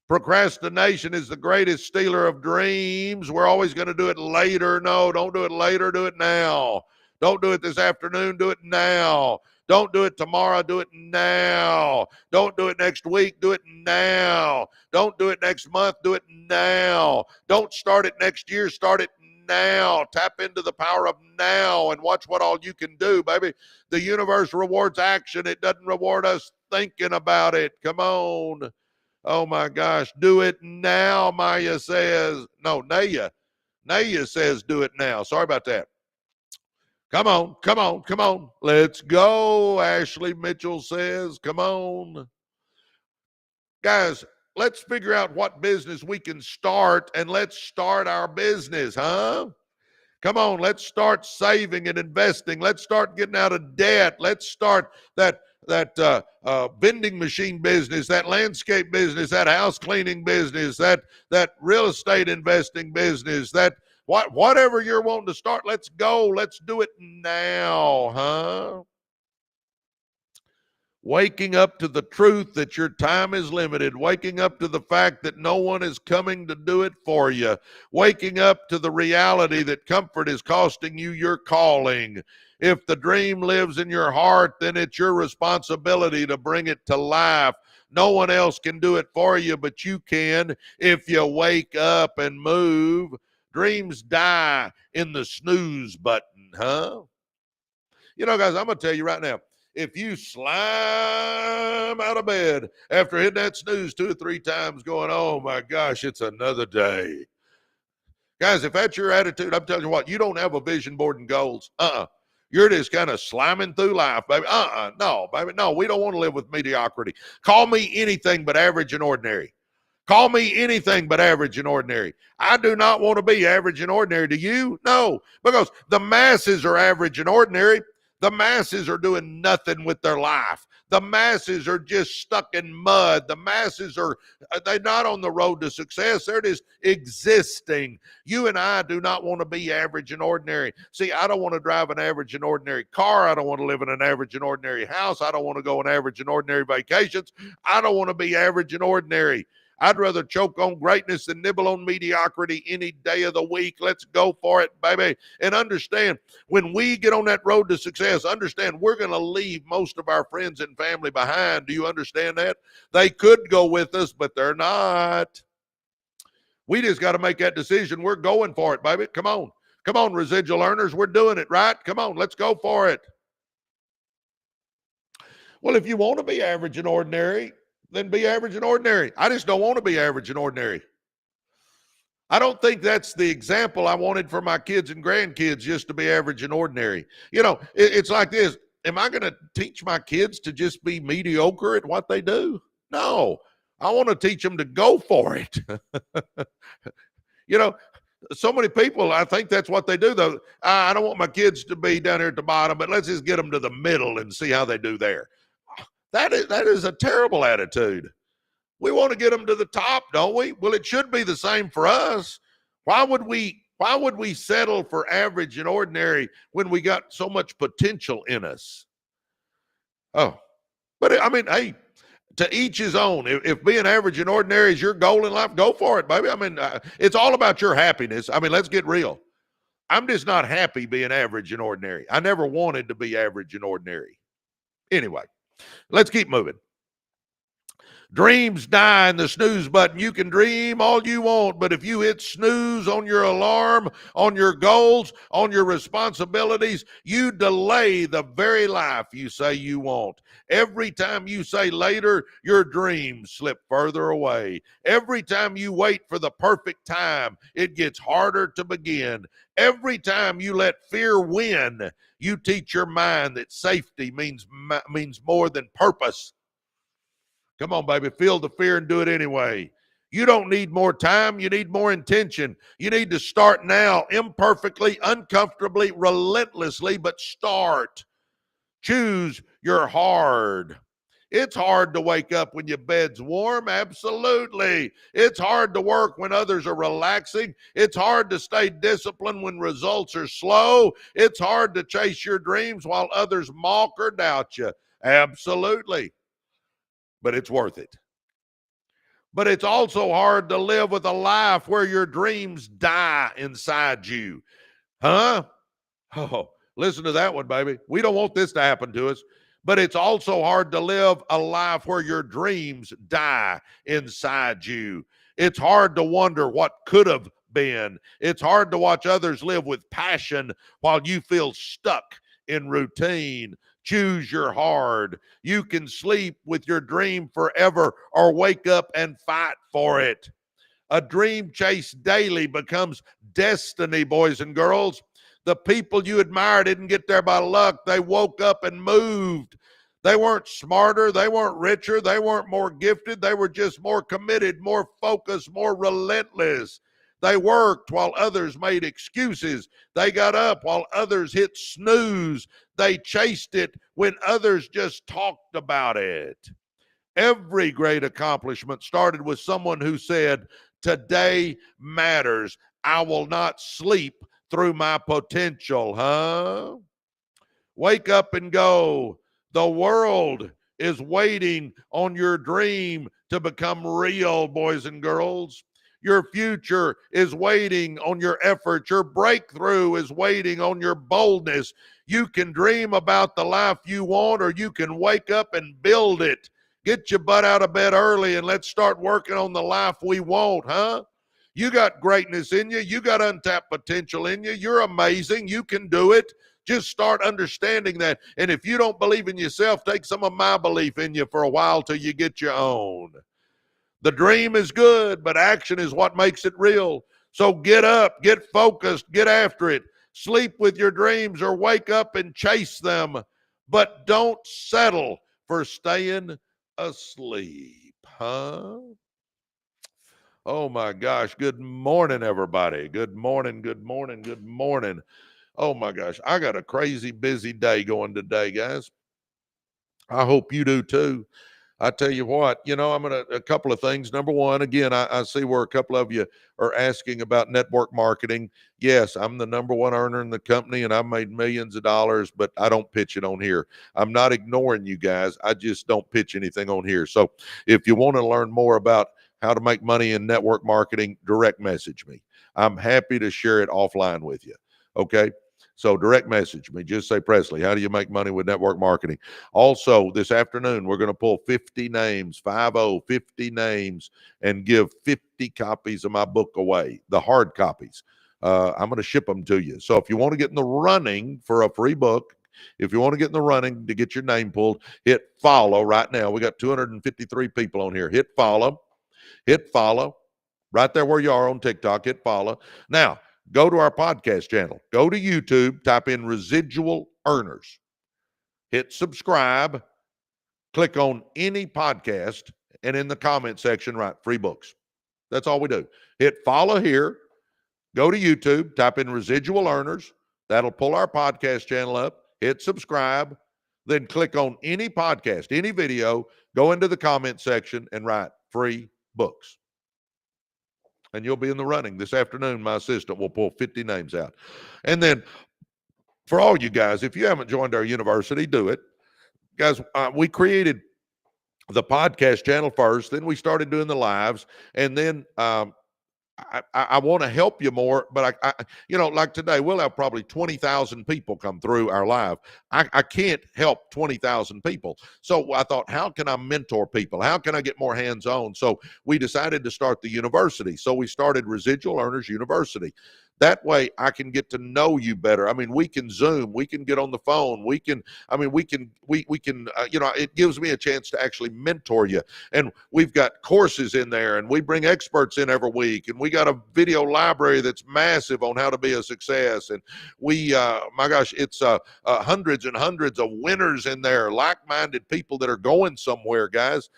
Procrastination is the greatest stealer of dreams. We're always going to do it later. No, don't do it later. Do it now. Don't do it this afternoon. Do it now. Don't do it tomorrow. Do it now. Don't do it next week. Do it now. Don't do it next month. Do it now. Don't start it next year. Start it now. Tap into the power of now and watch what all you can do, baby. The universe rewards action. It doesn't reward us thinking about it. Come on. Oh, my gosh. Do it now, Maya says. No, Naya. Naya says do it now. Sorry about that. Come on, come on, come on. Let's go, Ashley Mitchell says. Come on. Guys, let's figure out what business we can start, and let's start our business, huh? Come on, let's start saving and investing. Let's start getting out of debt. Let's start that vending machine business, that landscape business, that house cleaning business, that real estate investing business, that Whatever you're wanting to start, let's go. Let's do it now, huh? Waking up to the truth that your time is limited, waking up to the fact that no one is coming to do it for you, waking up to the reality that comfort is costing you your calling. If the dream lives in your heart, then it's your responsibility to bring it to life. No one else can do it for you, but you can if you wake up and move. Dreams die in the snooze button, huh? You know, guys, I'm going to tell you right now, if you slime out of bed after hitting that snooze 2 or 3 times going, oh my gosh, it's another day. Guys, if that's your attitude, I'm telling you what, you don't have a vision board and goals. You're just kind of sliming through life, baby. No, baby. No, we don't want to live with mediocrity. Call me anything but average and ordinary. Call me anything but average and ordinary. I do not want to be average and ordinary. Do you? No, because the masses are average and ordinary. The masses are doing nothing with their life. The masses are just stuck in mud. The masses they're not on the road to success. They're just existing. You and I do not want to be average and ordinary. See, I don't want to drive an average and ordinary car. I don't want to live in an average and ordinary house. I don't want to go on average and ordinary vacations. I don't want to be average and ordinary. I'd rather choke on greatness than nibble on mediocrity any day of the week. Let's go for it, baby. And understand, when we get on that road to success, understand we're going to leave most of our friends and family behind. Do you understand that? They could go with us, but they're not. We just got to make that decision. We're going for it, baby. Come on. Come on, residual earners. We're doing it, right? Come on, let's go for it. Well, if you want to be average and ordinary, then be average and ordinary. I just don't want to be average and ordinary. I don't think that's the example I wanted for my kids and grandkids, just to be average and ordinary. You know, it's like this. Am I going to teach my kids to just be mediocre at what they do? No, I want to teach them to go for it. You know, so many people, I think that's what they do, though. I don't want my kids to be down here at the bottom, but let's just get them to the middle and see how they do there. That is a terrible attitude. We want to get them to the top, don't we? Well, it should be the same for us. Why would we settle for average and ordinary when we got so much potential in us? Oh, but I mean, hey, to each his own. If being average and ordinary is your goal in life, go for it, baby. I mean, it's all about your happiness. I mean, let's get real. I'm just not happy being average and ordinary. I never wanted to be average and ordinary. Anyway. Let's keep moving. Dreams die in the snooze button. You can dream all you want, but if you hit snooze on your alarm, on your goals, on your responsibilities, you delay the very life you say you want. Every time you say later, your dreams slip further away. Every time you wait for the perfect time, it gets harder to begin. Every time you let fear win, you teach your mind that safety means more than purpose. Come on, baby, feel the fear and do it anyway. You don't need more time. You need more intention. You need to start now, imperfectly, uncomfortably, relentlessly, but start. Choose your hard. It's hard to wake up when your bed's warm. Absolutely. It's hard to work when others are relaxing. It's hard to stay disciplined when results are slow. It's hard to chase your dreams while others mock or doubt you. Absolutely. But it's worth it. But it's also hard to live with a life where your dreams die inside you. Huh? Oh, listen to that one, baby. We don't want this to happen to us. But it's also hard to live a life where your dreams die inside you. It's hard to wonder what could have been. It's hard to watch others live with passion while you feel stuck in routine. Choose your hard. You can sleep with your dream forever or wake up and fight for it. A dream chased daily becomes destiny, boys and girls. The people you admire didn't get there by luck. They woke up and moved. They weren't smarter. They weren't richer. They weren't more gifted. They were just more committed, more focused, more relentless. They worked while others made excuses. They got up while others hit snooze. They chased it when others just talked about it. Every great accomplishment started with someone who said, "Today matters. I will not sleep through my potential, huh? Wake up and go. The world is waiting on your dream to become real, boys and girls. Your future is waiting on your effort. Your breakthrough is waiting on your boldness. You can dream about the life you want, or you can wake up and build it. Get your butt out of bed early and let's start working on the life we want, huh? You got greatness in you. You got untapped potential in you. You're amazing. You can do it. Just start understanding that. And if you don't believe in yourself, take some of my belief in you for a while till you get your own. The dream is good, but action is what makes it real. So get up, get focused, get after it. Sleep with your dreams or wake up and chase them. But don't settle for staying asleep, huh? Oh my gosh. Good morning, everybody. Good morning, good morning, good morning. Oh my gosh. I got a crazy busy day going today, guys. I hope you do too. I tell you what, I'm going to, a couple of things. Number one, again, I see where a couple of you are asking about network marketing. Yes, I'm the number one earner in the company and I've made millions of dollars, but I don't pitch it on here. I'm not ignoring you guys. I just don't pitch anything on here. So if you want to learn more about how to make money in network marketing, direct message me. I'm happy to share it offline with you. Okay. So direct message me. Just say, Presley, how do you make money with network marketing? Also, this afternoon, we're going to pull 50 names, 50 names, and give 50 copies of my book away, the hard copies. I'm going to ship them to you. So if you want to get in the running for a free book, if you want to get in the running to get your name pulled, hit follow right now. We got 253 people on here. Hit follow right there where you are on TikTok. Hit follow. Now, go to our podcast channel. Go to YouTube, type in Residual Earners. Hit subscribe, click on any podcast, and in the comment section, write free books. That's all we do. Hit follow here. Go to YouTube, type in Residual Earners. That'll pull our podcast channel up. Hit subscribe. Then click on any podcast, any video, go into the comment section and write free books. And you'll be in the running. This afternoon, my assistant will pull 50 names out. And then for all you guys, if you haven't joined our university, do it. Guys, we created the podcast channel first, then we started doing the lives, and then I want to help you more, but I like today, we'll have probably 20,000 people come through our live. I can't help 20,000 people. So I thought, how can I mentor people? How can I get more hands-on? So we decided to start the university. So we started Residual Earners University. That way I can get to know you better. I mean, we can Zoom, we can get on the phone. We can, it gives me a chance to actually mentor you. And we've got courses in there and we bring experts in every week. And we got a video library that's massive on how to be a success. And we, it's hundreds and hundreds of winners in there, like-minded people that are going somewhere, guys.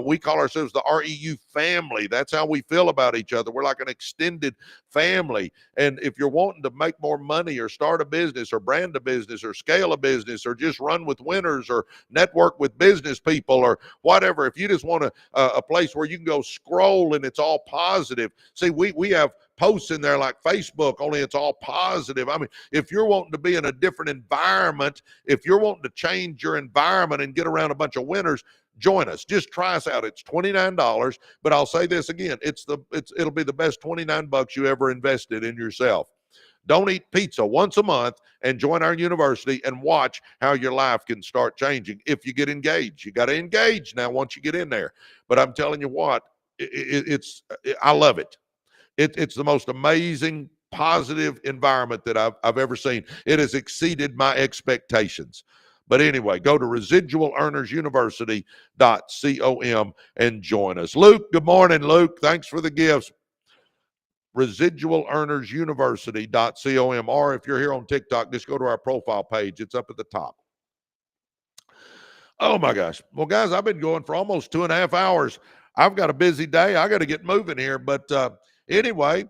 We call ourselves the REU family. That's how we feel about each other. We're like an extended family. And if you're wanting to make more money or start a business or brand a business or scale a business or just run with winners or network with business people or whatever, if you just want a place where you can go scroll and it's all positive. See, we have posts in there like Facebook, only it's all positive. I mean, if you're wanting to be in a different environment, if you're wanting to change your environment and get around a bunch of winners, join us. Just try us out. It's $29, but I'll say this again. It'll be the best $29 you ever invested in yourself. Don't eat pizza once a month and join our university and watch how your life can start changing. If you get engaged, you got to engage now once you get in there. But I'm telling you what, I love it. It's the most amazing, positive environment that I've ever seen. It has exceeded my expectations. But anyway, go to residualearnersuniversity.com and join us. Luke, good morning, Luke. Thanks for the gifts. Residualearnersuniversity.com. Or if you're here on TikTok, just go to our profile page. It's up at the top. Oh, my gosh. Well, guys, I've been going for almost 2.5 hours. I've got a busy day. I got to get moving here. But anyway,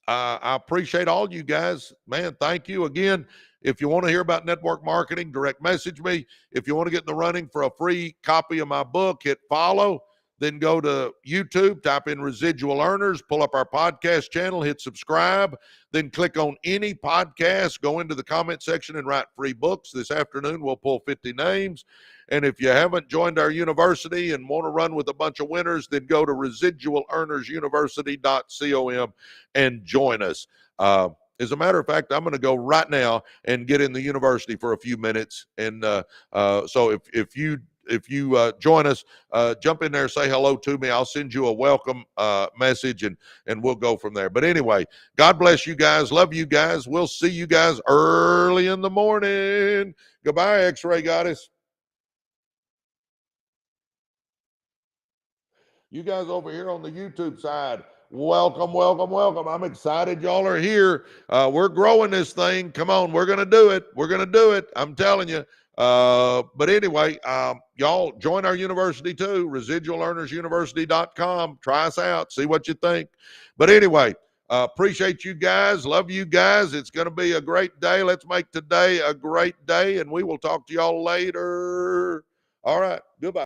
I appreciate all you guys. Man, thank you again. If you want to hear about network marketing, direct message me. If you want to get in the running for a free copy of my book, hit follow. then go to YouTube, type in Residual Earners, pull up our podcast channel, hit subscribe, then click on any podcast, go into the comment section and write free books. This afternoon, we'll pull 50 names. And if you haven't joined our university and want to run with a bunch of winners, then go to residualearnersuniversity.com and join us. As a matter of fact, I'm going to go right now and get in the university for a few minutes. And so if you join us, jump in there, say hello to me. I'll send you a welcome message, and we'll go from there. But anyway, God bless you guys. Love you guys. We'll see you guys early in the morning. Goodbye, X-Ray Goddess. You guys over here on the YouTube side, welcome, welcome, welcome. I'm excited y'all are here. We're growing this thing. Come on, we're going to do it. We're going to do it. I'm telling you. But anyway, y'all join our university too, residualearnersuniversity.com. Try us out. See what you think. But anyway, appreciate you guys. Love you guys. It's going to be a great day. Let's make today a great day, and we will talk to y'all later. All right. Goodbye.